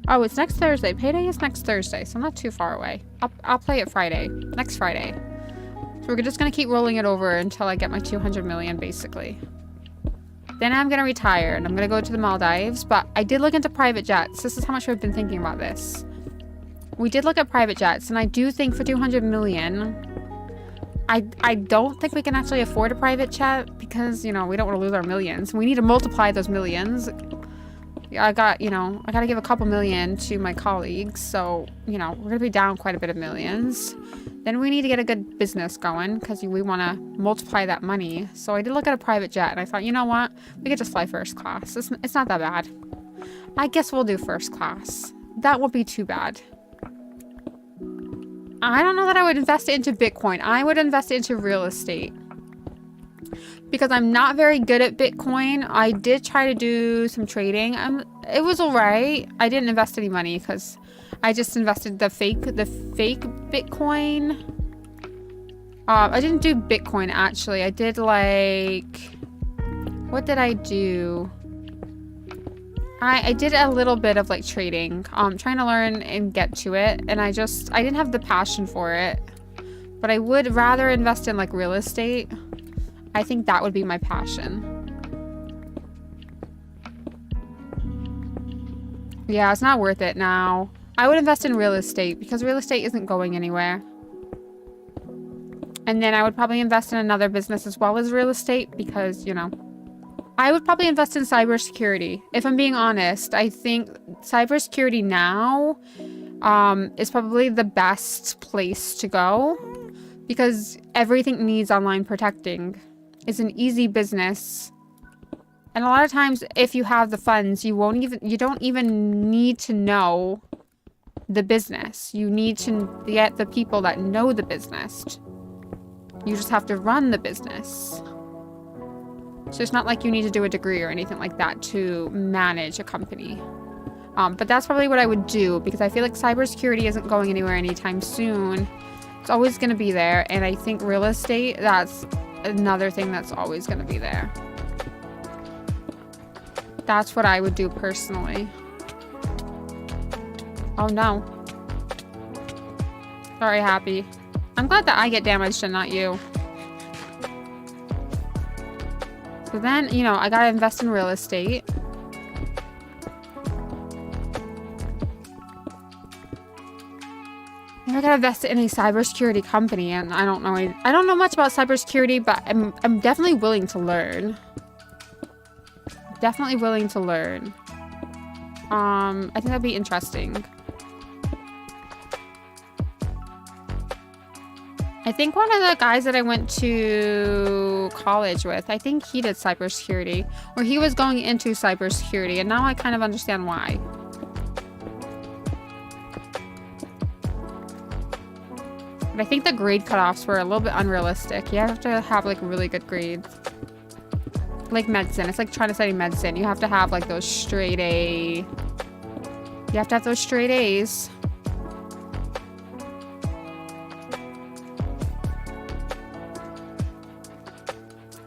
[SPEAKER 1] Oh, it's next Thursday. Payday is next Thursday, so I'm not too far away. I'll play it Friday. Next Friday. So we're just gonna keep rolling it over until I get my 200 million, basically. Then I'm gonna retire, and I'm gonna go to the Maldives, but I did look into private jets. This is how much we've been thinking about this. We did look at private jets, and I do think for 200 million, I don't think we can actually afford a private jet, because, you know, we don't want to lose our millions. We need to multiply those millions. I gotta give a couple million to my colleagues, so, you know, we're gonna be down quite a bit of millions. Then we need to get a good business going, because we want to multiply that money. So I did look at a private jet, and I thought, you know what? We could just fly first class. It's not that bad. I guess we'll do first class. That won't be too bad. I don't know that I would invest it into Bitcoin. I would invest it into real estate. Because I'm not very good at Bitcoin. I did try to do some trading. It was alright. I didn't invest any money because I just invested the fake Bitcoin. I didn't do Bitcoin, actually. I did, like... What did I do? I did a little bit of, like, trading. Trying to learn and get to it. And I didn't have the passion for it. But I would rather invest in, like, real estate. I think that would be my passion. Yeah, it's not worth it now. I would invest in real estate because real estate isn't going anywhere. And then I would probably invest in another business as well as real estate because, you know, I would probably invest in cybersecurity. If I'm being honest, I think cybersecurity now is probably the best place to go because everything needs online protecting. It's an easy business. And a lot of times, if you have the funds, you don't even need to know the business. You need to get the people that know the business. You just have to run the business. So it's not like you need to do a degree or anything like that to manage a company. But that's probably what I would do because I feel like cybersecurity isn't going anywhere anytime soon. It's always going to be there. And I think real estate, that's another thing that's always going to be there. That's what I would do personally. Oh no. Sorry, Happy. I'm glad that I get damaged and not you. So then, you know, I gotta invest in real estate. And I gotta invest in a cybersecurity company, and I don't know much about cybersecurity, but I'm definitely willing to learn. Definitely willing to learn. I think that'd be interesting. I think one of the guys that I went to college with, I think he did cybersecurity, or he was going into cybersecurity, and now I kind of understand why. But I think the grade cutoffs were a little bit unrealistic. You have to have like really good grades. Like medicine. It's like trying to study medicine. You have to have like those straight A. You have to have those straight A's.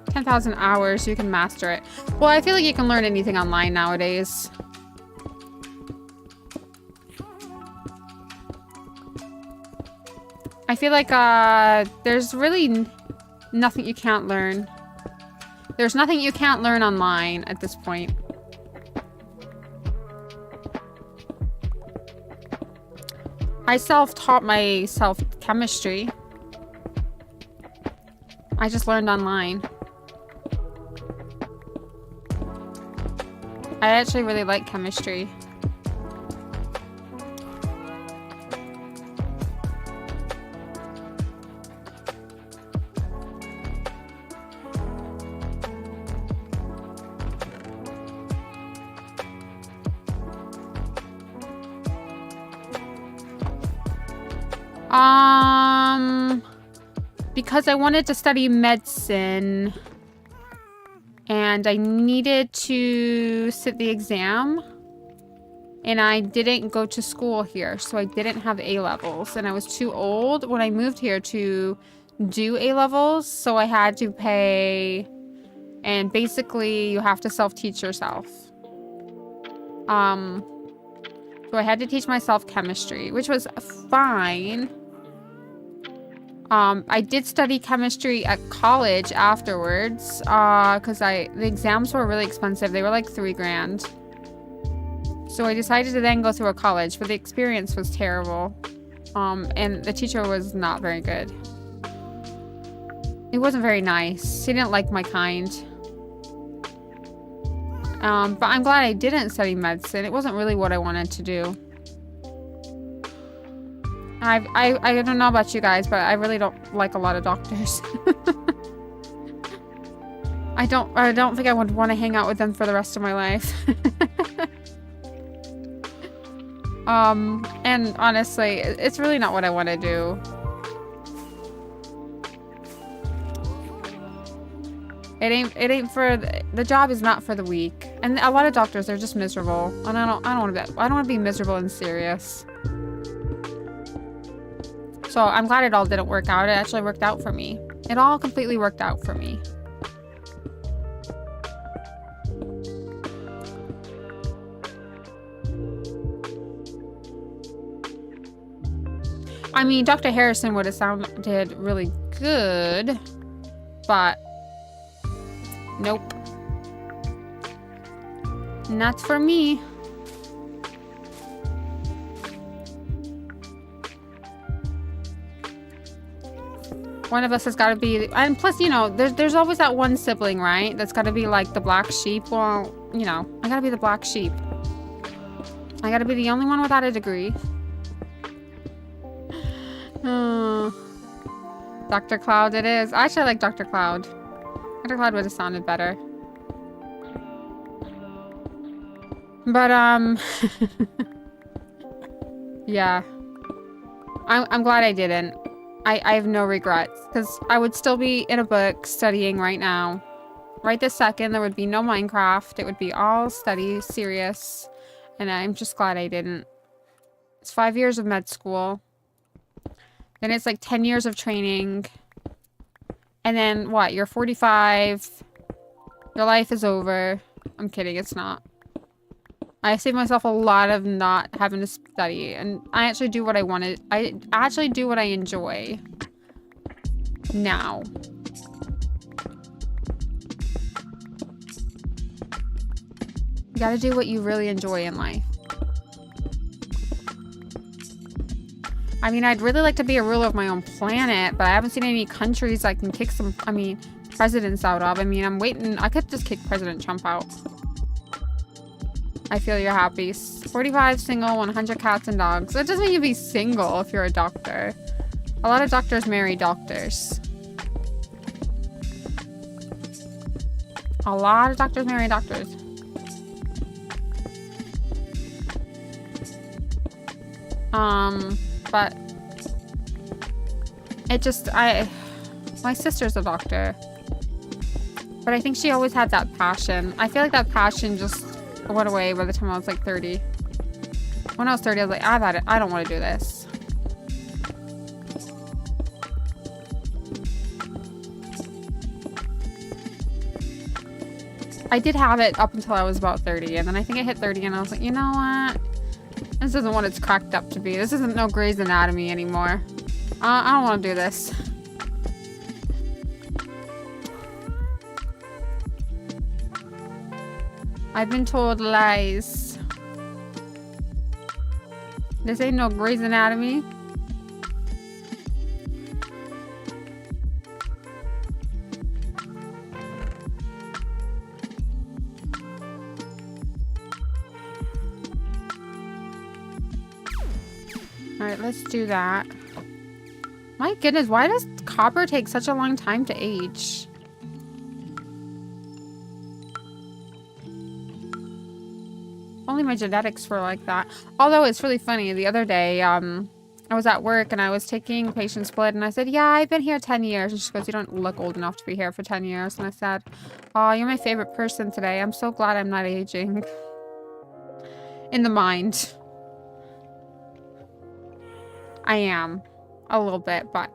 [SPEAKER 1] $10,000 hours, you can master it. Well, I feel like you can learn anything online nowadays. I feel like there's really nothing you can't learn. There's nothing you can't learn online at this point. I self-taught myself chemistry. I just learned online. I actually really like chemistry. Because I wanted to study medicine and I needed to sit the exam and I didn't go to school here, so I didn't have A-levels and I was too old when I moved here to do A-levels, so I had to pay, and basically you have to self-teach yourself. So I had to teach myself chemistry, which was fine. I did study chemistry at college afterwards, because the exams were really expensive. They were like $3,000. So I decided to then go through a college, but the experience was terrible. And the teacher was not very good. It wasn't very nice. He didn't like my kind. But I'm glad I didn't study medicine. It wasn't really what I wanted to do. I don't know about you guys, but I really don't like a lot of doctors. I don't think I would want to hang out with them for the rest of my life. And honestly, it's really not what I want to do. It ain't for the job is not for the weak. And a lot of doctors, they're just miserable. And I don't want to be miserable and serious. So I'm glad it all didn't work out. It actually worked out for me. It all completely worked out for me. I mean, Dr. Harrison would have sounded really good, but nope. Not for me. One of us has got to be, and plus, you know, there's always that one sibling, right? That's got to be like the black sheep. Well, you know, I got to be the black sheep. I got to be the only one without a degree. Dr. Cloud it is. I actually like Dr. Cloud. Dr. Cloud would have sounded better. But, yeah. I'm glad I didn't. I have no regrets, because I would still be in a book studying right now. Right this second, there would be no Minecraft. It would be all study, serious. And I'm just glad I didn't. It's 5 years of med school. Then it's like 10 years of training. And then what? You're 45. Your life is over. I'm kidding, it's not. I saved myself a lot of not having to study. And I actually do what I wanted. I actually do what I enjoy. Now. You gotta do what you really enjoy in life. I mean, I'd really like to be a ruler of my own planet, but I haven't seen any countries I can kick some, presidents out of. I mean, I'm waiting. I could just kick President Trump out. I feel you're happy. 45 single, 100 cats and dogs. That doesn't mean you be single if you're a doctor. A lot of doctors marry doctors. A lot of doctors marry doctors. But it just, my sister's a doctor. But I think she always had that passion. I feel like that passion just went away by the time I was like 30. When I was 30, I was like, I've had it. I don't want to do this. I did have it up until I was about 30, and then I think I hit 30 and I was like, you know what? This isn't what it's cracked up to be. This isn't no Grey's Anatomy anymore. I don't want to do this. I've been told lies. This ain't no Grey's Anatomy. Alright, let's do that. My goodness, why does copper take such a long time to age? Only my genetics were like that. Although it's really funny, the other day, I was at work and I was taking patient's blood and I said, yeah, I've been here 10 years. And she goes, you don't look old enough to be here for 10 years. And I said, oh, you're my favorite person today. I'm so glad I'm not aging. In the mind. I am. A little bit, but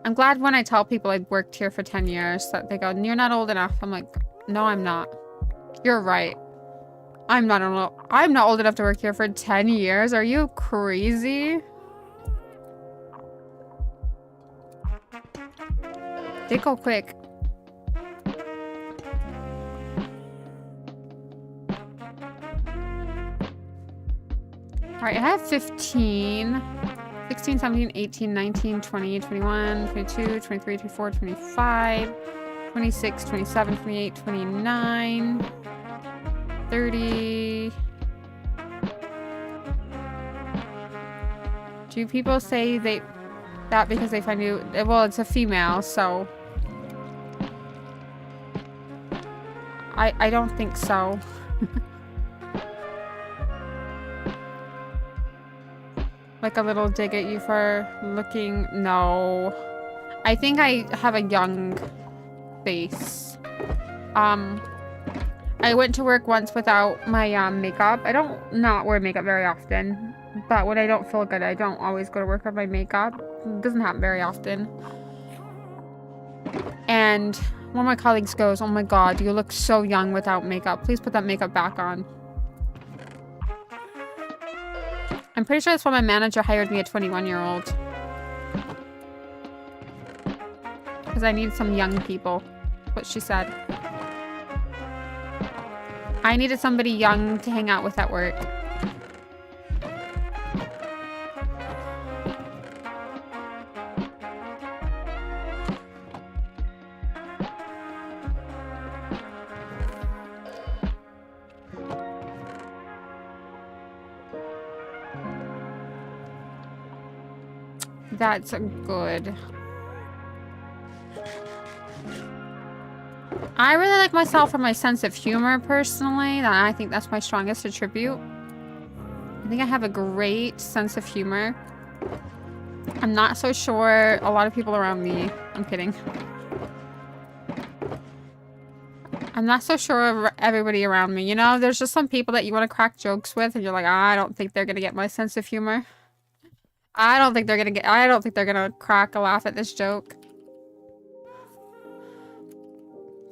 [SPEAKER 1] I'm glad when I tell people I've worked here for 10 years that they go, you're not old enough. I'm like, no, I'm not. You're right. I'm not old enough to work here for 10 years. Are you crazy? They go quick. Alright, I have 15, 16, 17, 18, 19, 20, 21, 22, 23, 24, 25, 26, 27, 28, 29, 30. Do people say that because they find you? Well, it's a female, so I don't think so. Like a little dig at you for looking. No, I think I have a young face. I went to work once without my makeup. I don't not wear makeup very often, but when I don't feel good, I don't always go to work with my makeup. It doesn't happen very often. And one of my colleagues goes, oh my god, you look so young without makeup. Please put that makeup back on. I'm pretty sure that's why my manager hired me a 21-year-old. Because I need some young people. What she said. I needed somebody young to hang out with at work. That's good. I really like myself for my sense of humor, personally. I think that's my strongest attribute. I think I have a great sense of humor. I'm not so sure a lot of people around me. I'm kidding. I'm not so sure of everybody around me. You know, there's just some people that you want to crack jokes with and you're like, I don't think they're gonna get my sense of humor. I don't think they're gonna crack a laugh at this joke.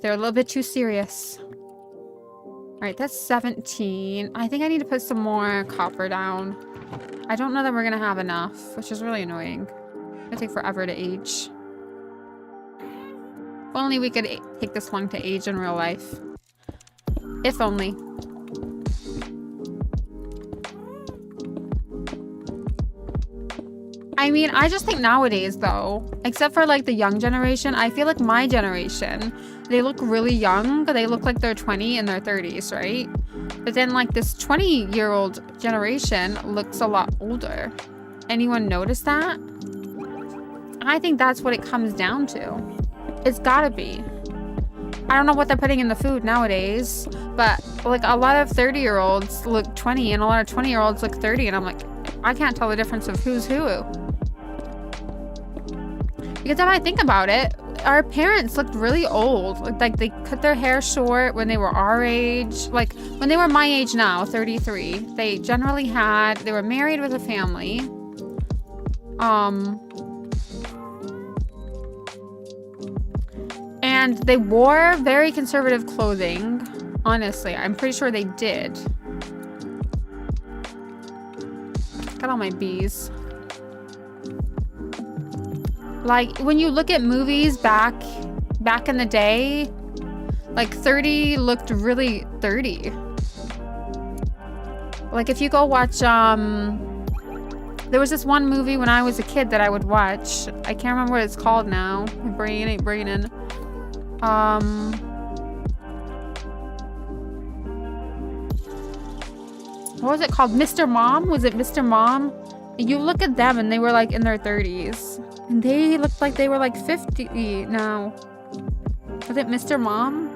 [SPEAKER 1] They're a little bit too serious. Alright, that's 17. I think I need to put some more copper down. I don't know that we're gonna have enough, which is really annoying. It's gonna take forever to age. If only we could take this long to age in real life. If only. I mean, I just think nowadays, though, except for, like, the young generation, I feel like my generation, they look really young, but they look like they're 20 in their 30s, right? But then, like, this 20-year-old generation looks a lot older. Anyone notice that? I think that's what it comes down to. It's gotta be. I don't know what they're putting in the food nowadays, but, like, a lot of 30-year-olds look 20 and a lot of 20-year-olds look 30, and I'm like, I can't tell the difference of who's who. Because if I think about it, our parents looked really old. Like they cut their hair short when they were our age. Like when they were my age now, 33, they generally they were married with a family. And they wore very conservative clothing. Honestly, I'm pretty sure they did. Got all my bees. Like, when you look at movies back in the day, like 30 looked really 30. Like, if you go watch, there was this one movie when I was a kid that I would watch. I can't remember what it's called now. My brain ain't braining. What was it called? Mr. Mom? Was it Mr. Mom? You look at them and they were like in their 30s. And they looked like they were like 50 now. Was it Mr. Mom?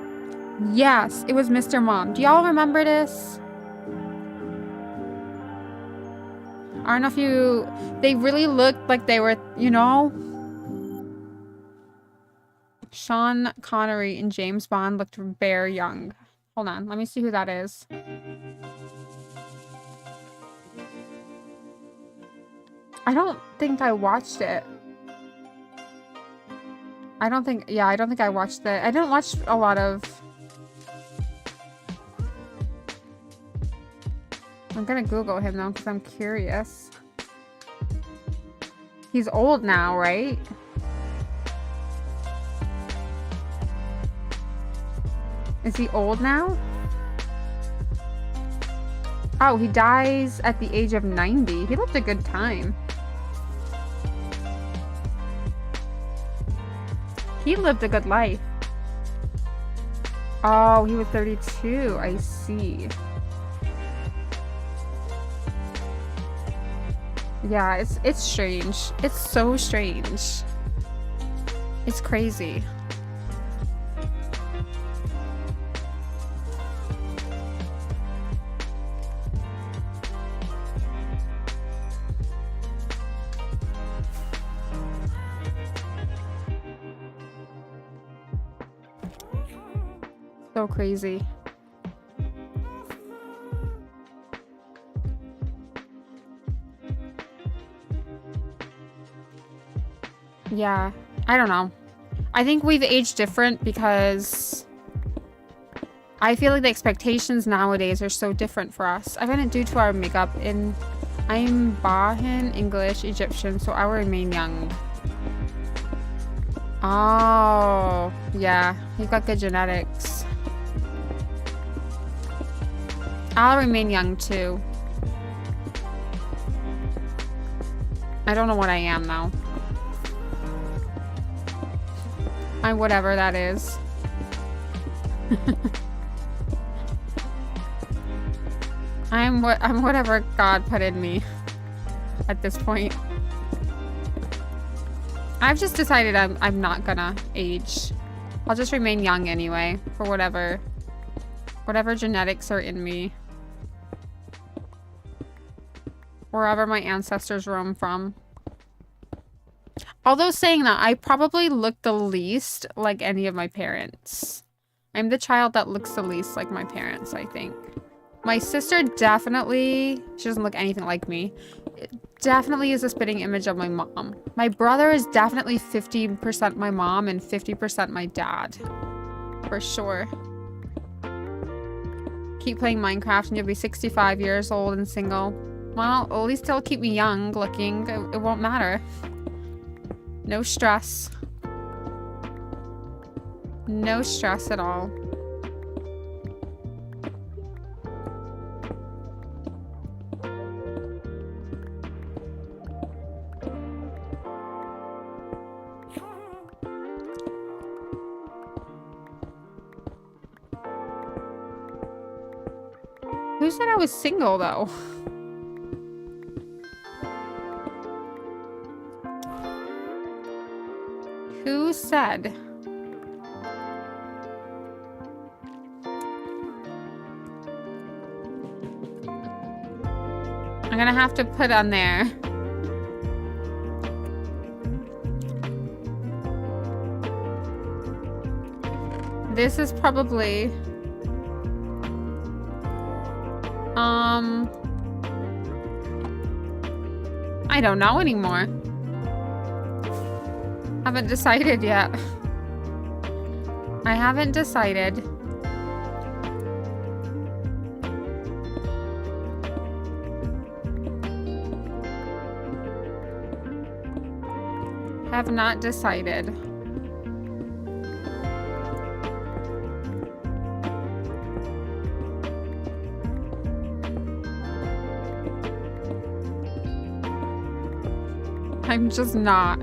[SPEAKER 1] Yes, it was Mr. Mom. Do y'all remember this? I don't know if they really looked like they were, you know? Sean Connery and James Bond looked very young. Hold on, let me see who that is. I don't think I watched it. I don't think I watched it. I didn't watch a lot of... I'm gonna Google him though, because I'm curious. He's old now, right? Is he old now? Oh, he dies at the age of 90. He lived a good time. He lived a good life. Oh, he was 32. I see. Yeah, it's strange. It's so strange. It's crazy. So crazy. Yeah, I don't know. I think we've aged different because I feel like the expectations nowadays are so different for us. I find it due to our makeup. I'm Bahan, English, Egyptian, so I will remain young. Oh, yeah, you've got good genetics. I'll remain young too. I don't know what I am though. I'm whatever that is. I'm whatever God put in me at this point. I've just decided I'm not gonna age. I'll just remain young anyway for whatever genetics are in me. Wherever my ancestors roam from. Although saying that, I probably look the least like any of my parents. I'm the child that looks the least like my parents, I think. My sister definitely, she doesn't look anything like me, definitely is a spitting image of my mom. My brother is definitely 50% my mom and 50% my dad. For sure. Keep playing Minecraft and you'll be 65 years old and single. Well, at least it'll keep me young looking. It won't matter. No stress. No stress at all. Who said I was single, though? Who said? I'm gonna have to put on there. This is probably... I don't know anymore. Haven't decided yet. I haven't decided. Have not decided. I'm just not.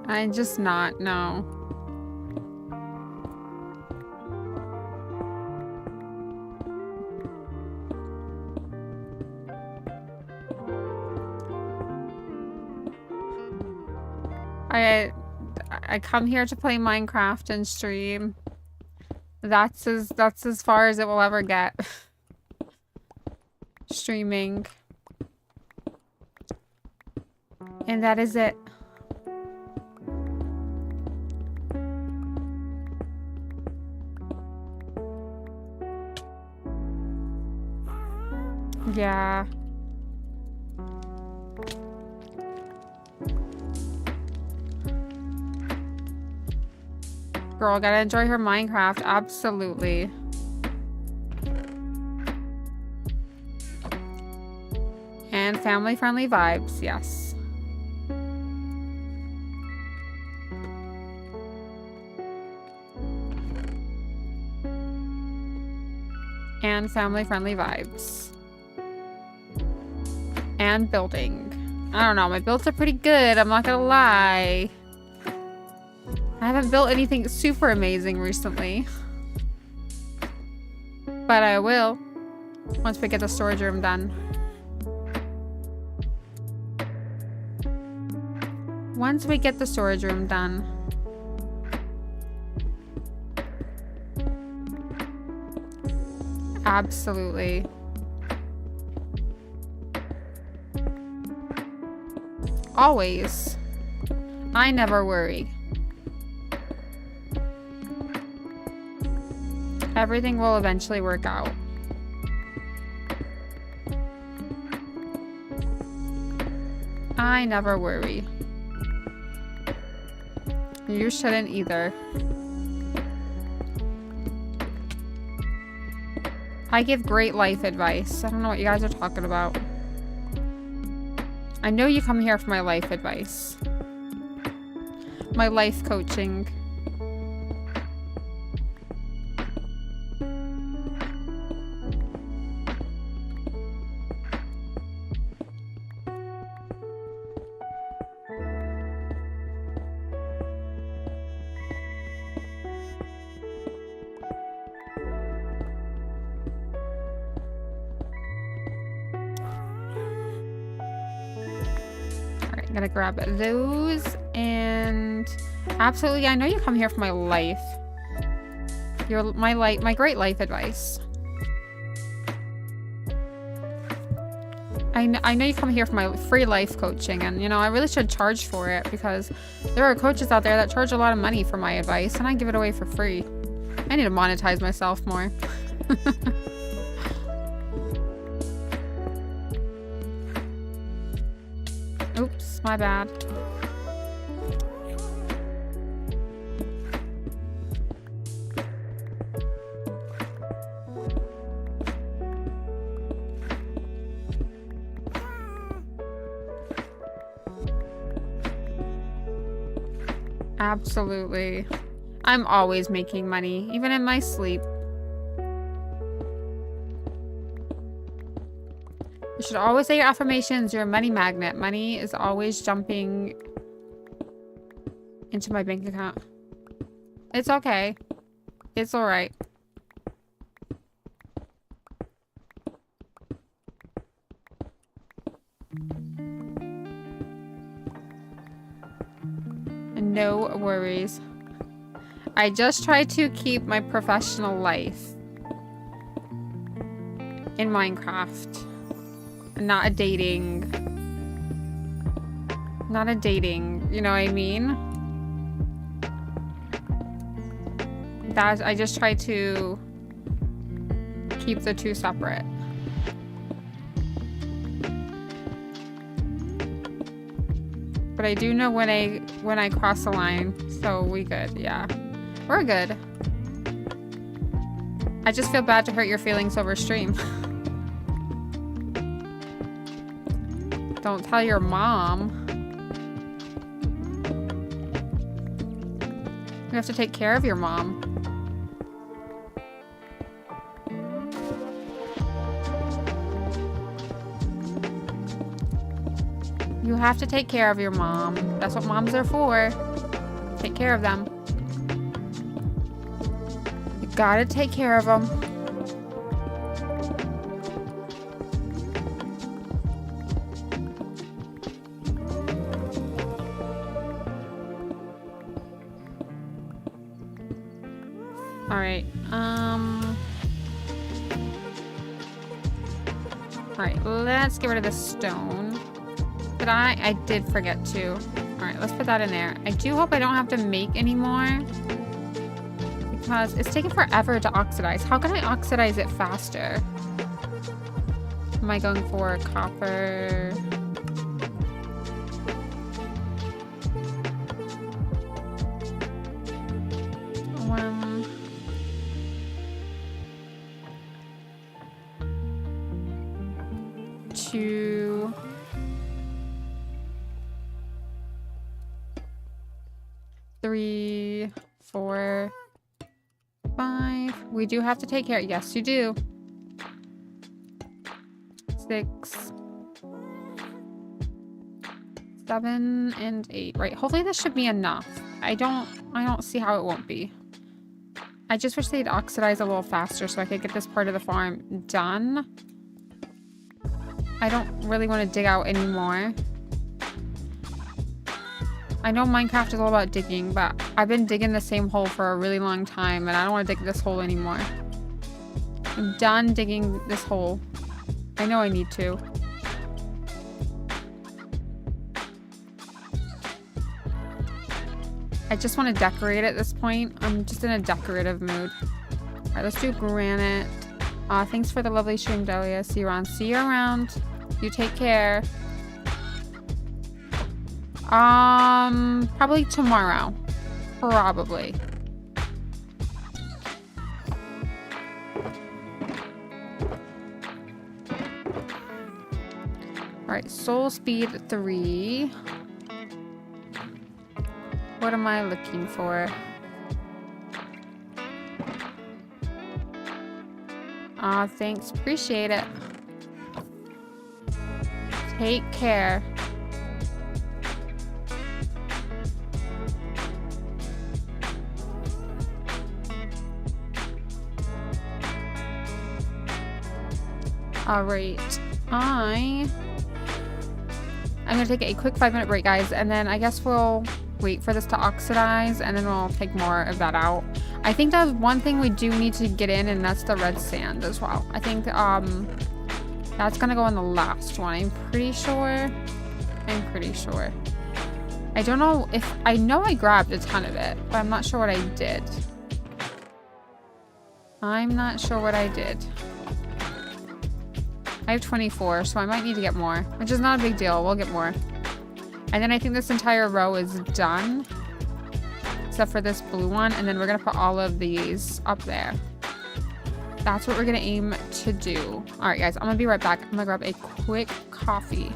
[SPEAKER 1] I'm just not, no. I come here to play Minecraft and stream. That's as far as it will ever get. Streaming. And that is it. Yeah. Girl, gotta enjoy her Minecraft. Absolutely. And family-friendly vibes, yes. And family-friendly vibes. And building. I don't know, my builds are pretty good, I'm not gonna lie. I haven't built anything super amazing recently. But I will. Once we get the storage room done. Once we get the storage room done. Absolutely. Always. I never worry. Everything will eventually work out. I never worry. You shouldn't either. I give great life advice. I don't know what you guys are talking about. I know you come here for my life advice. My life coaching. Gotta grab those and absolutely, I know you come here for my life. My great life advice. I know you come here for my free life coaching, and you know, I really should charge for it because there are coaches out there that charge a lot of money for my advice and I give it away for free. I need to monetize myself more. Oops, my bad. Absolutely. I'm always making money, even in my sleep. You should always say your affirmations. You're a money magnet. Money is always jumping into my bank account. It's okay. It's all right. No worries. I just try to keep my professional life in Minecraft. Not a dating, you know what I mean? I just try to keep the two separate. But I do know when I cross the line, so we good, yeah. We're good. I just feel bad to hurt your feelings over stream. Don't tell your mom. You have to take care of your mom. You have to take care of your mom. That's what moms are for. Take care of them. You gotta take care of them. Alright, alright, let's get rid of the stone. But I did forget to. Alright, let's put that in there. I do hope I don't have to make any more, because it's taking forever to oxidize. How can I oxidize it faster? Am I going for copper? Two. 3, 4, 5. We do have to take care. Yes, you do. 6, 7, and 8. Right. Hopefully this should be enough. I don't see how it won't be. I just wish they'd oxidize a little faster so I could get this part of the farm done. I don't really want to dig out anymore. I know Minecraft is all about digging, but I've been digging the same hole for a really long time and I don't want to dig this hole anymore. I'm done digging this hole. I know I need to. I just want to decorate at this point. I'm just in a decorative mood. Alright, let's do granite. Thanks for the lovely stream, Delia. See you around. See you around. You take care. Probably tomorrow. Probably. Alright, soul speed 3. What am I looking for? Thanks. Appreciate it. Take care. Alright. I'm gonna take a quick 5-minute break, guys, and then I guess we'll wait for this to oxidize and then we'll take more of that out. I think that's one thing we do need to get in, and that's the red sand as well. I think That's gonna go on the last one. I'm pretty sure. I'm pretty sure. I don't know if... I know I grabbed a ton of it, but I'm not sure what I did. I'm not sure what I did. I have 24, so I might need to get more, which is not a big deal. We'll get more. And then I think this entire row is done, except for this blue one. And then we're going to put all of these up there. That's what we're going to aim to do. All right, guys, I'm going to be right back. I'm going to grab a quick coffee.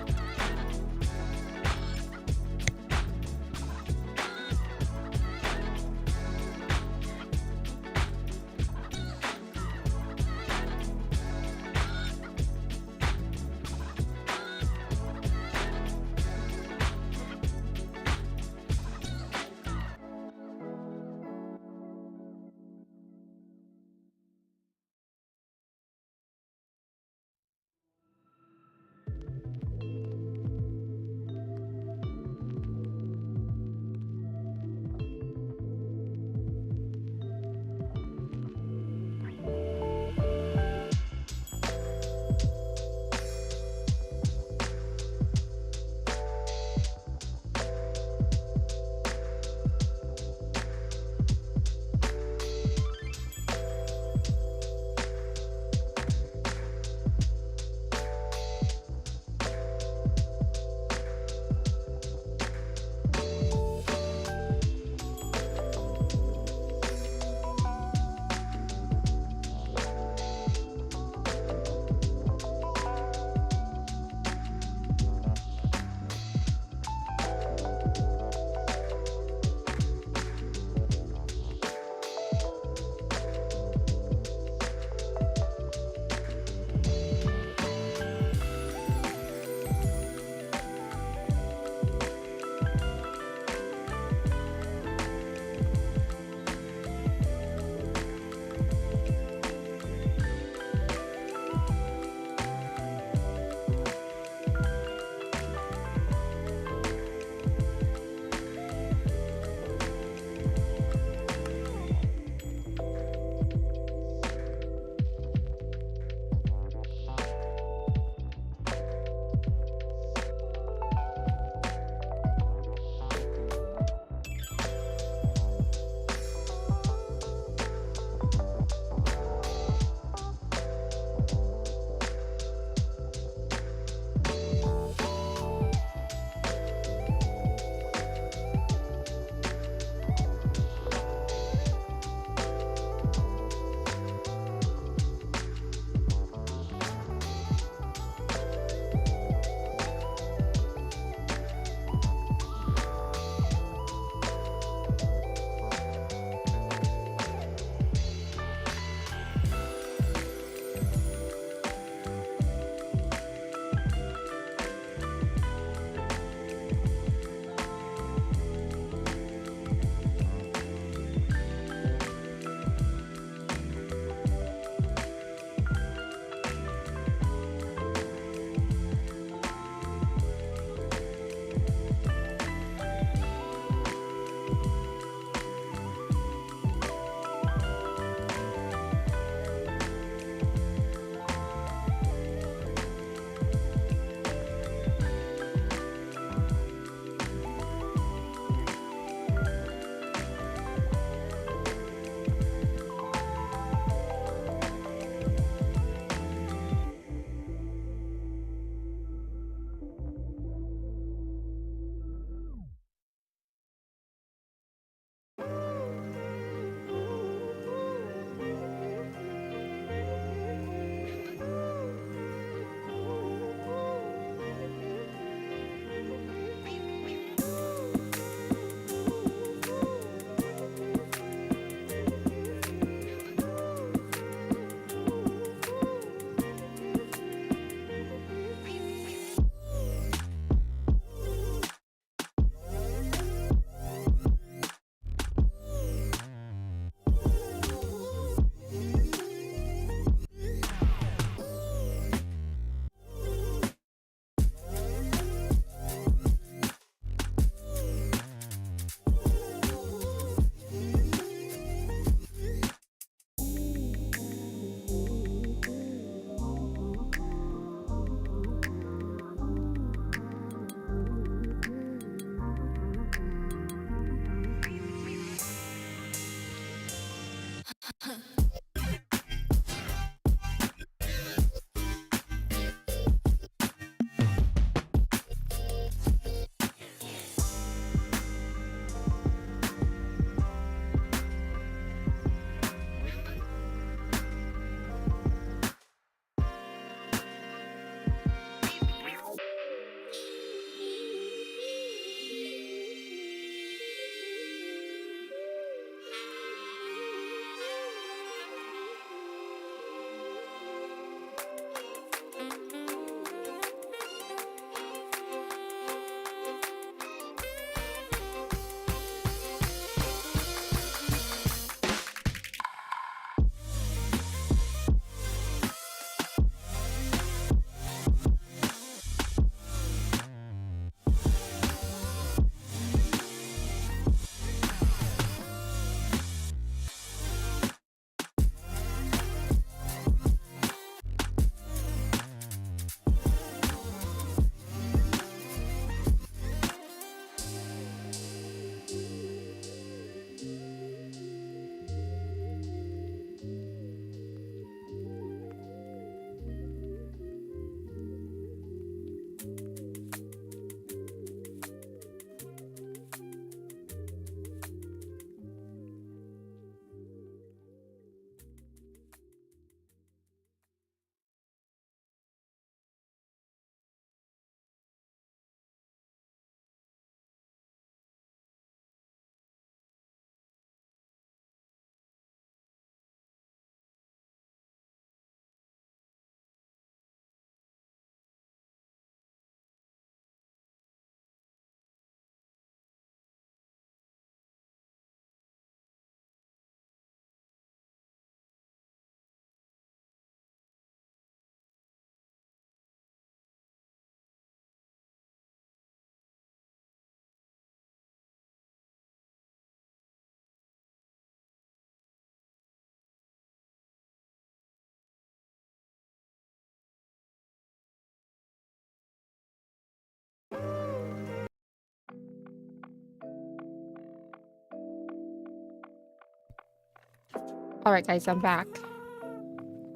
[SPEAKER 1] Alright guys, I'm back.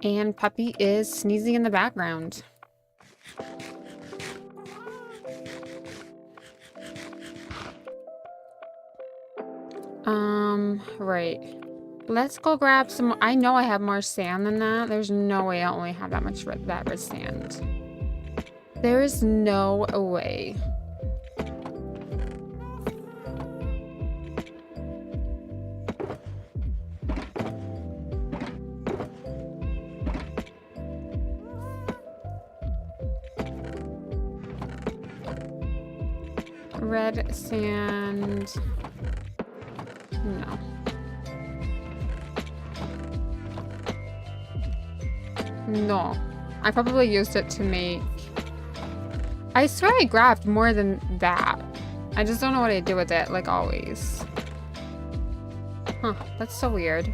[SPEAKER 1] And Puppy is sneezing in the background. Right. Let's go grab some more. I know I have more sand than that. There's no way I only have that much red sand. There is no way. Red sand. No. No. I probably used it to make... I swear I grabbed more than that. I just don't know what I did with it, like always. Huh, that's so weird.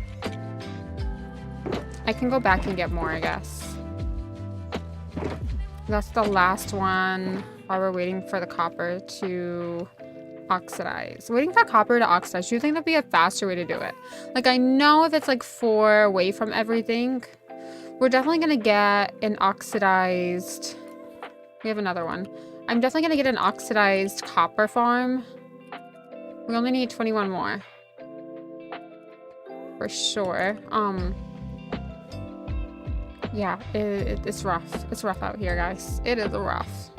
[SPEAKER 1] I can go back and get more, I guess. That's the last one while we're waiting for the copper to oxidize. Waiting for copper to oxidize. Do you think that'd be a faster way to do it? Like, I know if it's like 4 away from everything, we're definitely gonna get an oxidized... We have another one. I'm definitely gonna get an oxidized copper farm. We only need 21 more. For sure. Yeah, it's rough. It's rough out here, guys. It is rough.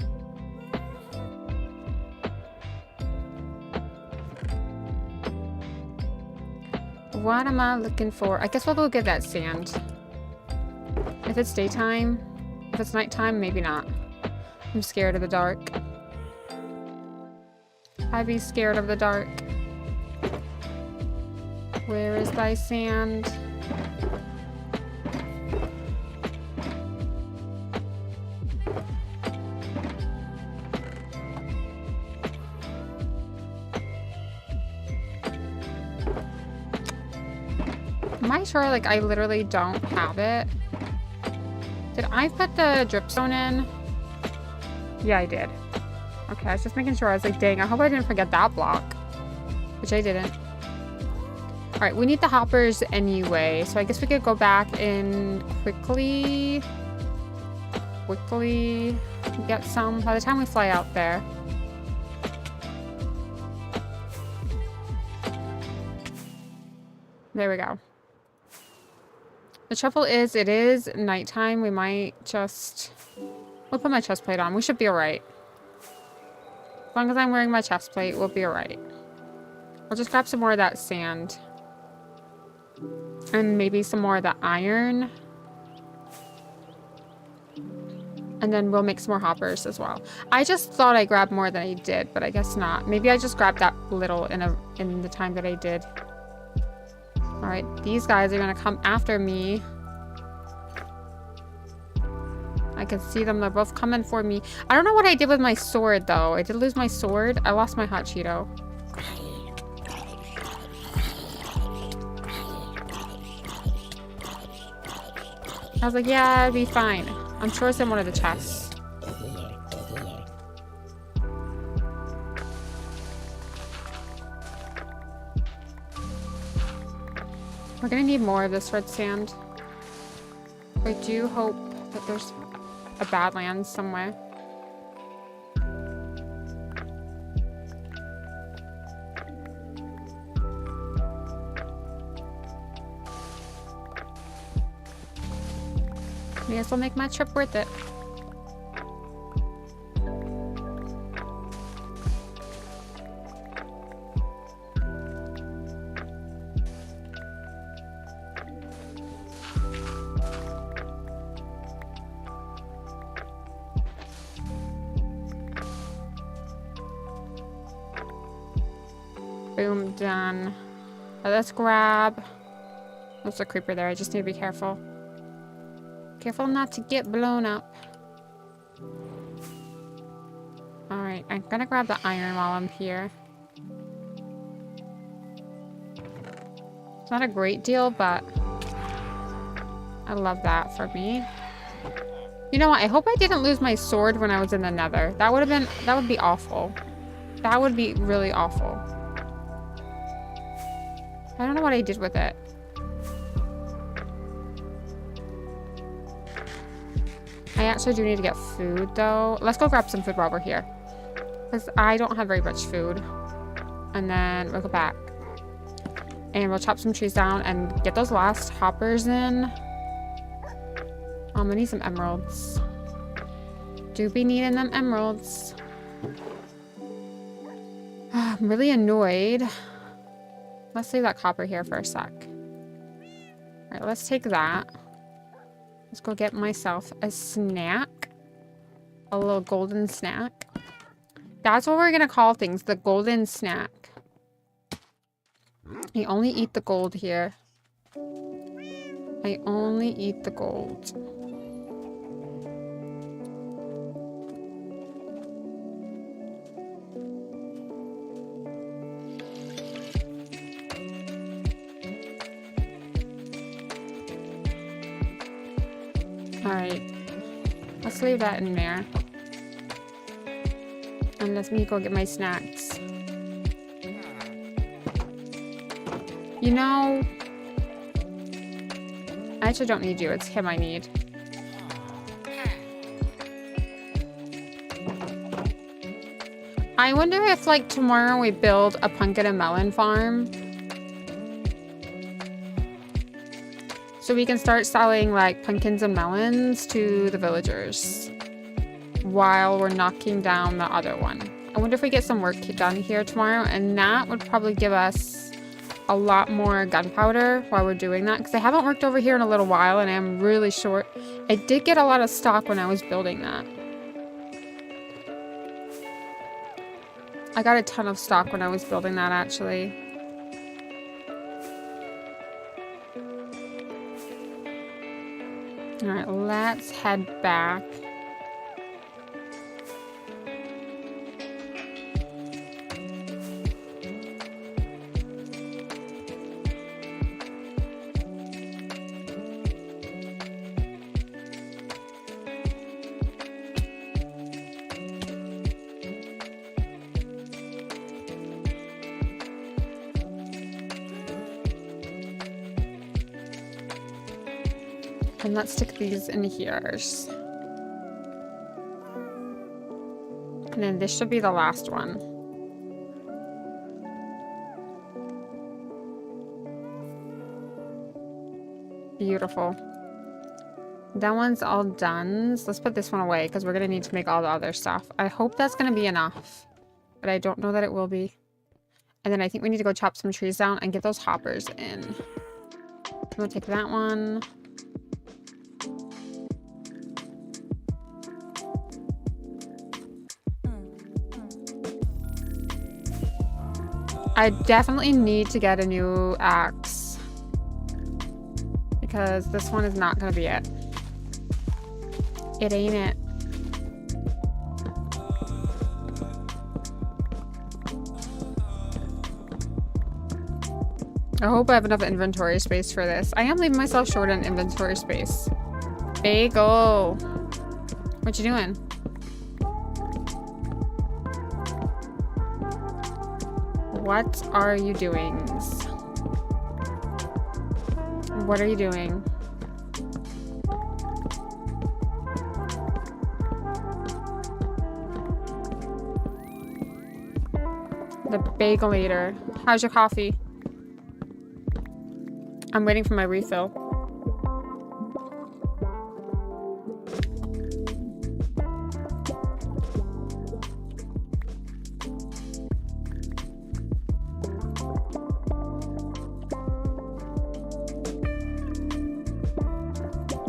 [SPEAKER 1] What am I looking for? I guess we'll go get that sand. If it's daytime, if it's nighttime, maybe not. I'm scared of the dark. I be scared of the dark. Where is thy sand? Am I sure, like, I literally don't have it? Did I put the dripstone in? Yeah, I did. Okay, I was just making sure. I was like, dang, I hope I didn't forget that block. Which I didn't. Alright, we need the hoppers anyway. So I guess we could go back and quickly get some by the time we fly out there. There we go. The trouble is, it is nighttime. We might just... We'll put my chest plate on. We should be alright. As long as I'm wearing my chest plate, we'll be alright. We'll just grab some more of that sand. And maybe some more of the iron. And then we'll make some more hoppers as well. I just thought I grabbed more than I did, but I guess not. Maybe I just grabbed that little in the time that I did. Alright, these guys are gonna come after me. I can see them. They're both coming for me. I don't know what I did with my sword, though. I did lose my sword. I lost my hot Cheeto. I was like, yeah, it'd be fine. I'm sure it's in one of the chests. We're gonna need more of this red sand. I do hope that there's a Badlands somewhere. May as well make my trip worth it. Boom, done. Let's grab... There's a creeper there. I just need to be careful. Careful not to get blown up. Alright, I'm gonna grab the iron while I'm here. It's not a great deal, but... I love that for me. You know what? I hope I didn't lose my sword when I was in the nether. That would be awful. That would be really awful. I don't know what I did with it. I actually do need to get food though. Let's go grab some food while we're here. Because I don't have very much food. And then we'll go back. And we'll chop some trees down and get those last hoppers in. I need some emeralds. Do be needing them emeralds. I'm really annoyed. Let's leave that copper here for a sec. Alright, let's take that. Let's go get myself a snack. A little golden snack. That's what we're gonna call things, the golden snack. I only eat the gold here. I only eat the gold. Alright. Let's leave that in there. And let me go get my snacks. You know, I actually don't need you. It's him I need. I wonder if, like, tomorrow we build a pumpkin and melon farm. So we can start selling, like, pumpkins and melons to the villagers while we're knocking down the other one. I wonder if we get some work done here tomorrow, and that would probably give us a lot more gunpowder while we're doing that, because I haven't worked over here in a little while and I'm really short. I did get a lot of stock when I was building that. I got a ton of stock when I was building that, actually. Alright, let's head back. And let's stick these in here. And then this should be the last one. Beautiful. That one's all done. So let's put this one away because we're going to need to make all the other stuff. I hope that's going to be enough. But I don't know that it will be. And then I think we need to go chop some trees down and get those hoppers in. We'll take that one. I definitely need to get a new axe because this one is not gonna be it. It ain't it. I hope I have enough inventory space for this. I am leaving myself short on inventory space. Bagel. What you doing? What are you doing? What are you doing? The bagel eater. How's your coffee? I'm waiting for my refill.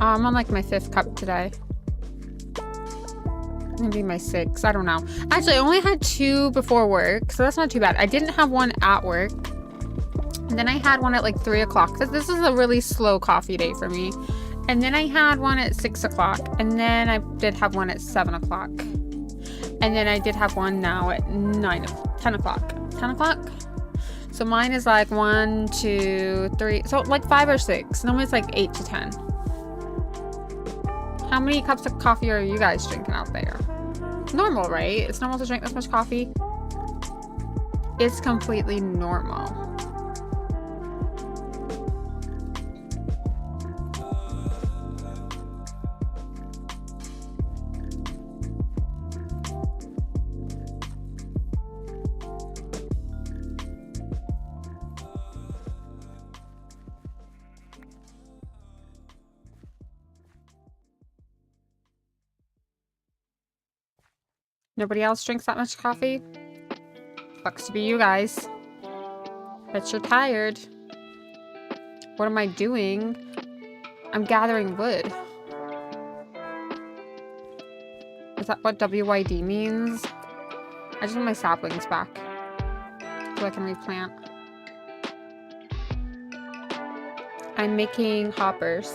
[SPEAKER 1] I'm on like my 5th cup today. Maybe my 6th. I don't know. Actually, I only had 2 before work, so that's not too bad. I didn't have one at work. And then I had one at like 3 o'clock. This is a really slow coffee day for me. And then I had one at 6 o'clock. And then I did have one at 7 o'clock. And then I did have one now at 10 o'clock. 10 o'clock? So mine is like 1, 2, 3. So like 5 or 6. Normally it's like 8 to 10. How many cups of coffee are you guys drinking out there? Normal, right? It's normal to drink this much coffee. It's completely normal. Nobody else drinks that much coffee? Sucks to be you guys. Bet you're tired. What am I doing? I'm gathering wood. Is that what WYD means? I just want my saplings back so I can replant. I'm making hoppers.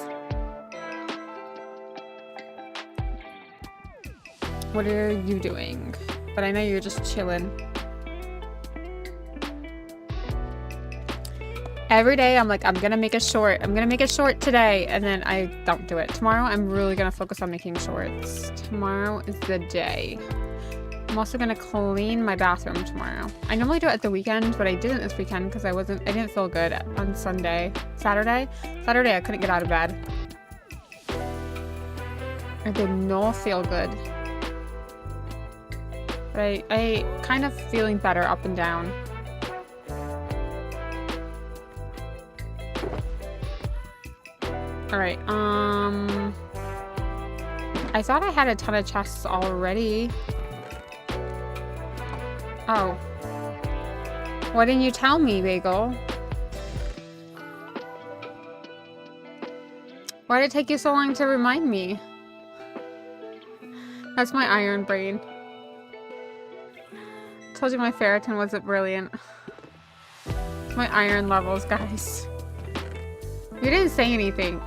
[SPEAKER 1] What are you doing? But I know you're just chilling. Every day I'm like, I'm gonna make a short. I'm gonna make a short today. And then I don't do it. Tomorrow I'm really gonna focus on making shorts. Tomorrow is the day. I'm also gonna clean my bathroom tomorrow. I normally do it at the weekend, but I didn't this weekend because I didn't feel good on Saturday I couldn't get out of bed. I did not feel good. But I kind of feeling better up and down. All right, I thought I had a ton of chests already. Oh. Why didn't you tell me, Bagel? Why did it take you so long to remind me? That's my iron brain. Told you my ferritin wasn't brilliant. My iron levels, guys. You didn't say anything.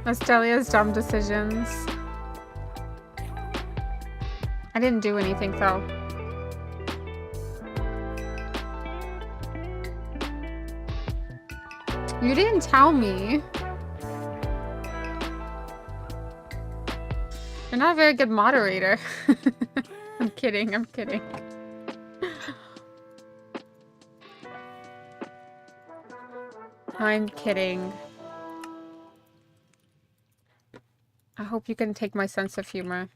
[SPEAKER 1] Estelia's dumb decisions. I didn't do anything though. You didn't tell me. You're not a very good moderator. I'm kidding, I'm kidding. I'm kidding. I hope you can take my sense of humor.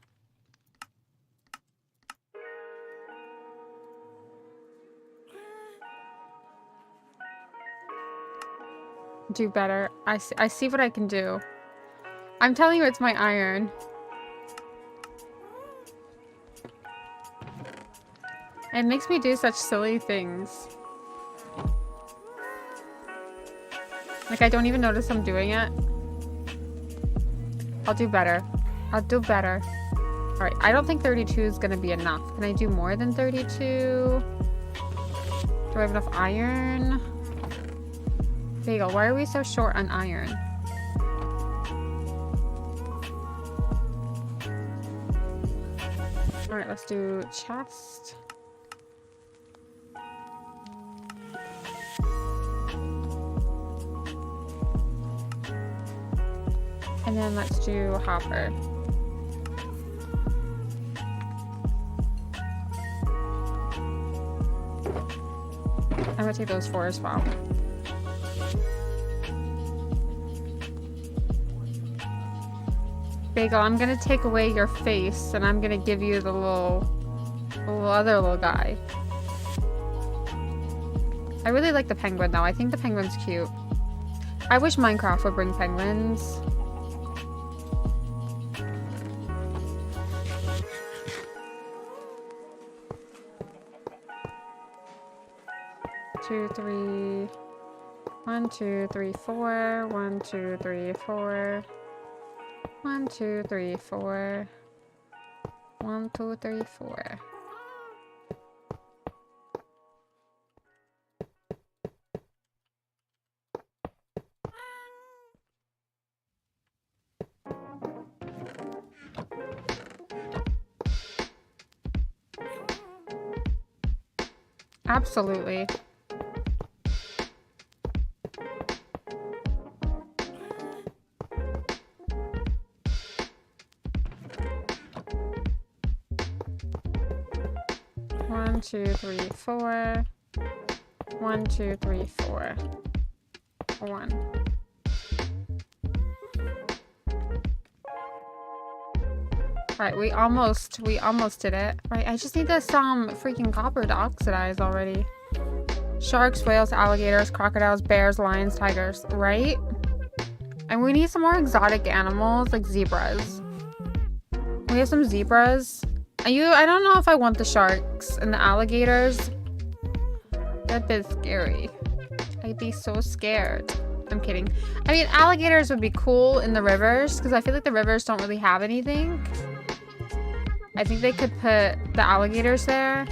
[SPEAKER 1] Do better. I see what I can do. I'm telling you, it's my iron. It makes me do such silly things. Like, I don't even notice I'm doing it. I'll do better. I'll do better. Alright, I don't think 32 is gonna be enough. Can I do more than 32? Do I have enough iron? Bagel, why are we so short on iron? Alright, let's do chest. And then let's do hopper. I'm gonna take those 4 as well. Bagel, I'm gonna take away your face and I'm gonna give you the other little guy. I really like the penguin though. I think the penguin's cute. I wish Minecraft would bring penguins. Two, three. 1, 2, 3, 4. 1, 2, 3, 4. 1, 2, 3, 4. 1, 2, 3, 4. Absolutely. One, two, three, 4. 1, 2, 3, 4. 1. Right, we almost did it. Right, I just need this freaking copper to oxidize already. Sharks, whales, alligators, crocodiles, bears, lions, tigers, right? And we need some more exotic animals like zebras. We have some zebras. I don't know if I want the sharks and the alligators. That'd be scary. I'd be so scared. I'm kidding. I mean, alligators would be cool in the rivers because I feel like the rivers don't really have anything. I think they could put the alligators there.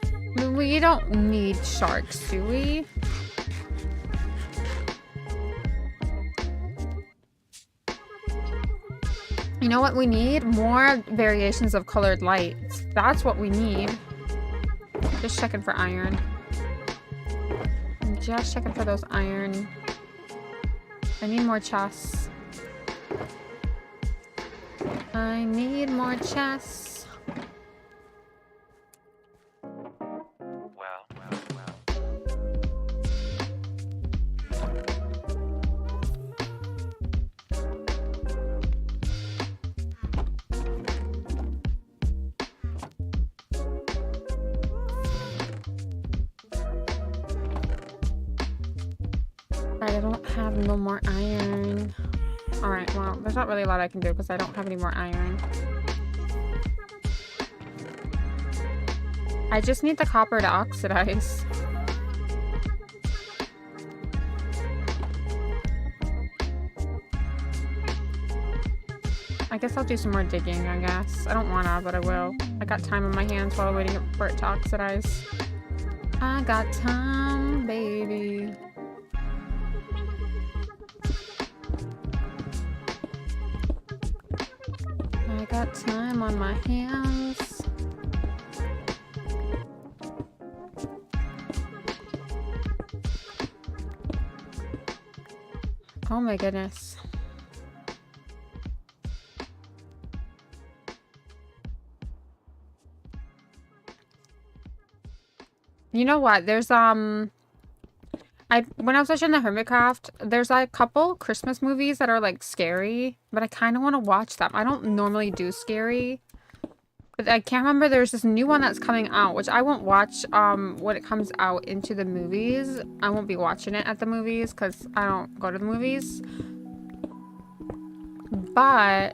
[SPEAKER 1] I mean, we don't need sharks, do we? You know what we need? More variations of colored lights. That's what we need. Just checking for iron. I'm just checking for those iron. I need more chests. I need more chests. Alright, I don't have no more iron. Alright, well, there's not really a lot I can do because I don't have any more iron. I just need the copper to oxidize. I guess I'll do some more digging, I guess. I don't wanna, but I will. I got time on my hands while waiting for it to oxidize. I got time, baby. I got time on my hands. Oh my goodness. You know what? There's when I was watching the Hermitcraft, there's like a couple Christmas movies that are like scary, but I kind of want to watch them. I don't normally do scary, but I can't remember. There's this new one that's coming out, which I won't watch when it comes out into the movies. I won't be watching it at the movies because I don't go to the movies. But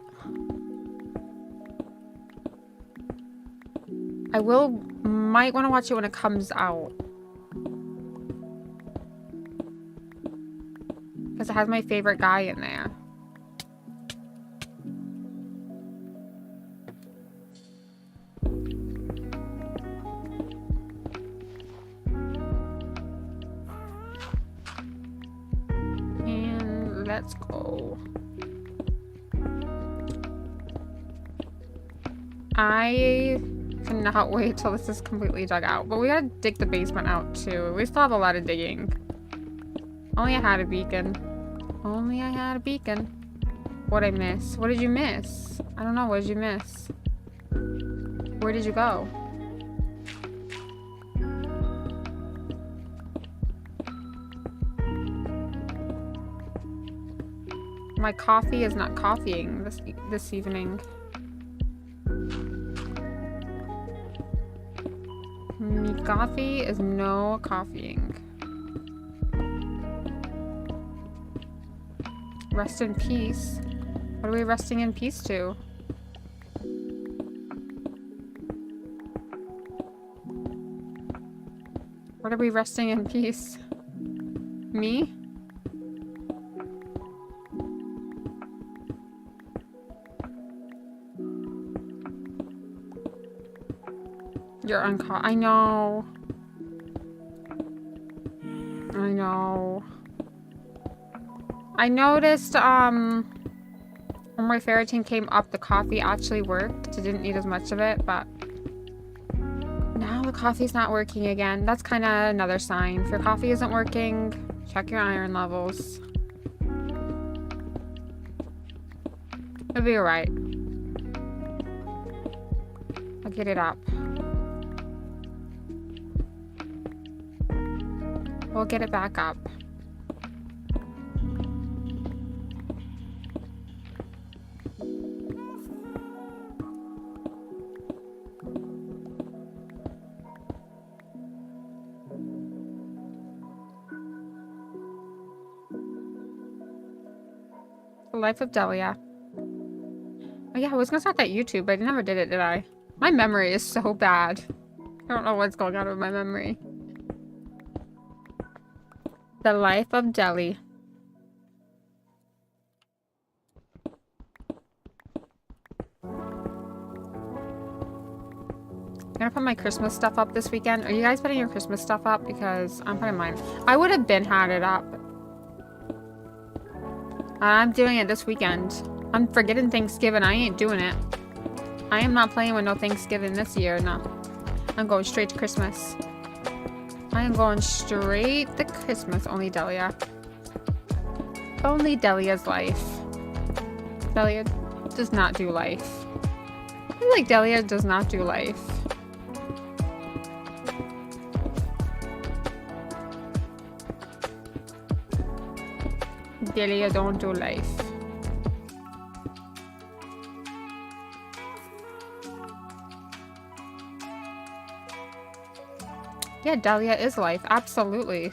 [SPEAKER 1] I might want to watch it when it comes out. Because it has my favorite guy in there. And let's go. I cannot wait till this is completely dug out. But we gotta dig the basement out too. We still have a lot of digging. Only I had a beacon. Only I had a beacon. What'd I miss? What did you miss? I don't know. What did you miss? Where did you go? My coffee is not coffeeing this evening. My coffee is no coffeeing. Rest in peace. What are we resting in peace to? What are we resting in peace? Me? You're I know. I know. I noticed, when my ferritin came up, the coffee actually worked. I didn't need as much of it, but now the coffee's not working again. That's kind of another sign. If your coffee isn't working, check your iron levels. It'll be alright. I'll get it up. We'll get it back up. The Life of Delia. Oh yeah, I was gonna start that YouTube, but I never did it, did I? My memory is so bad. I don't know what's going on with my memory. The Life of Delhi. I'm gonna put my Christmas stuff up this weekend. Are you guys putting your Christmas stuff up? Because I'm putting mine. I would have been had it up. I'm doing it this weekend. I'm forgetting Thanksgiving. I ain't doing it. I am not playing with no Thanksgiving this year. No. I'm going straight to Christmas. I am going straight to Christmas. Only Delia. Only Delia's life. Delia does not do life. I feel like Delia does not do life. Delia don't do life. Yeah, Delia is life. Absolutely.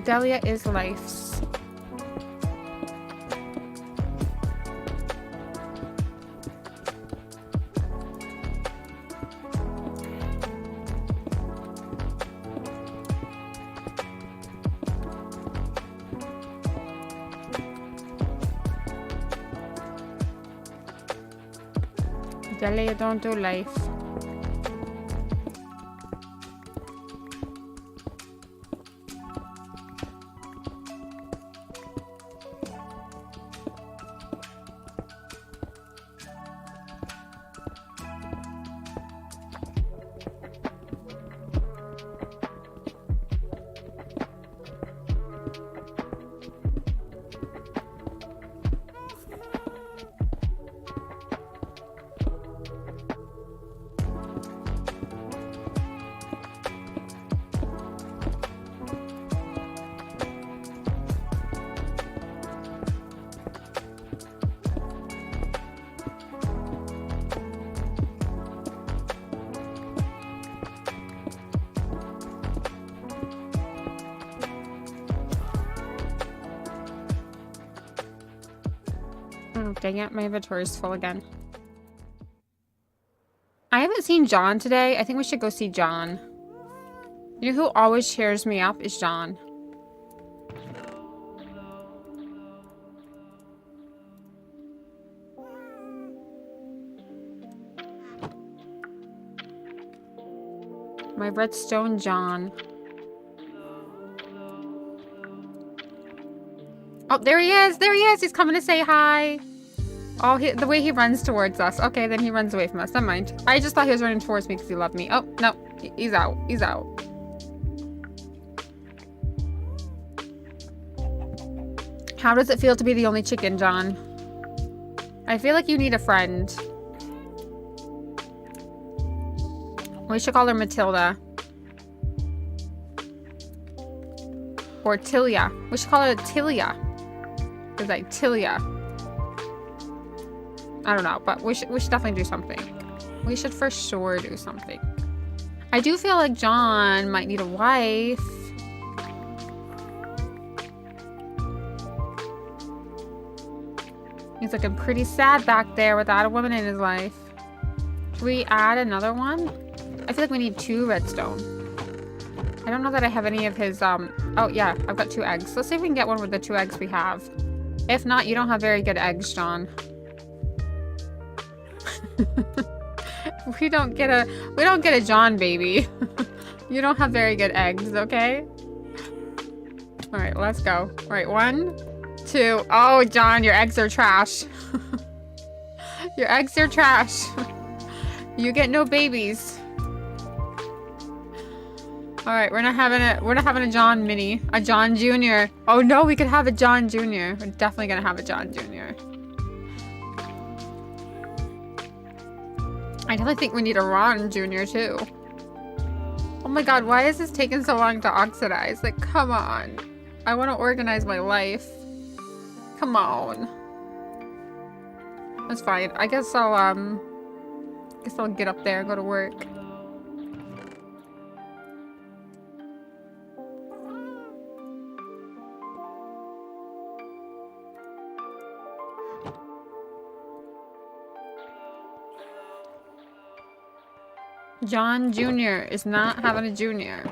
[SPEAKER 1] Delia is life. Delia don't do life. Oh, dang it, my inventory is full again. I haven't seen John today. I think we should go see John. You know who always cheers me up is John. My redstone John. Oh, there he is! There he is! He's coming to say hi! Oh, the way he runs towards us. Okay, then he runs away from us. Never mind. I just thought he was running towards me because he loved me. Oh, no. He's out. He's out. How does it feel to be the only chicken, John? I feel like you need a friend. We should call her Matilda. Or Tilia. We should call her Tilia. It's like Tilia. I don't know, but we should definitely do something. We should for sure do something. I do feel like John might need a wife. He's looking pretty sad back there without a woman in his life. Should we add another one? I feel like we need 2 redstone. I don't know that I have any of his, oh yeah, I've got 2 eggs. Let's see if we can get one with the 2 eggs we have. If not, you don't have very good eggs, John. We don't get a John baby. You don't have very good eggs, okay? All right, let's go. All right, 1, 2. Oh, John, your eggs are trash. Your eggs are trash. You get no babies. All right, we're not having a John mini, a John Jr. Oh no, we could have a John Jr. We're definitely gonna have a John Jr. I definitely think we need a Ron Jr. too. Oh my god, why is this taking so long to oxidize? Like, come on. I want to organize my life. Come on. That's fine. I guess I'll get up there and go to work. John Jr. is not having a junior.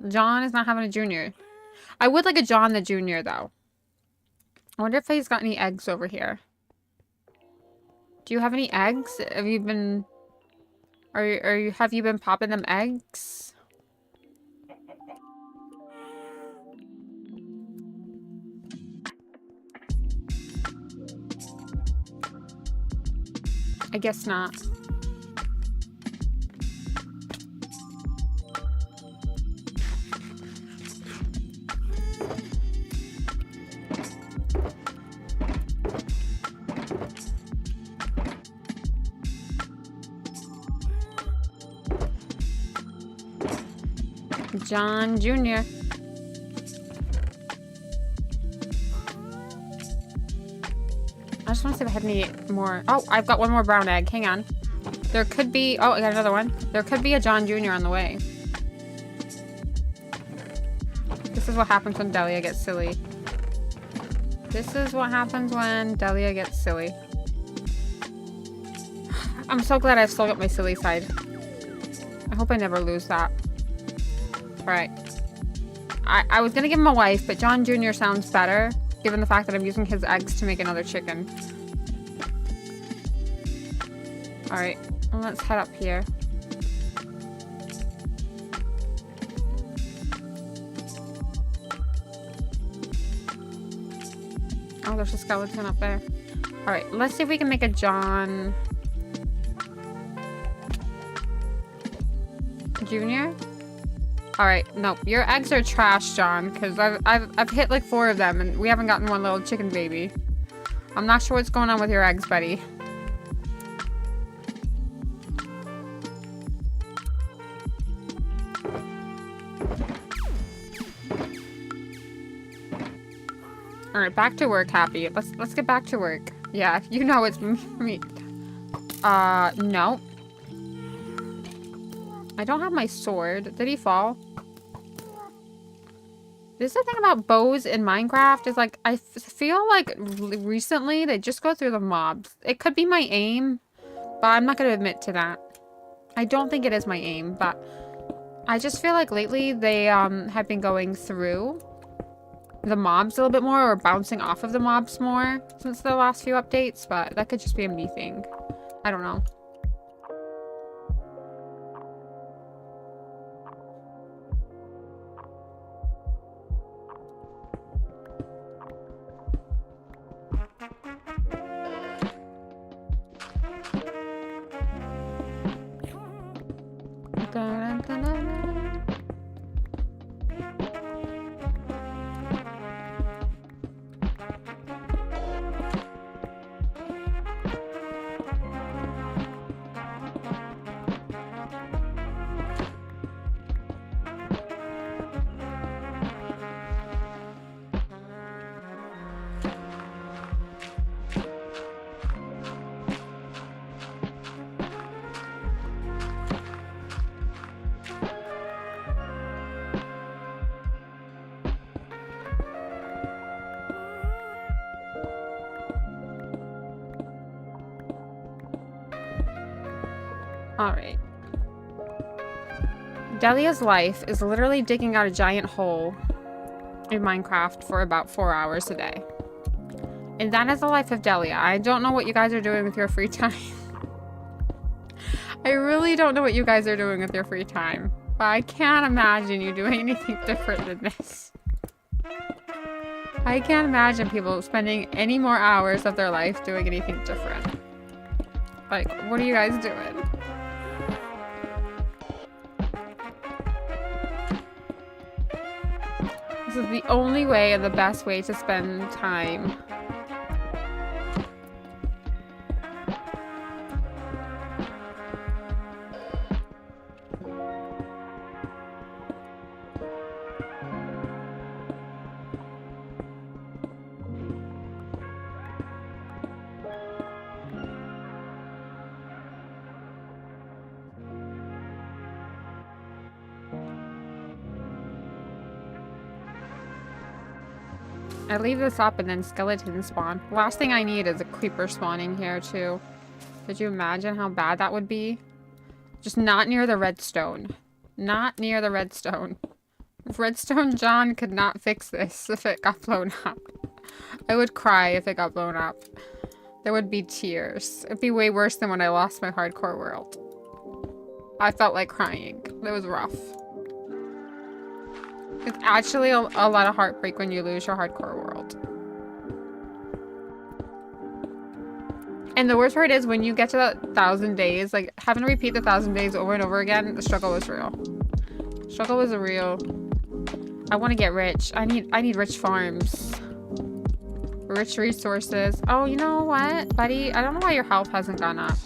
[SPEAKER 1] John is not having a junior. I would like a John the Junior, though. I wonder if he's got any eggs over here. Do you have any eggs? Have you been... have you been popping them eggs? I guess not. John Jr. I just want to see if I have any more. Oh, I've got one more brown egg. Hang on. There could be... Oh, I got another one. There could be a John Jr. on the way. This is what happens when Delia gets silly. This is what happens when Delia gets silly. I'm so glad I've still got my silly side. I hope I never lose that. Alright. I was gonna give him a wife, but John Jr. sounds better, given the fact that I'm using his eggs to make another chicken. Alright, well, let's head up here. Oh, there's a skeleton up there. Alright, let's see if we can make a John... Junior? Alright, nope. Your eggs are trash, John, because I've hit like 4 of them and we haven't gotten one little chicken baby. I'm not sure what's going on with your eggs, buddy. Alright, back to work, Happy. Let's get back to work. Yeah, you know it's me. No. I don't have my sword. Did he fall? This is the thing about bows in Minecraft is like, I feel like recently they just go through the mobs. It could be my aim, but I'm not going to admit to that. I don't think it is my aim, but I just feel like lately they have been going through the mobs a little bit more or bouncing off of the mobs more since the last few updates, but that could just be a me thing. I don't know. Alright. Delia's life is literally digging out a giant hole in Minecraft for about 4 hours a day. And that is the life of Delia. I don't know what you guys are doing with your free time. I really don't know what you guys are doing with your free time. But I can't imagine you doing anything different than this. I can't imagine people spending any more hours of their life doing anything different. Like, what are you guys doing? This is the only way and the best way to spend time. I leave this up and then skeletons spawn. Last thing I need is a creeper spawning here too. Could you imagine how bad that would be? Just not near the redstone. Not near the redstone. Redstone John could not fix this if it got blown up. I would cry if it got blown up. There would be tears. It'd be way worse than when I lost my hardcore world. I felt like crying. It was rough. It's actually a lot of heartbreak when you lose your hardcore world. And the worst part is when you get to that 1,000 days, like having to repeat the 1,000 days over and over again, the struggle was real. Struggle was real. I want to get rich. I need rich farms. Rich resources. Oh, you know what, buddy? I don't know why your health hasn't gone up.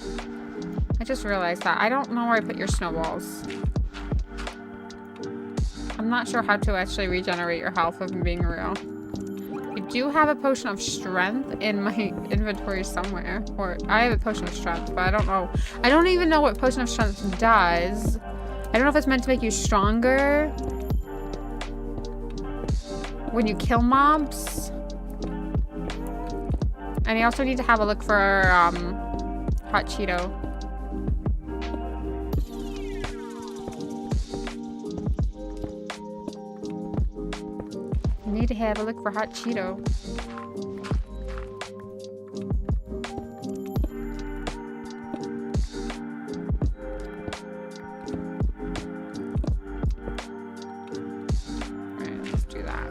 [SPEAKER 1] I just realized that. I don't know where I put your snowballs. I'm not sure how to actually regenerate your health, if I'm being real. I do have a potion of strength in my inventory somewhere. Or I have a potion of strength, but I don't know. I don't even know what potion of strength does. I don't know if it's meant to make you stronger when you kill mobs. And I also need to have a look for hot Cheeto. I need to have a look for hot Cheeto. Alright, let's do that.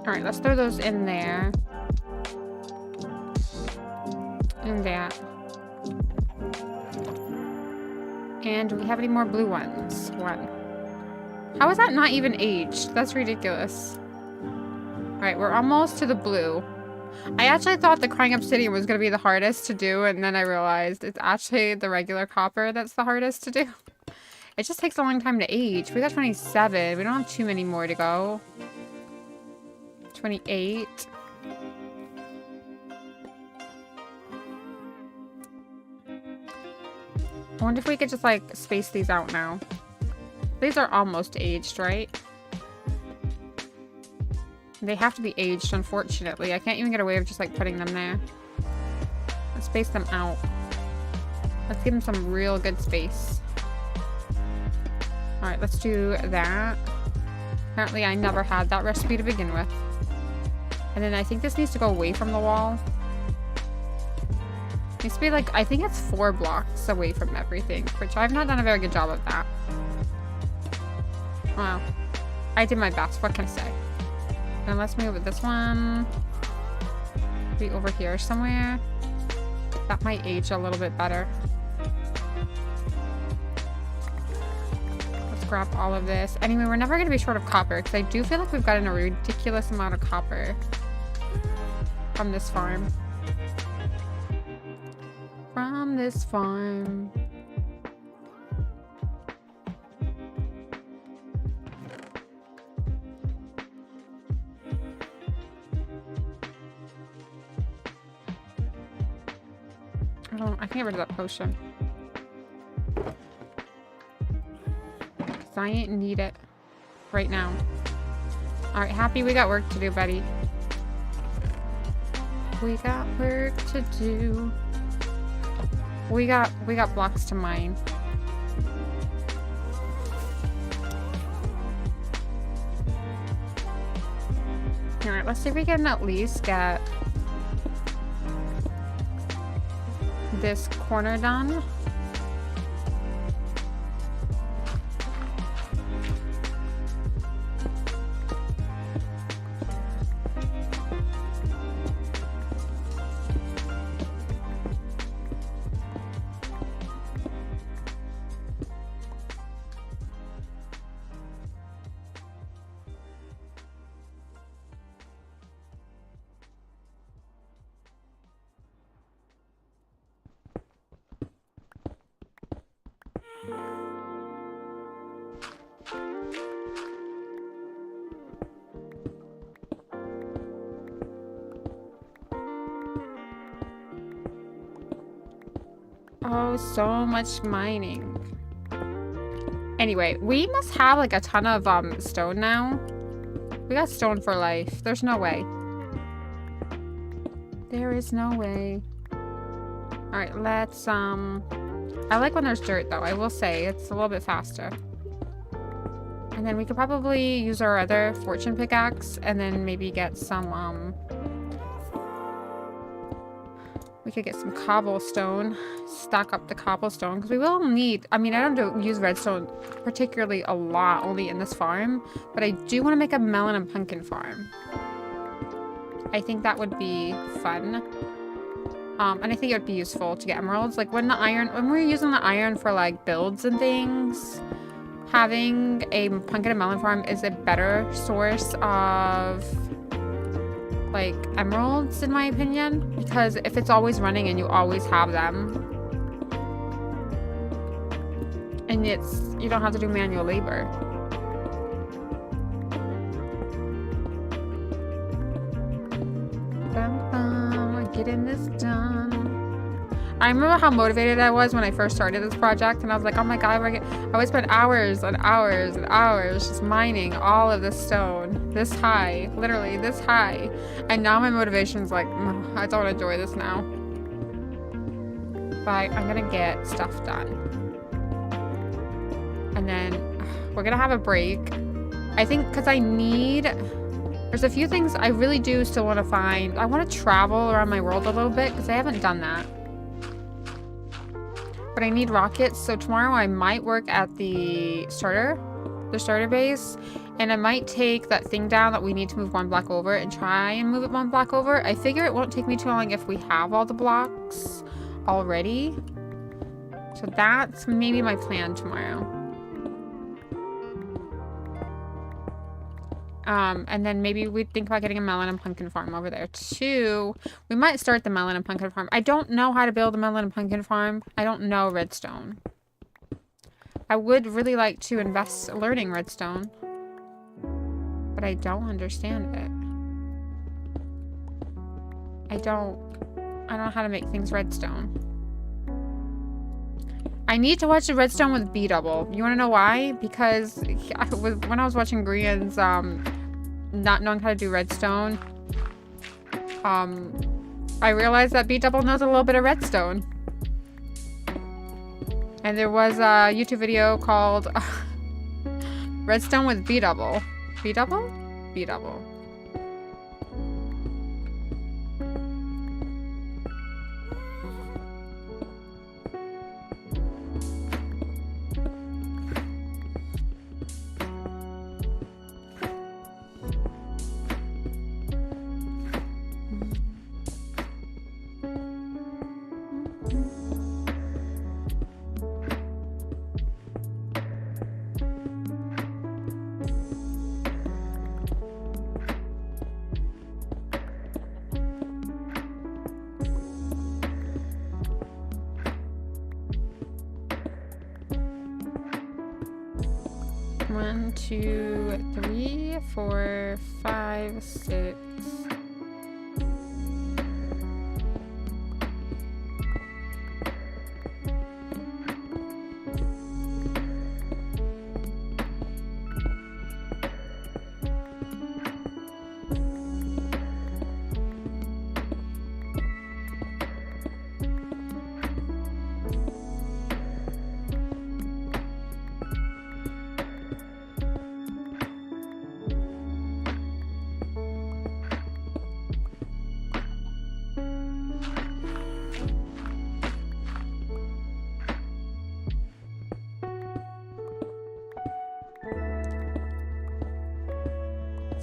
[SPEAKER 1] Alright, let's throw those in there. And that. And do we have any more blue ones? One. How is that not even aged? That's ridiculous. Alright, we're almost to the blue. I actually thought the crying obsidian was going to be the hardest to do, and then I realized it's actually the regular copper that's the hardest to do. It just takes a long time to age. We got 27. We don't have too many more to go. 28. I wonder if we could just like space these out now. These are almost aged, right? They have to be aged, unfortunately. I can't even get away with just like putting them there. Let's space them out. Let's give them some real good space. Alright, let's do that. Apparently I never had that recipe to begin with. And then I think this needs to go away from the wall. It needs to be like, I think it's 4 blocks away from everything, which I've not done a very good job of that. Wow. I did my best, what can I say? Then let's move this one. Be over here somewhere. That might age a little bit better. Let's grab all of this. Anyway, we're never going to be short of copper, because I do feel like we've gotten a ridiculous amount of copper from this farm. From this farm. Oh, I can get rid of that potion. Because I ain't need it right now. Alright, Happy, we got work to do, buddy. We got work to do. We got blocks to mine. Alright, let's see if we can at least get this corner done. Oh, so much mining. Anyway, we must have like a ton of stone now. We got stone for life. There's no way. There is no way. All right, let's I like when there's dirt though. I will say it's a little bit faster. And then we could probably use our other fortune pickaxe and then maybe get some we could get some cobblestone, stock up the cobblestone, because we will need, I mean, I don't use redstone particularly a lot, only in this farm, but I do want to make a melon and pumpkin farm. I think that would be fun. And I think it would be useful to get emeralds. Like when we're using the iron for like builds and things, having a pumpkin and melon farm is a better source of like emeralds in my opinion, because if it's always running and you always have them and you don't have to do manual labor. We're getting this done. I remember how motivated I was when I first started this project, and I was like, oh my god, I would spend hours and hours and hours just mining all of this stone, this high, literally this high. And now my motivation's like, I don't enjoy this now. But I'm gonna get stuff done. And then we're gonna have a break. I think because there's a few things I really do still want to find. I want to travel around my world a little bit because I haven't done that. But I need rockets, so tomorrow I might work at the starter base, and I might take that thing down that we need to move one block over and try and move it one block over. I figure it won't take me too long if we have all the blocks already. So that's maybe my plan tomorrow. And then maybe we'd think about getting a melon and pumpkin farm over there too. We might start the melon and pumpkin farm. I don't know how to build a melon and pumpkin farm. I don't know redstone. I would really like to invest learning redstone, but I don't understand it. I don't know how to make things redstone. I need to watch the redstone with B double. You want to know why? Because when I was watching Grian's not knowing how to do redstone, I realized that B double knows a little bit of redstone. And there was a YouTube video called Redstone with B double. B double? B double. One, two, 3, 4, 5, 6.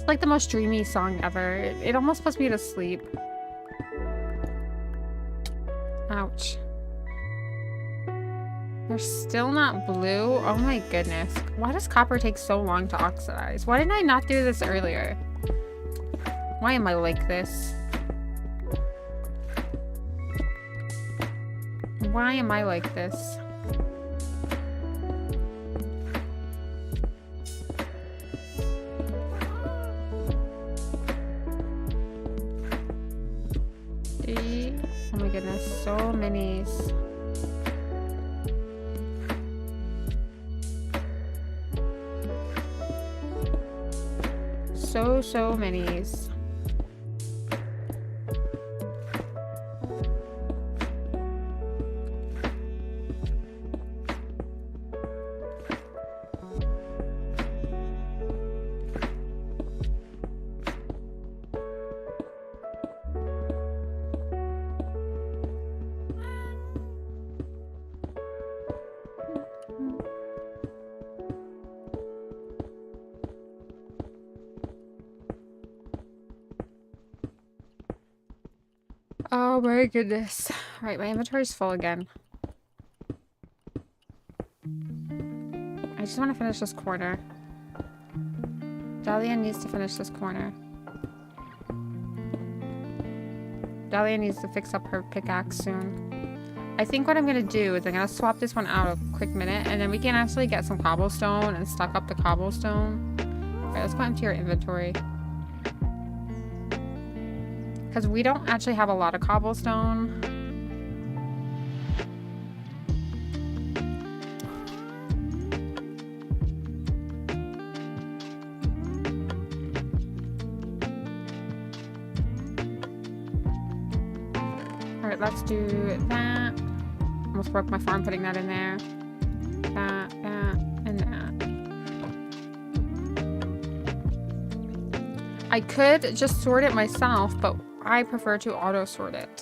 [SPEAKER 1] Like the most dreamy song ever. It almost puts me to sleep. Ouch. They're still not blue? Oh my goodness. Why does copper take so long to oxidize? Why didn't I not do this earlier? Why am I like this? Why am I like this? Oh my goodness, so many. So minis. Oh my goodness. Right, my inventory's full again. I just want to finish this corner. Dahlia needs to finish this corner. Dahlia needs to fix up her pickaxe soon. I think what I'm going to do is I'm going to swap this one out a quick minute, and then we can actually get some cobblestone and stock up the cobblestone. Alright, let's go empty our inventory. Because we don't actually have a lot of cobblestone. Alright, let's do that. Almost broke my farm putting that in there. That, and that. I could just sort it myself, but I prefer to auto sort it.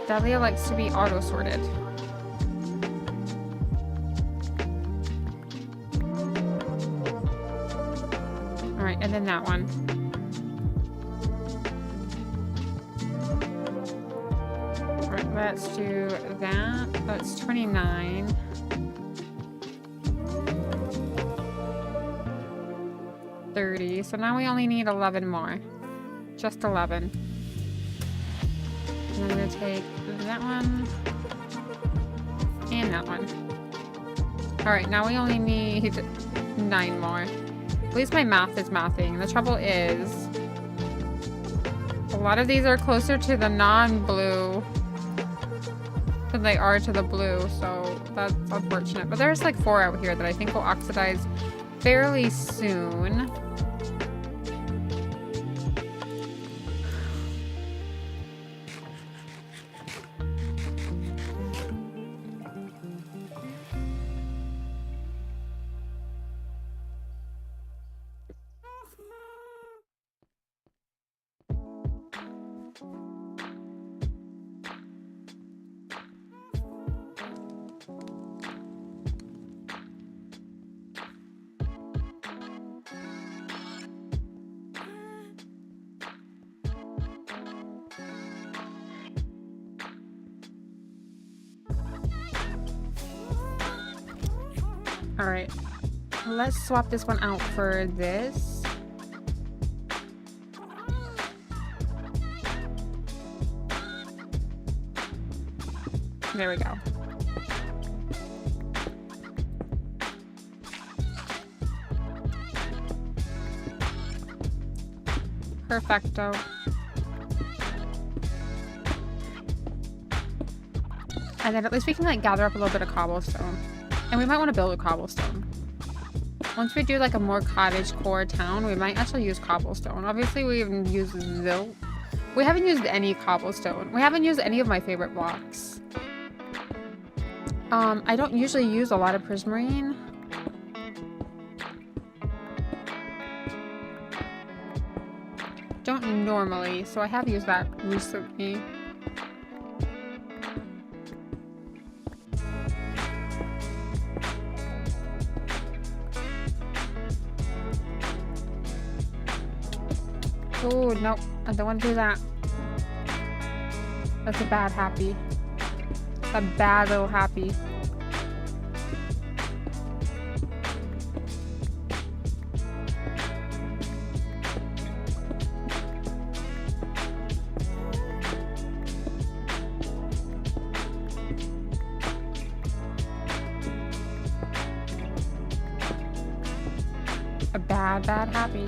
[SPEAKER 1] Dahlia likes to be auto sorted. Alright, and then that one. Alright, let's do that. That's 29. So now we only need 11 more. Just 11. And I'm going to take that one. And that one. Alright, now we only need 9 more. At least my math is mathing. The trouble is, a lot of these are closer to the non-blue than they are to the blue, so that's unfortunate. But there's like 4 out here that I think will oxidize fairly soon. Alright, let's swap this one out for this. There we go. Perfecto. And then at least we can like gather up a little bit of cobblestone. And we might want to build a cobblestone. Once we do like a more cottage core town, we might actually use cobblestone. Obviously we haven't used zilt. We haven't used any cobblestone. We haven't used any of my favorite blocks. I don't usually use a lot of prismarine. Don't normally, so I have used that recently. Oh, no. I don't want to do that. That's a bad happy. A bad little happy. A bad happy.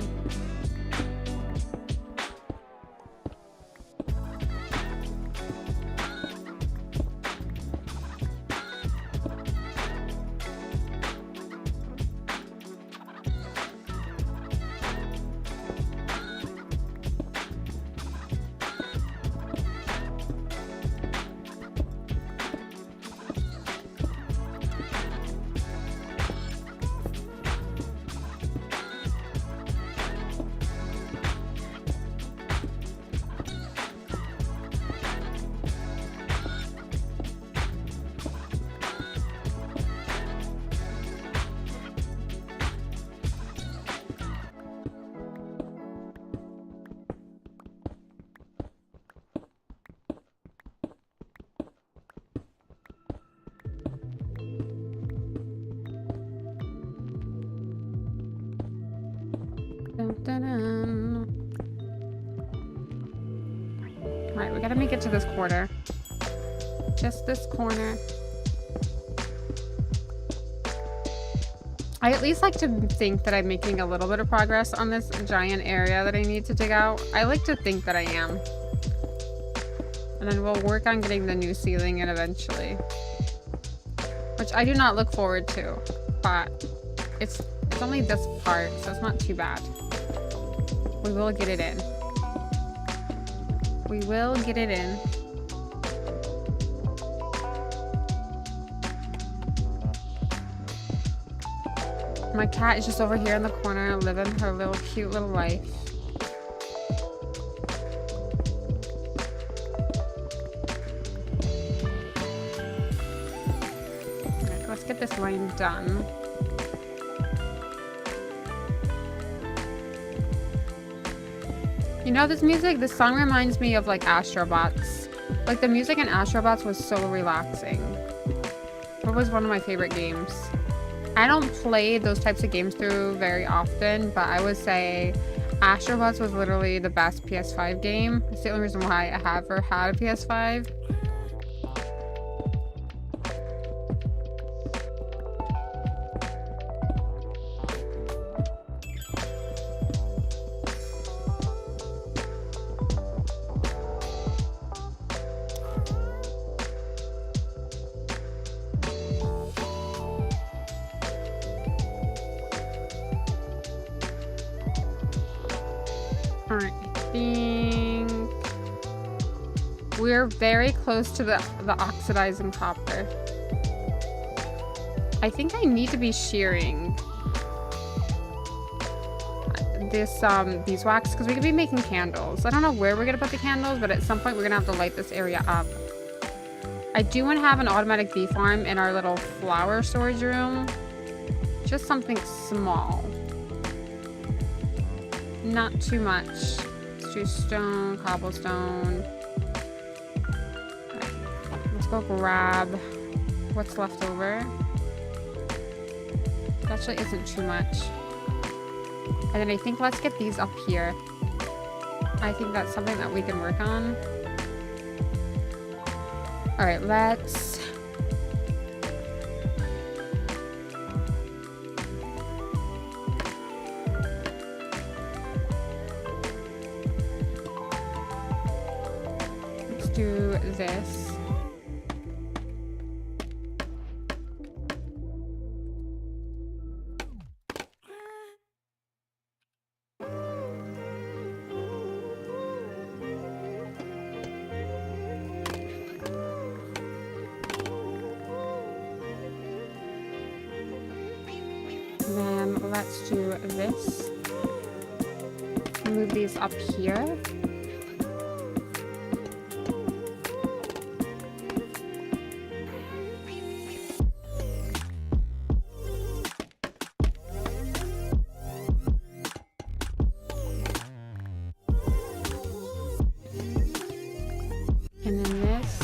[SPEAKER 1] Alright, we gotta make it to this corner. Just this corner. I at least like to think that I'm making a little bit of progress on this giant area that I need to dig out. I like to think that I am. And then we'll work on getting the new ceiling in eventually. Which I do not look forward to. But it's only this part, so it's not too bad. We will get it in. We will get it in. My cat is just over here in the corner living her little cute little life. Alright, let's get this line done. You know this music? This song reminds me of like Astrobots. Like the music in Astrobots was so relaxing. It was one of my favorite games. I don't play those types of games through very often, but I would say Astrobots was literally the best PS5 game. It's the only reason why I have ever had a PS5. Alright, I think we're very close to the oxidizing copper. I think I need to be shearing this beeswax because we could be making candles. I don't know where we're gonna put the candles, but at some point we're gonna have to light this area up. I do want to have an automatic bee farm in our little flower storage room. Just something small. Not too much. Let's do stone, cobblestone. Right. Let's go grab what's left over. It actually isn't too much. And then I think let's get these up here. I think that's something that we can work on. Alright, let's... do this. Then let's do this. Move these up here. And then this.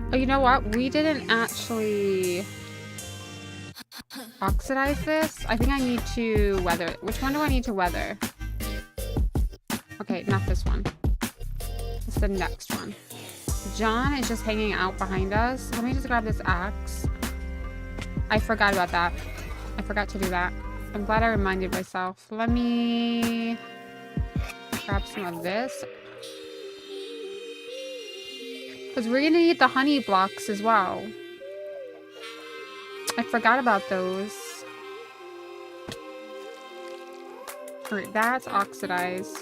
[SPEAKER 1] Oh, you know what? We didn't actually oxidize this. I think I need to weather it. Which one do I need to weather? Okay, not this one. It's the next one. John is just hanging out behind us. Let me just grab this axe. I forgot about that. I forgot to do that. I'm glad I reminded myself. Let me grab some of this. Because we're gonna need the honey blocks as well. I forgot about those. Alright, that's oxidized.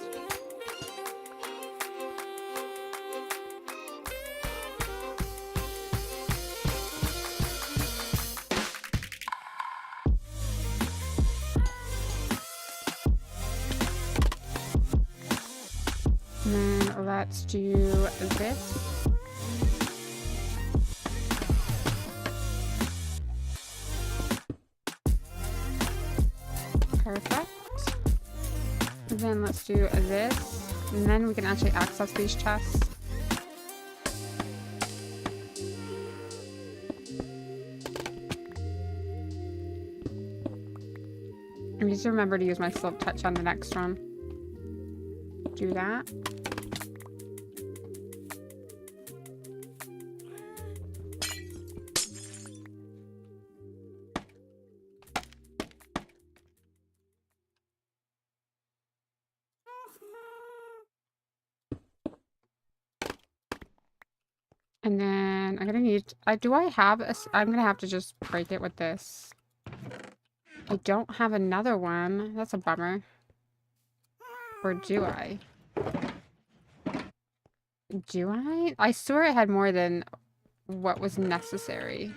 [SPEAKER 1] And then let's do this. Perfect. Then let's do this, and then we can actually access these chests. I need to remember to use my silk touch on the next one. Do that. And then I'm gonna need, do I have a, I'm gonna have to just break it with this. I don't have another one. That's a bummer. Or do I? Do I? I swear I had more than what was necessary.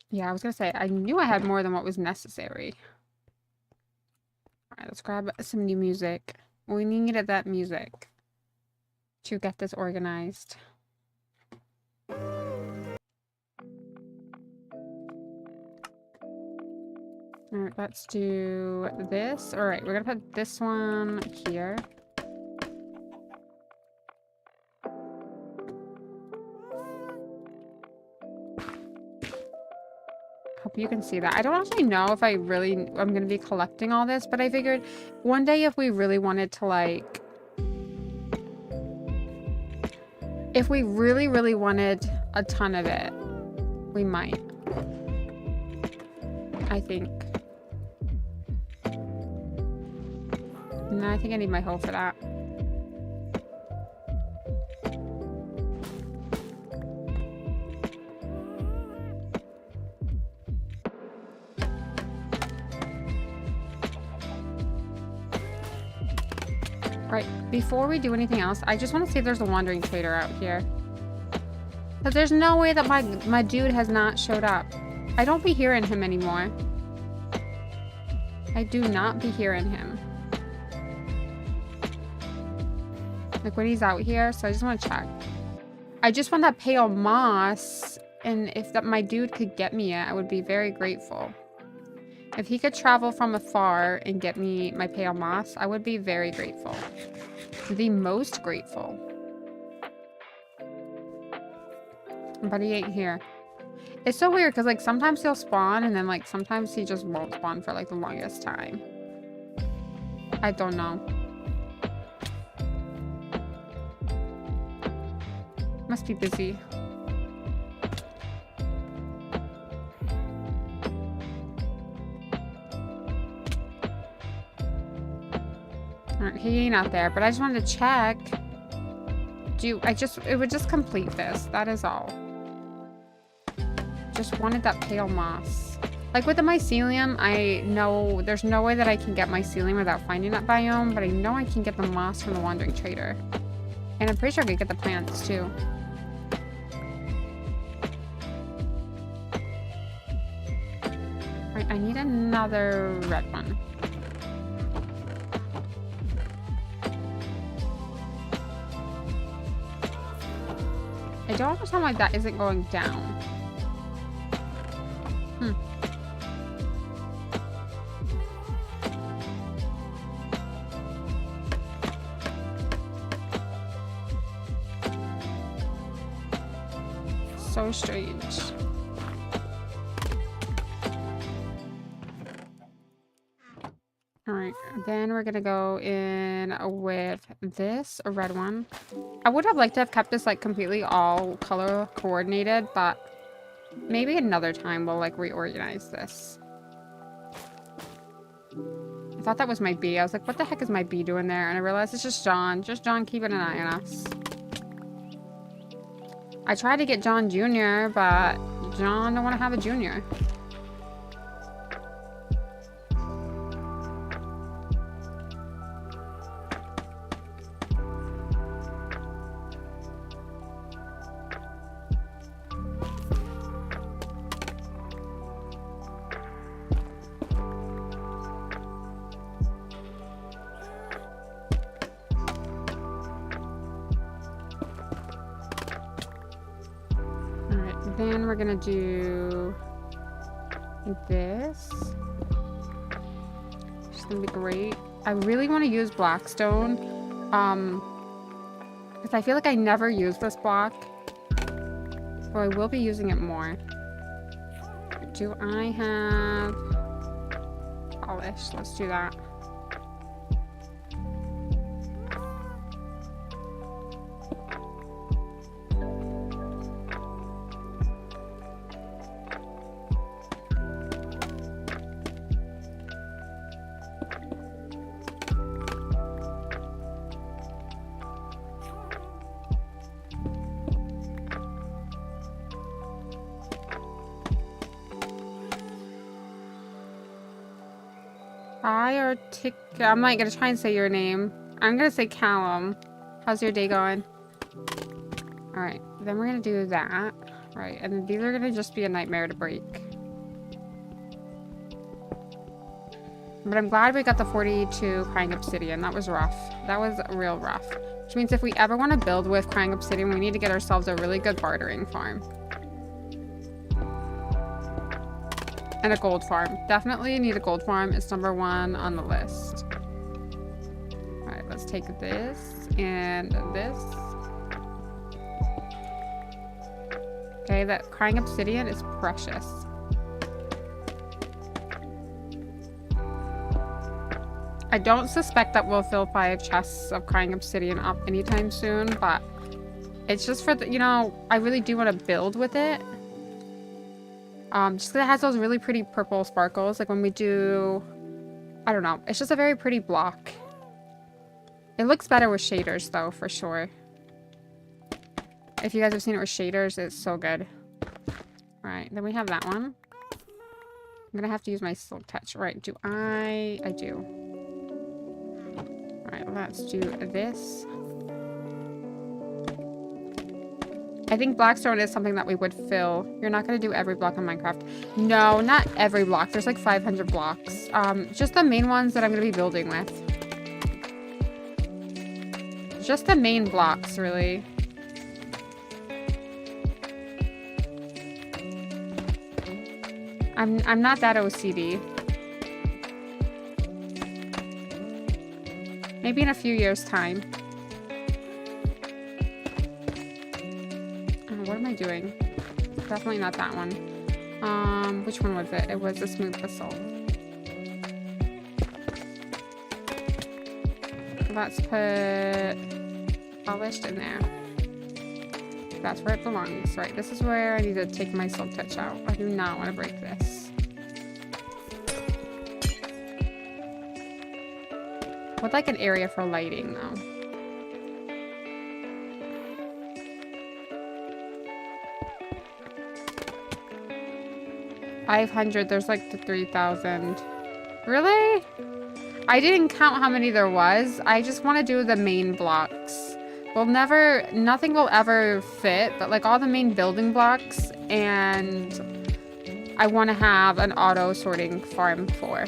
[SPEAKER 1] Yeah, I was gonna say, I knew I had more than what was necessary. Alright, let's grab some new music. We needed that music to get this organized. Alright, let's do this. Alright, we're gonna put this one here. Hope you can see that. I don't actually know if I'm gonna be collecting all this, but I figured one day if we really wanted to, like, if we really, really wanted a ton of it, we might. I think. No, I think I need my hoe for that. Right, before we do anything else, I just want to see if there's a wandering trader out here. But there's no way that my dude has not showed up. I don't be hearing him anymore. I do not be hearing him. Like when he's out here, so I just want to check. I just want that pale moss, and if my dude could get me it, I would be very grateful. If he could travel from afar and get me my pale moss, I would be very grateful. The most grateful. But he ain't here. It's so weird because, like, sometimes he'll spawn and then, like, sometimes he just won't spawn for, like, the longest time. I don't know. Must be busy. Alright, he ain't out there, but I just wanted to check. It would just complete this. That is all. Just wanted that pale moss. Like with the mycelium, I know there's no way that I can get mycelium without finding that biome, but I know I can get the moss from the wandering trader. And I'm pretty sure I could get the plants too. Alright, I need another red one. I don't understand why that isn't going down. So strange. Alright, then we're gonna go in with this, a red one. I would have liked to have kept this like completely all color coordinated, but maybe another time we'll like reorganize this. I thought that was my bee. I was like, what the heck is my bee doing there? And I realized it's just John. Just John keeping an eye on us. I tried to get John Jr., but John don't want to have a junior. gonna do this. It's gonna be great. I really want to use Blackstone, because I feel like I never use this block. So I will be using it more. Do I have polish? Let's do that. I'm not gonna try and say your name. I'm gonna say Callum. How's your day going? Alright, then we're gonna do that. Right, and then these are gonna just be a nightmare to break. But I'm glad we got the 42 crying obsidian. That was rough. That was real rough. Which means if we ever want to build with crying obsidian, we need to get ourselves a really good bartering farm. And a gold farm. Definitely need a gold farm. It's number 1 on the list. Alright, let's take this and this. Okay, that crying obsidian is precious. I don't suspect that we'll fill 5 chests of crying obsidian up anytime soon, but it's just for the, you know, I really do want to build with it. Just because it has those really pretty purple sparkles, like when we do, I don't know, it's just a very pretty block. It looks better with shaders though, for sure. If you guys have seen it with shaders, it's so good. Alright, then we have that one. I'm gonna have to use my silk touch. Right, do I do. Alright, let's do this. I think Blackstone is something that we would fill. You're not going to do every block in Minecraft. No, not every block. There's like 500 blocks. Just the main ones that I'm going to be building with. Just the main blocks, really. I'm not that OCD. Maybe in a few years' time. What am I doing? Definitely not that one. Which one was it? It was the smooth basalt. Let's put polished in there. That's where it belongs. Right, this is where I need to take my silk touch out. I do not want to break this. Would like an area for lighting though. $500, there's like the 3,000. Really? I didn't count how many there was. I just want to do the main blocks. Nothing will ever fit, but like all the main building blocks, and I want to have an auto sorting farm for.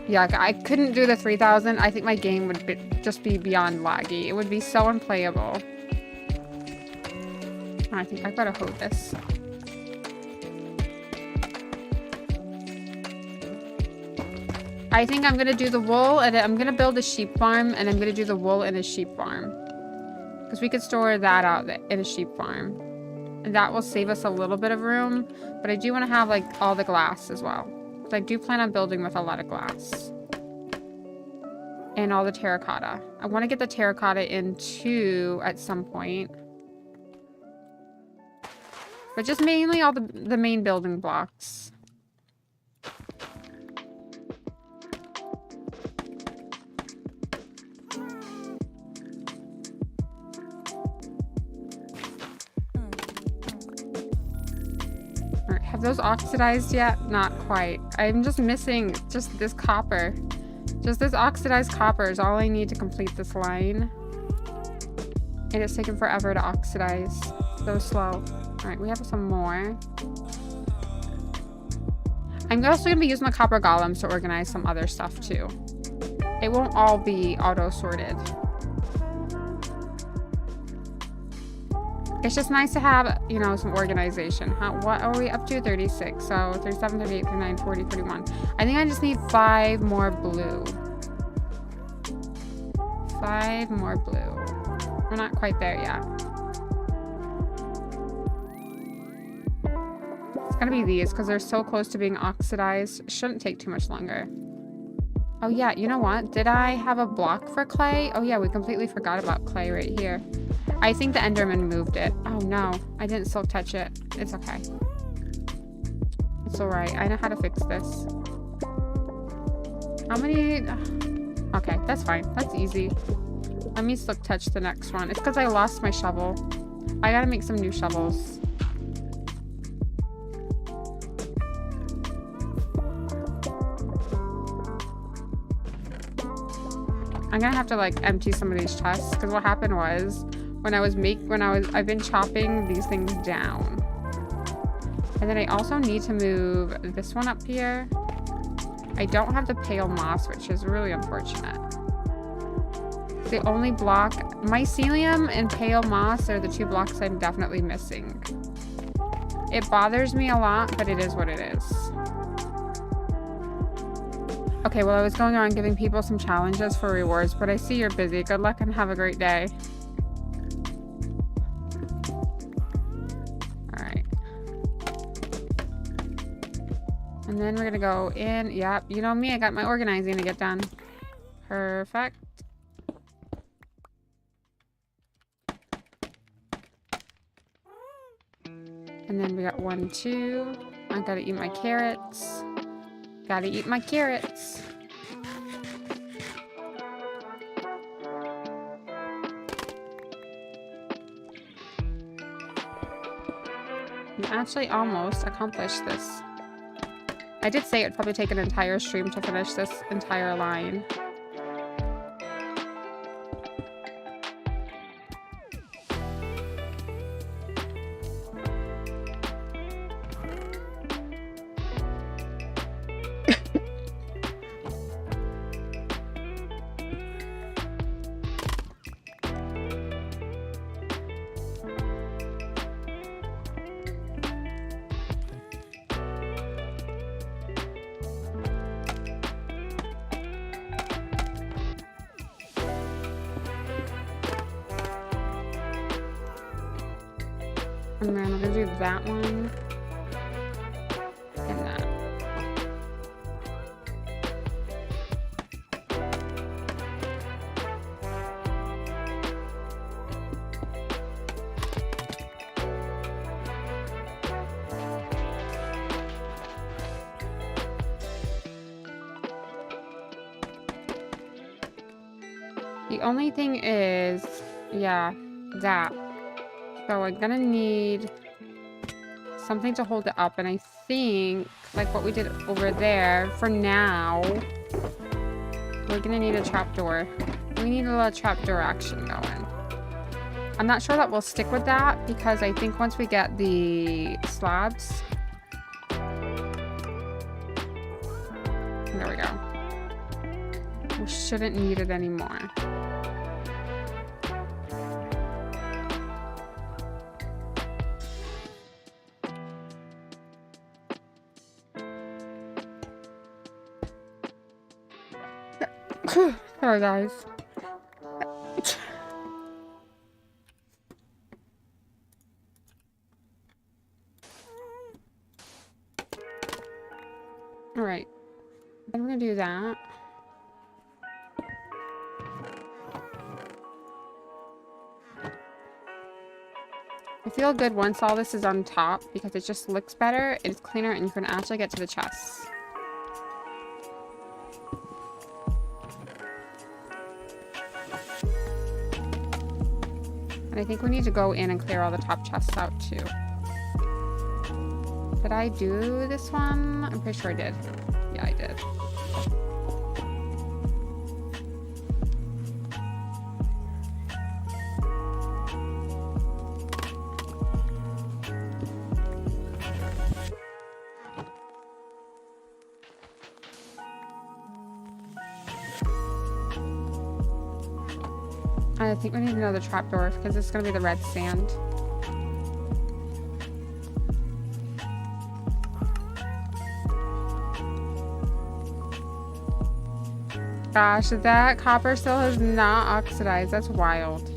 [SPEAKER 1] Yeah, I couldn't do the 3,000. I think my game would just be beyond laggy. It would be so unplayable. I think I've got to hold this. I think I'm going to do the wool, and I'm going to build a sheep farm, and I'm going to do the wool in a sheep farm. Because we could store that out in a sheep farm. And that will save us a little bit of room. But I do want to have, like, all the glass as well. So I do plan on building with a lot of glass. And all the terracotta. I want to get the terracotta in too at some point. But just mainly all the main building blocks. Have those oxidized yet? Not quite. I'm just missing just this copper. Just this oxidized copper is all I need to complete this line. And it's taken forever to oxidize. So slow. Alright, we have some more. I'm also going to be using the copper golems to organize some other stuff too. It won't all be auto-sorted. It's just nice to have, you know, some organization. What are we up to? 36. So 37, 38, 39, 40, 41. I think I just need 5 more blue. 5 more blue. We're not quite there yet. It's gonna be these because they're so close to being oxidized. Shouldn't take too much longer. Oh yeah, you know what? Did I have a block for clay? Oh yeah, we completely forgot about clay right here. I think the Enderman moved it. Oh no, I didn't silk touch it. It's okay. It's alright. I know how to fix this. How many? Okay, that's fine. That's easy. Let me silk touch the next one. It's because I lost my shovel. I gotta make some new shovels. I'm gonna have to like empty some of these chests because what happened was I've been chopping these things down. And then I also need to move this one up here. I don't have the pale moss, which is really unfortunate. The only block, mycelium and pale moss are the 2 blocks I'm definitely missing. It bothers me a lot, but it is what it is. Okay, well, I was going around giving people some challenges for rewards, but I see you're busy. Good luck and have a great day. All right. And then we're gonna go in. Yep, you know me, I got my organizing to get done. Perfect. And then we got 1, 2. I gotta eat my carrots. Gotta eat my carrots. We actually almost accomplished this. I did say it would probably take an entire stream to finish this entire line. And then I'm gonna do that one. And that. The only thing is, yeah, that. So I'm gonna need something to hold it up, and I think, like what we did over there, for now, we're gonna need a trapdoor. We need a little trapdoor action going. I'm not sure that we'll stick with that, because I think once we get the slabs... There we go. We shouldn't need it anymore. Sorry, guys. All right. Then we're gonna do that. I feel good once all this is on top because it just looks better, it's cleaner, and you can actually get to the chests. And I think we need to go in and clear all the top chests out too. Did I do this one? I'm pretty sure I did. Yeah, I did. I think we need another trapdoor because it's going to be the red sand. Gosh, that copper still has not oxidized. That's wild.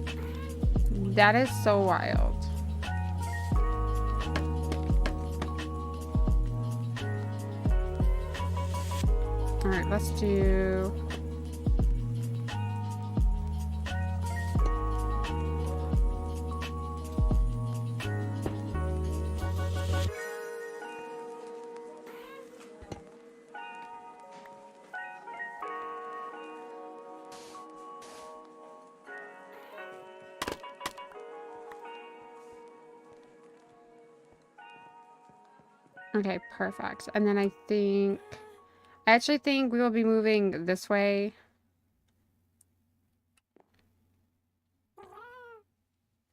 [SPEAKER 1] That is so wild. All right, let's do... Okay, perfect. And then I actually think we will be moving this way.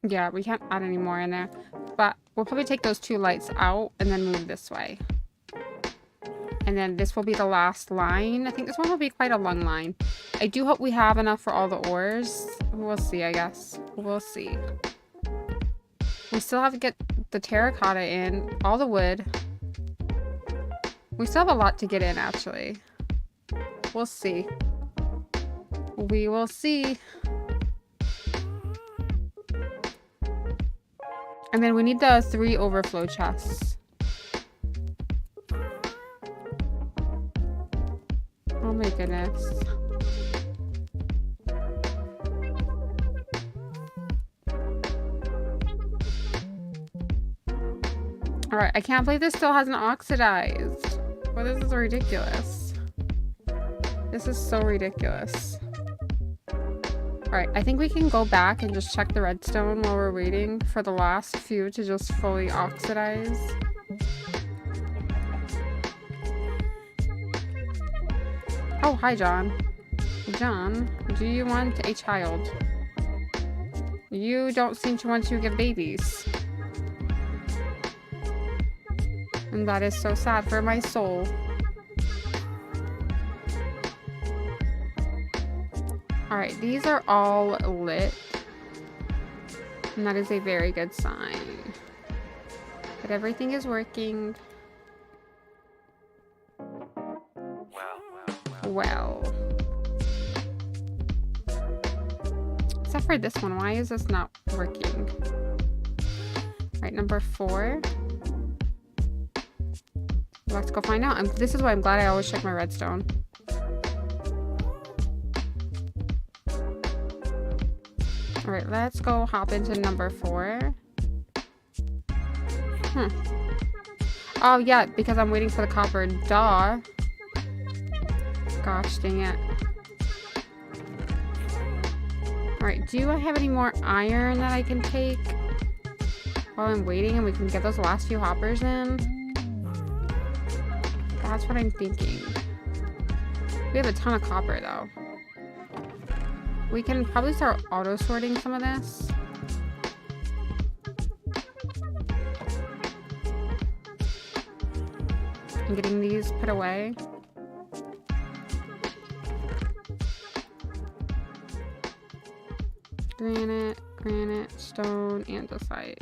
[SPEAKER 1] Yeah, we can't add any more in there. But we'll probably take those 2 lights out and then move this way. And then this will be the last line. I think this one will be quite a long line. I do hope we have enough for all the ores. We'll see, I guess. We'll see. We still have to get the terracotta in. All the wood. We still have a lot to get in, actually. We'll see. We will see. And then we need the 3 overflow chests. Oh my goodness. Alright, I can't believe this still hasn't oxidized. Well, this is ridiculous. This is so ridiculous. Alright, I think we can go back and just check the redstone while we're waiting for the last few to just fully oxidize. Oh, hi, John. John, do you want a child? You don't seem to want to give babies. And that is so sad for my soul. Alright, these are all lit. And that is a very good sign. But everything is working. Well. Except for this one. Why is this not working? Right, number 4. Let's go find out. And this is why I'm glad I always check my redstone. Alright, let's go hop into number 4. Oh, yeah, because I'm waiting for the copper. Duh. Gosh, dang it. Alright, do I have any more iron that I can take while I'm waiting and we can get those last few hoppers in? That's what I'm thinking. We have a ton of copper, though. We can probably start auto-sorting some of this. And getting these put away. Granite, stone, andesite.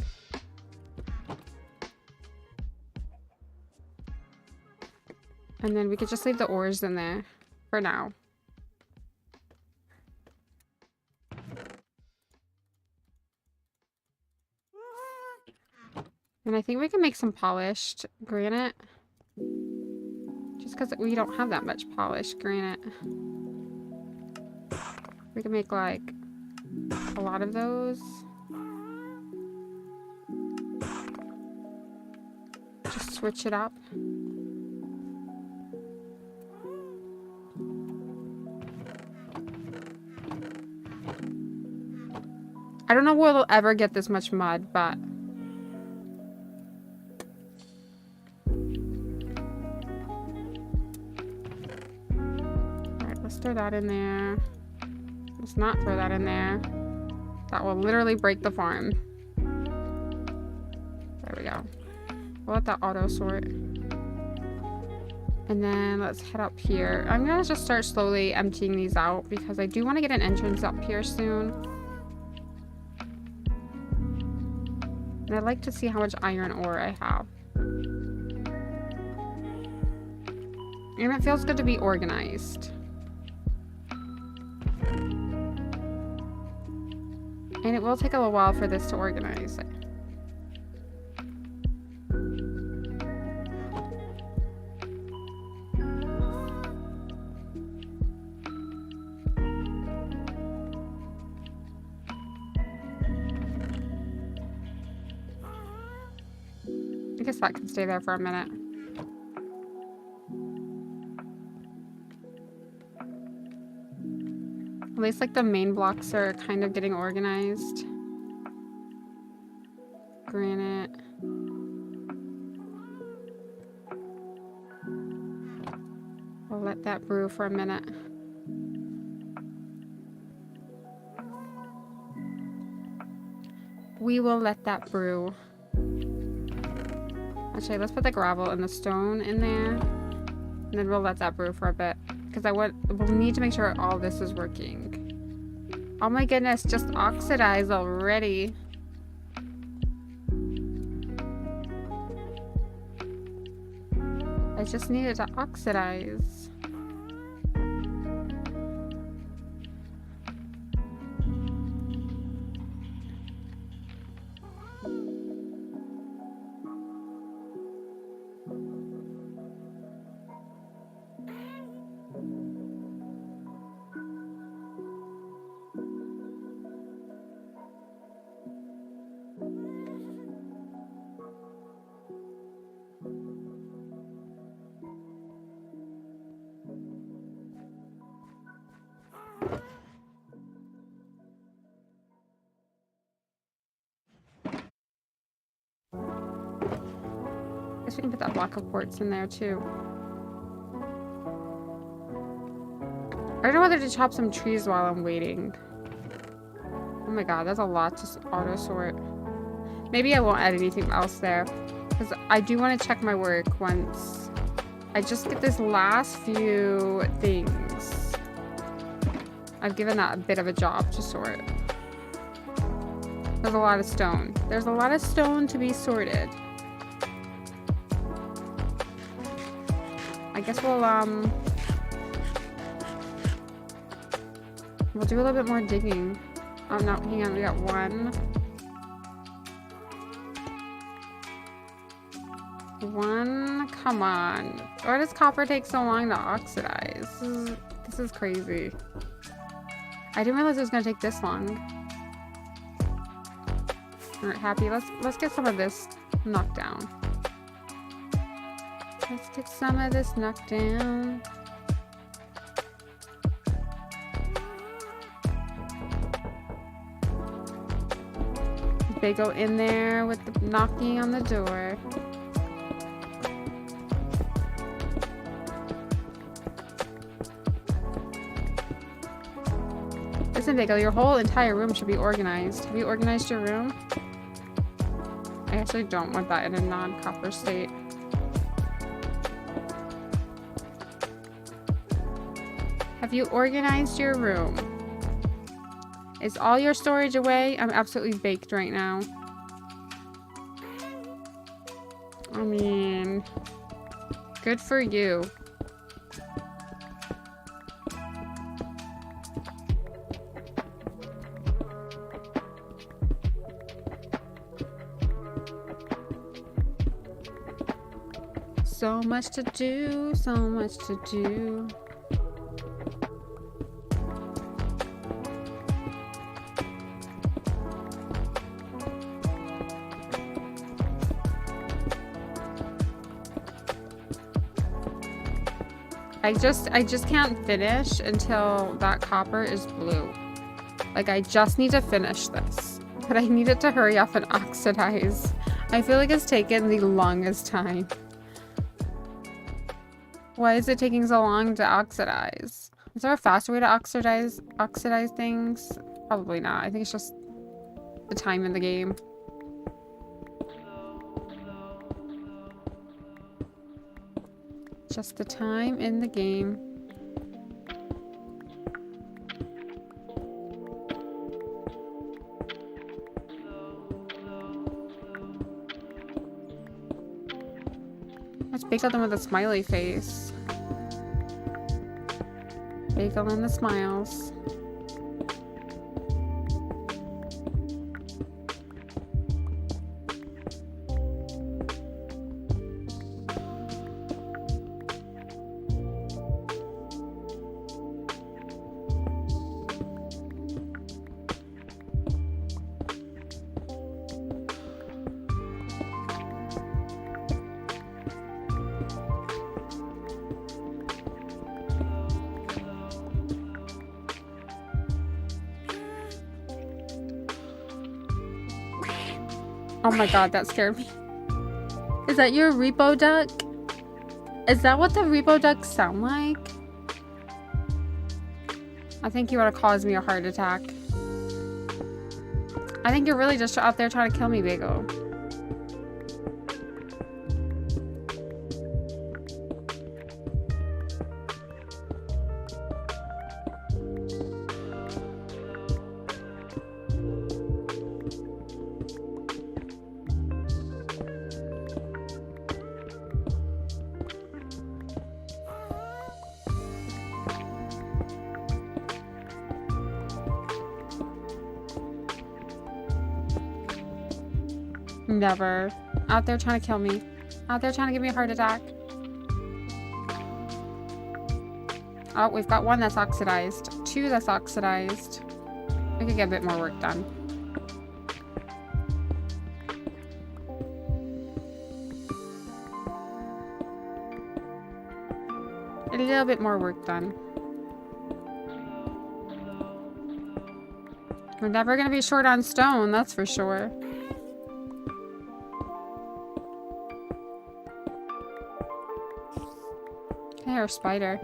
[SPEAKER 1] And then we could just leave the ores in there for now. And I think we can make some polished granite. Just because we don't have that much polished granite. We can make like a lot of those. Just switch it up. I don't know where we'll ever get this much mud, but... Alright, let's throw that in there. Let's not throw that in there. That will literally break the farm. There we go. We'll let that auto sort. And then let's head up here. I'm gonna just start slowly emptying these out because I do want to get an entrance up here soon. And I'd like to see how much iron ore I have. And it feels good to be organized. And it will take a little while for this to organize. I guess that can stay there for a minute. At least like the main blocks are kind of getting organized. Granite. We'll let that brew for a minute. We will let that brew. Actually, let's put the gravel and the stone in there. And then we'll let that brew for a bit. Because we'll need to make sure all this is working. Oh my goodness, just oxidized already. I just needed to oxidize. Guess we can put that block of quartz in there too. I don't know whether to chop some trees while I'm waiting. Oh my god, that's a lot to auto sort. Maybe I won't add anything else there. Because I do want to check my work once I just get this last few things. I've given that a bit of a job to sort. There's a lot of stone. There's a lot of stone to be sorted. I guess we'll do a little bit more digging. Oh no, hang on, we got one. Come on. Why does copper take so long to oxidize? This is crazy. I didn't realize it was gonna take this long. Alright, happy. Let's get some of this knocked down. Let's get some of this knocked down. They go in there with the knocking on the door. Listen, Bagel, your whole entire room should be organized. Have you organized your room? I actually don't want that in a non-copper state. Have you organized your room? Is all your storage away? I'm absolutely baked right now. I mean, good for you. So much to do, so much to do. I just can't finish until that copper is blue. Like, I just need to finish this. But I need it to hurry up and oxidize. I feel like it's taken the longest time. Why is it taking so long to oxidize? Is there a faster way to oxidize things? Probably not. I think it's just the time in the game. Just the time in the game. Let's bagel them with a smiley face. Bagel and the smiles. Oh my god, that scared me. Is that your repo duck? Is that what the repo ducks sound like? I think you want to cause me a heart attack. I think you're really just out there trying to kill me, Bagel. Never. Out there trying to kill me. Out there trying to give me a heart attack. Oh, we've got one that's oxidized. Two that's oxidized. We could get a bit more work done. A little bit more work done. We're never gonna be short on stone, that's for sure. Hey, our spider.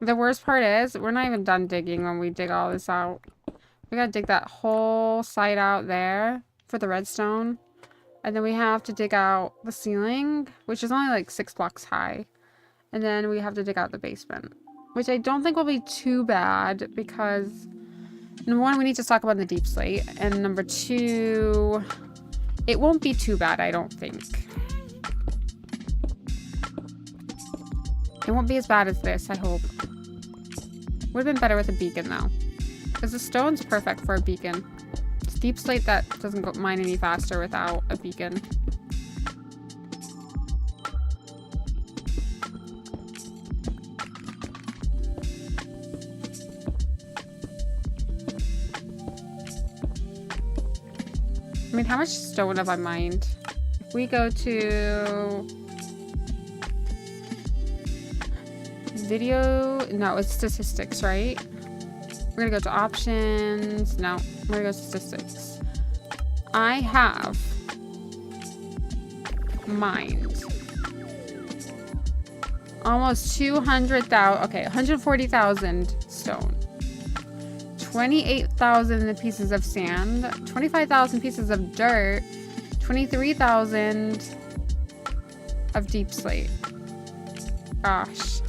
[SPEAKER 1] The worst part is, we're not even done digging when we dig all this out. We gotta dig that whole side out there for the redstone. And then we have to dig out the ceiling, which is only like 6 blocks high. And then we have to dig out the basement, which I don't think will be too bad because number one, we need to talk about the deep slate. And number two, it won't be too bad, I don't think. It won't be as bad as this, I hope. Would have been better with a beacon though. Because the stone's perfect for a beacon. It's deep slate that doesn't go mine any faster without a beacon. I mean, how much stone have I mined? If we go to video, no, it's statistics, right? We're gonna go to options. No, we're gonna go to statistics. I have mined almost 200,000, okay, 140,000 stone. 28,000 pieces of sand, 25,000 pieces of dirt, 23,000 of deep slate. Gosh.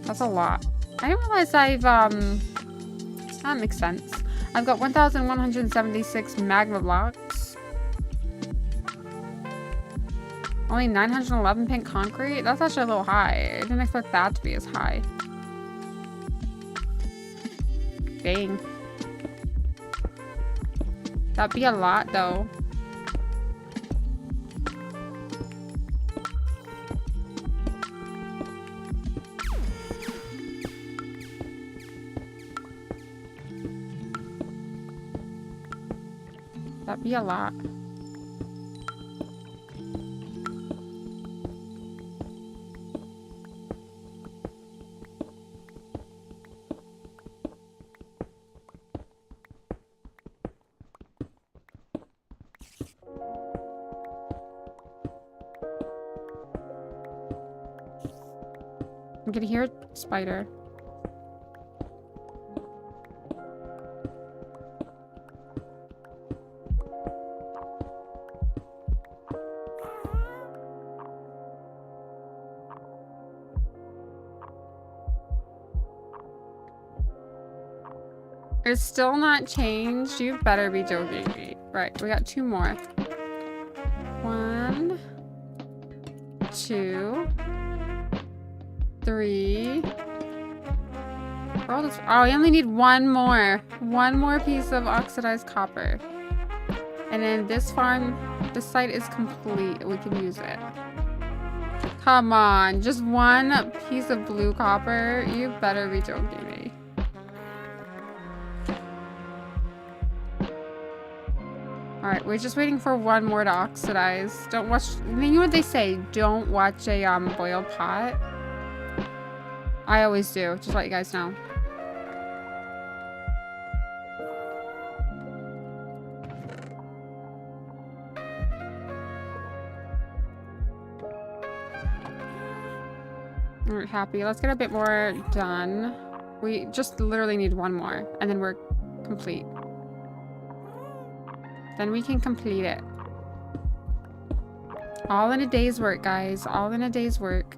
[SPEAKER 1] That's a lot. I didn't realize I've, that makes sense. I've got 1,176 magma blocks. Only 911 pink concrete? That's actually a little high. I didn't expect that to be as high. Dang. That'd be a lot, though. That'd be a lot. I'm gonna hear a spider. It's still not changed. You better be joking me. Right, we got 2 more. 1, 2, 3. Oh, we only need 1 more. 1 more piece of oxidized copper. And then this farm, this site is complete. We can use it. Come on, just 1 piece of blue copper? You better be joking me. Alright, we're just waiting for 1 more to oxidize. Don't watch, you know what they say, don't watch a boiled pot. I always do, just to let you guys know. Alright, happy. Let's get a bit more done. We just literally need one more, and then we're complete. Then we can complete it. All in a day's work, guys. All in a day's work.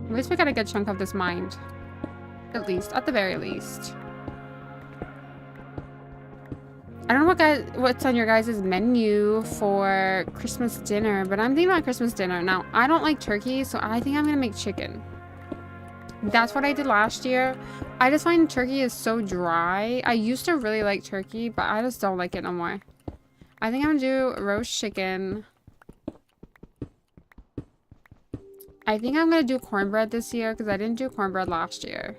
[SPEAKER 1] At least we got a good chunk of this mined. At least, at the very least. I don't know what's on your guys' menu for Christmas dinner, but I'm thinking about Christmas dinner. Now, I don't like turkey, so I think I'm gonna make chicken. That's what I did last year. I just find turkey is so dry. I used to really like turkey, but I just don't like it no more. I think I'm gonna do roast chicken. I think I'm gonna do cornbread this year because I didn't do cornbread last year.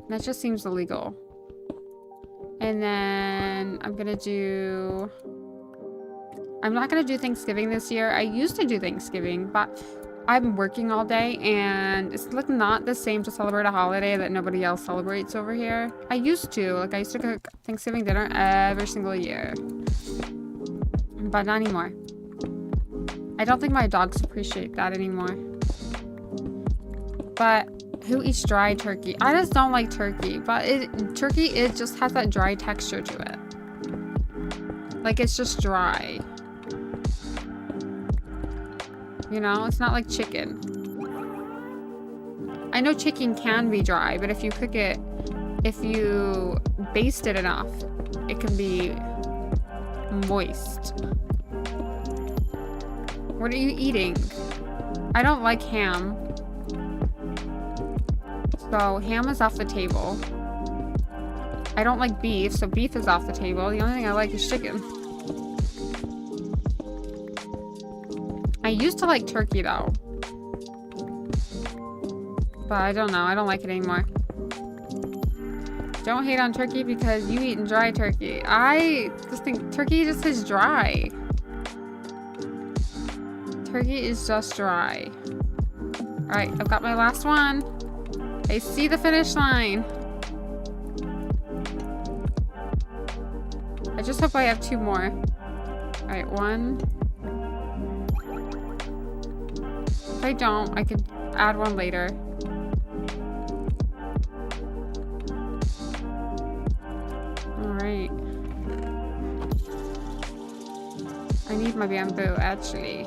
[SPEAKER 1] That just seems illegal. And then I'm gonna do... I'm not gonna do Thanksgiving this year. I used to do Thanksgiving, but I'm working all day and it's like not the same to celebrate a holiday that nobody else celebrates over here. I used to. Like, I used to cook Thanksgiving dinner every single year. But not anymore. I don't think my dogs appreciate that anymore. But who eats dry turkey? I just don't like turkey. But turkey just has that dry texture to it. Like, it's just dry. You know, it's not like chicken. I know chicken can be dry, but if you cook it, if you baste it enough, it can be moist. What are you eating? I don't like ham. So ham is off the table. I don't like beef, so beef is off the table. The only thing I like is chicken. I used to like turkey though. But I don't know. I don't like it anymore. Don't hate on turkey because you eat dry turkey. I just think turkey just is dry. Turkey is just dry. Alright, I've got my last one. I see the finish line. I just hope I have 2 more. Alright, 1. If I don't, I could add 1 later. Alright. I need my bamboo, actually.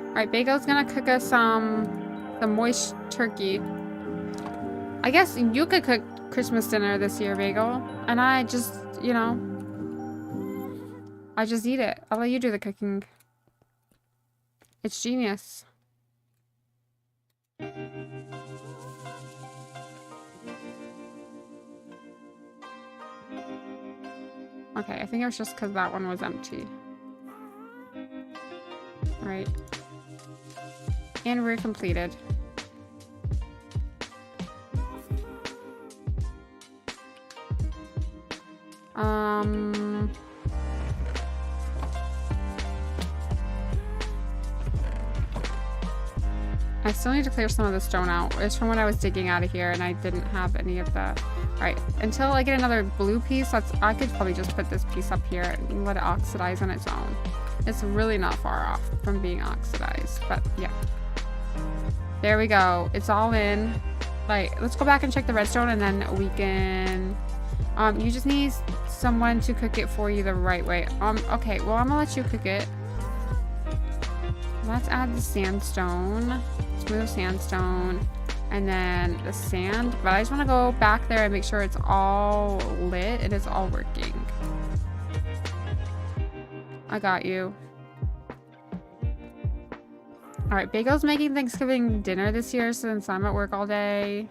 [SPEAKER 1] Alright, Bagel's gonna cook us some moist turkey. I guess you could cook Christmas dinner this year, Bagel. And I just, you know, I just eat it. I'll let you do the cooking. It's genius. Okay, I think it was just because that one was empty. Alright. And we're completed. I still need to clear some of the stone out. It's from when I was digging out of here and I didn't have any of the... Alright, until I get another blue piece, I could probably just put this piece up here and let it oxidize on its own. It's really not far off from being oxidized, but yeah. There we go. It's all in. Like, let's go back and check the redstone and then we can... you just need someone to cook it for you the right way. Okay, well, I'm gonna let you cook it. Let's add the sandstone. Smooth sandstone. And then the sand. But I just want to go back there and make sure it's all lit. It is all working. I got you. Alright, Bagel's making Thanksgiving dinner this year since I'm at work all day.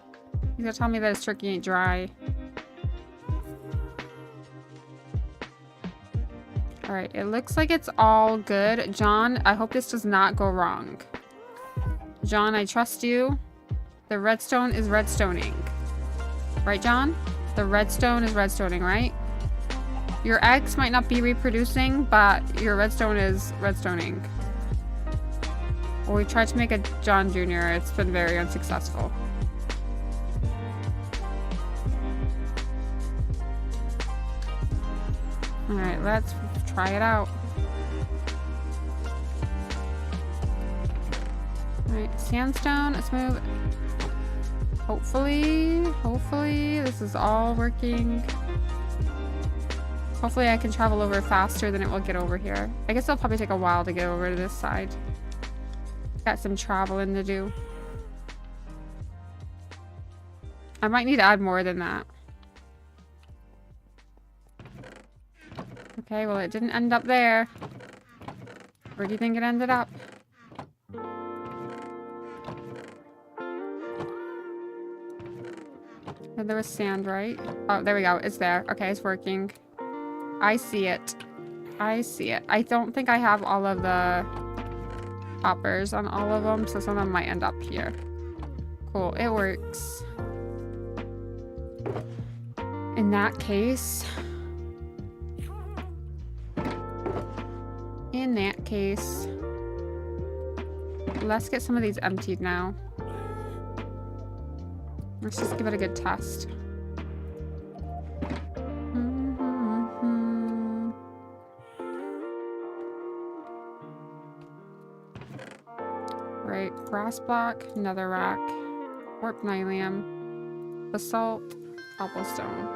[SPEAKER 1] He's gonna tell me that his turkey ain't dry. Alright, it looks like it's all good. John, I hope this does not go wrong. John, I trust you. The redstone is redstoning. Right, John? The redstone is redstoning, right? Your eggs might not be reproducing, but your redstone is redstoning. Well, we tried to make a John Jr. It's been very unsuccessful. Alright, let's try it out. Alright, sandstone, let's move. Hopefully, this is all working. Hopefully I can travel over faster than it will get over here. I guess it'll probably take a while to get over to this side. Got some traveling to do. I might need to add more than that. Okay, well it didn't end up there. Where do you think it ended up? And there was sand, right? Oh, there we go. It's there. Okay, it's working. I see it. I see it. I don't think I have all of the hoppers on all of them, so some of them might end up here. Cool, it works. In that case, let's get some of these emptied now. Let's just give it a good test. Right, grass block, netherrack, warp nylium, basalt, cobblestone.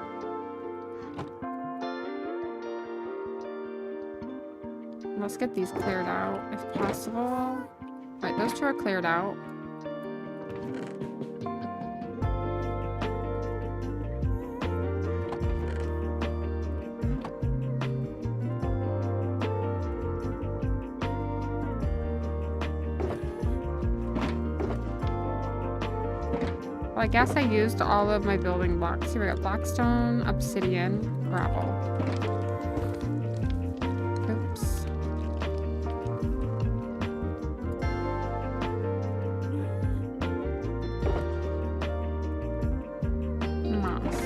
[SPEAKER 1] Let's get these cleared out if possible. Right, those two are cleared out. Well, I guess I used all of my building blocks. Here we go. Blackstone, obsidian, gravel. Oops. Moss.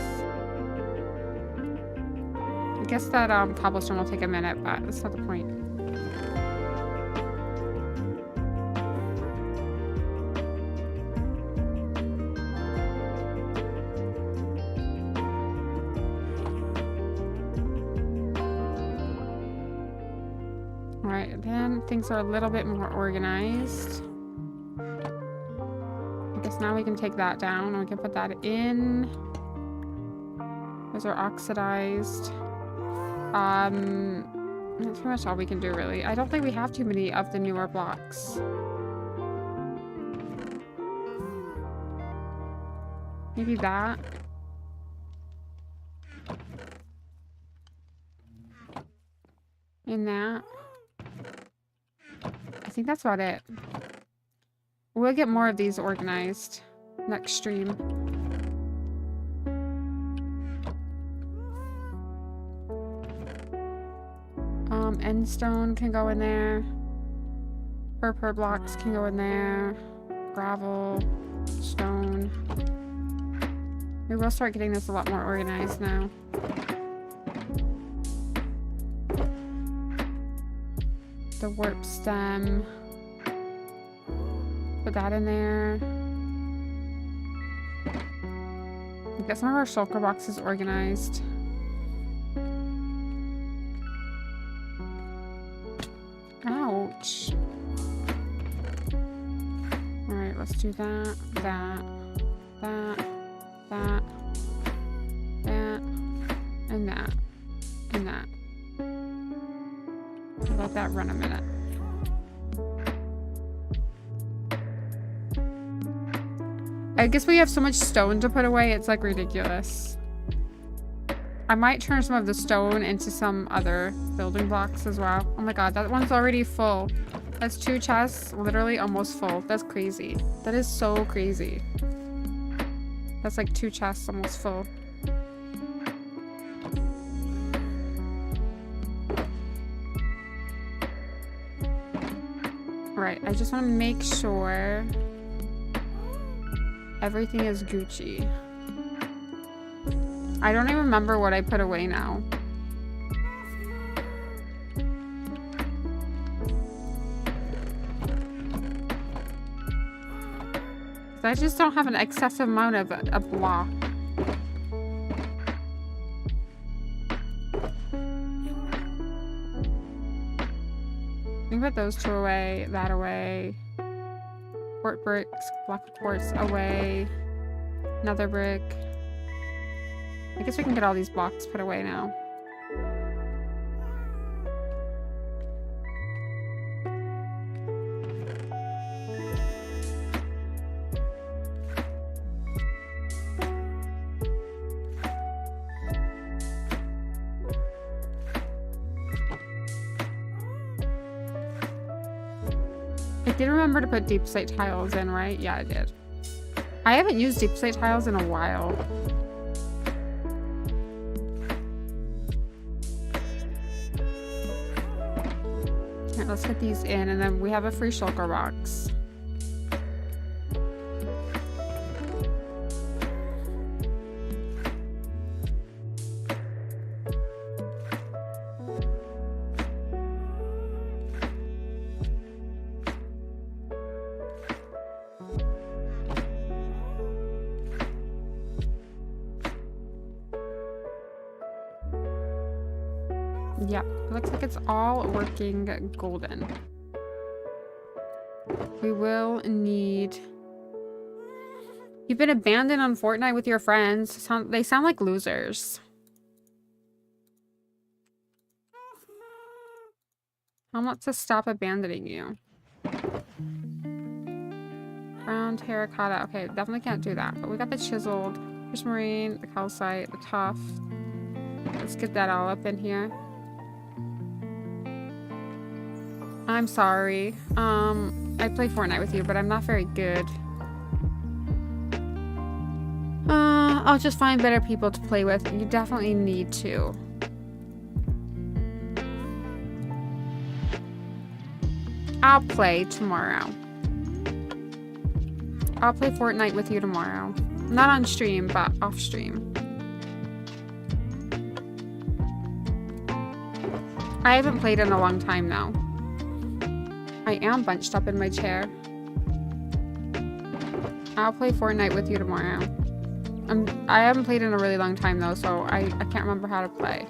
[SPEAKER 1] I guess that cobblestone will take a minute, but that's not the point. Things are a little bit more organized. I guess now we can take that down. We can put that in. Those are oxidized. That's pretty much all we can do, really. I don't think we have too many of the newer blocks. Maybe that. And that. I think that's about it. We'll get more of these organized next stream. Endstone can go in there. Purple blocks can go in there. Gravel, stone. We will start getting this a lot more organized now. The warp stem. Put that in there. Get some of our shulker boxes organized. Ouch. Alright, let's do that, that, and that, and that. Let that run a minute. I guess we have so much stone to put away, it's like ridiculous. I might turn some of the stone into some other building blocks as well. Oh my god, that one's already full. That's 2 chests, literally almost full. That's crazy. That is so crazy. That's like 2 chests almost full. Right, I just want to make sure everything is Gucci. I don't even remember what I put away now. I just don't have an excessive amount of block. Think about those 2 away, that away. Quart bricks, block of quartz away. Another brick. I guess we can get all these blocks put away now. I did remember to put deep slate tiles in, right? Yeah, I did. I haven't used deep slate tiles in a while. Alright, let's get these in, and then we have a free shulker box. Yeah, looks like it's all working golden. We will need... You've been abandoned on Fortnite with your friends. They sound like losers. I want to stop abandoning you. Brown terracotta. Okay, definitely can't do that. But we got the chiseled, prismarine, the calcite, the tuff. Let's get that all up in here. I'm sorry. I play Fortnite with you, but I'm not very good. I'll just find better people to play with. You definitely need to. I'll play tomorrow. I'll play Fortnite with you tomorrow. Not on stream, but off stream. I haven't played in a long time now. I am bunched up in my chair. I'll play Fortnite with you tomorrow. I haven't played in a really long time though, so I can't remember how to play.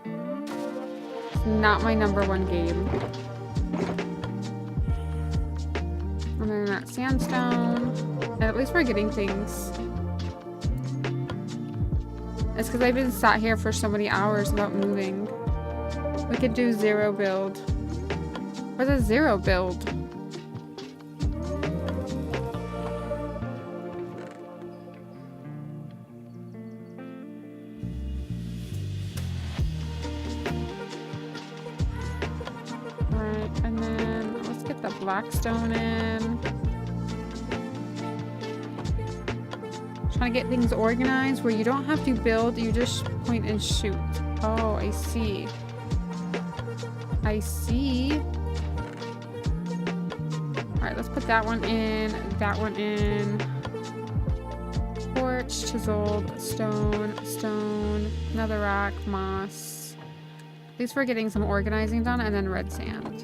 [SPEAKER 1] It's not my #1 game. And then that sandstone. And at least we're getting things. It's because I've been sat here for so many hours without moving. We could do 0 build. Where's a 0 build? Alright, and then let's get the blackstone in. Trying to get things organized where you don't have to build, you just point and shoot. Oh, I see. I see. Alright, let's put that one in, that one in. Quartz, chiseled, stone, stone, another rock, moss. At least we're getting some organizing done, and then red sand.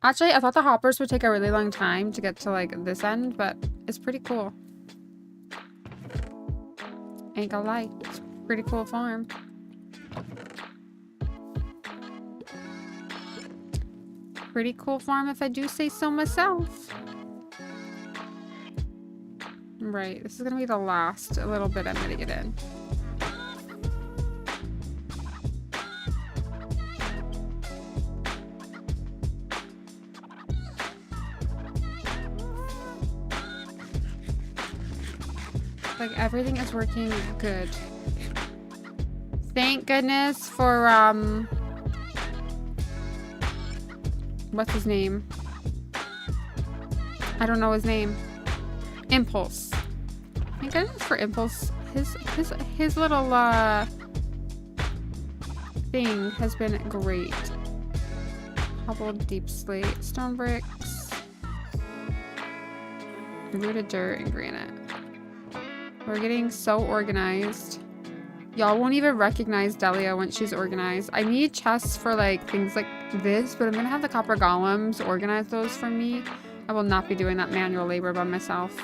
[SPEAKER 1] Actually, I thought the hoppers would take a really long time to get to like this end, but it's pretty cool. Ain't gonna lie, it's a pretty cool farm. Pretty cool farm if I do say so myself. Right, this is gonna be the last little bit I'm gonna get in. Like, everything is working good. Thank goodness for, what's his name? I don't know his name. Impulse. Thank goodness for Impulse. His little, thing has been great. Hobbled deep slate, stone bricks, rooted dirt, and granite. We're getting so organized. Y'all won't even recognize Delia when she's organized. I need chests for like things like this, but I'm gonna have the copper golems organize those for me. I will not be doing that manual labor by myself.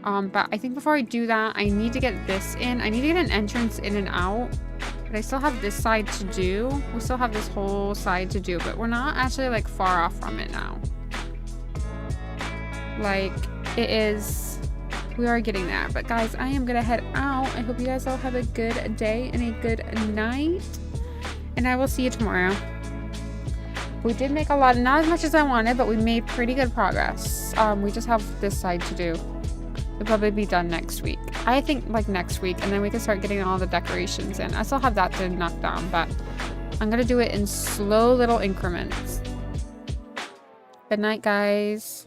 [SPEAKER 1] But I think before I do that, I need to get this in. I need to get an entrance in and out. But I still have this side to do. We still have this whole side to do, but we're not actually like far off from it now. Like, it is, we are getting there. But guys, I am gonna head out. I hope you guys all have a good day and a good night. And I will see you tomorrow. We did make a lot, not as much as I wanted, but we made pretty good progress. We just have this side to do. It'll probably be done next week. I think like next week, and then we can start getting all the decorations in. I still have that to knock down, but I'm gonna do it in slow little increments. Good night, guys.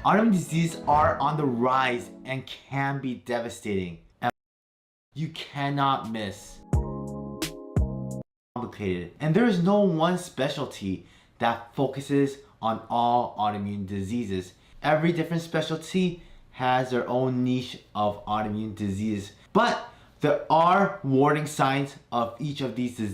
[SPEAKER 2] Autoimmune diseases are on the rise and can be devastating. And you cannot miss. Complicated. And there is no one specialty that focuses on all autoimmune diseases. Every different specialty has their own niche of autoimmune disease. But there are warning signs of each of these diseases.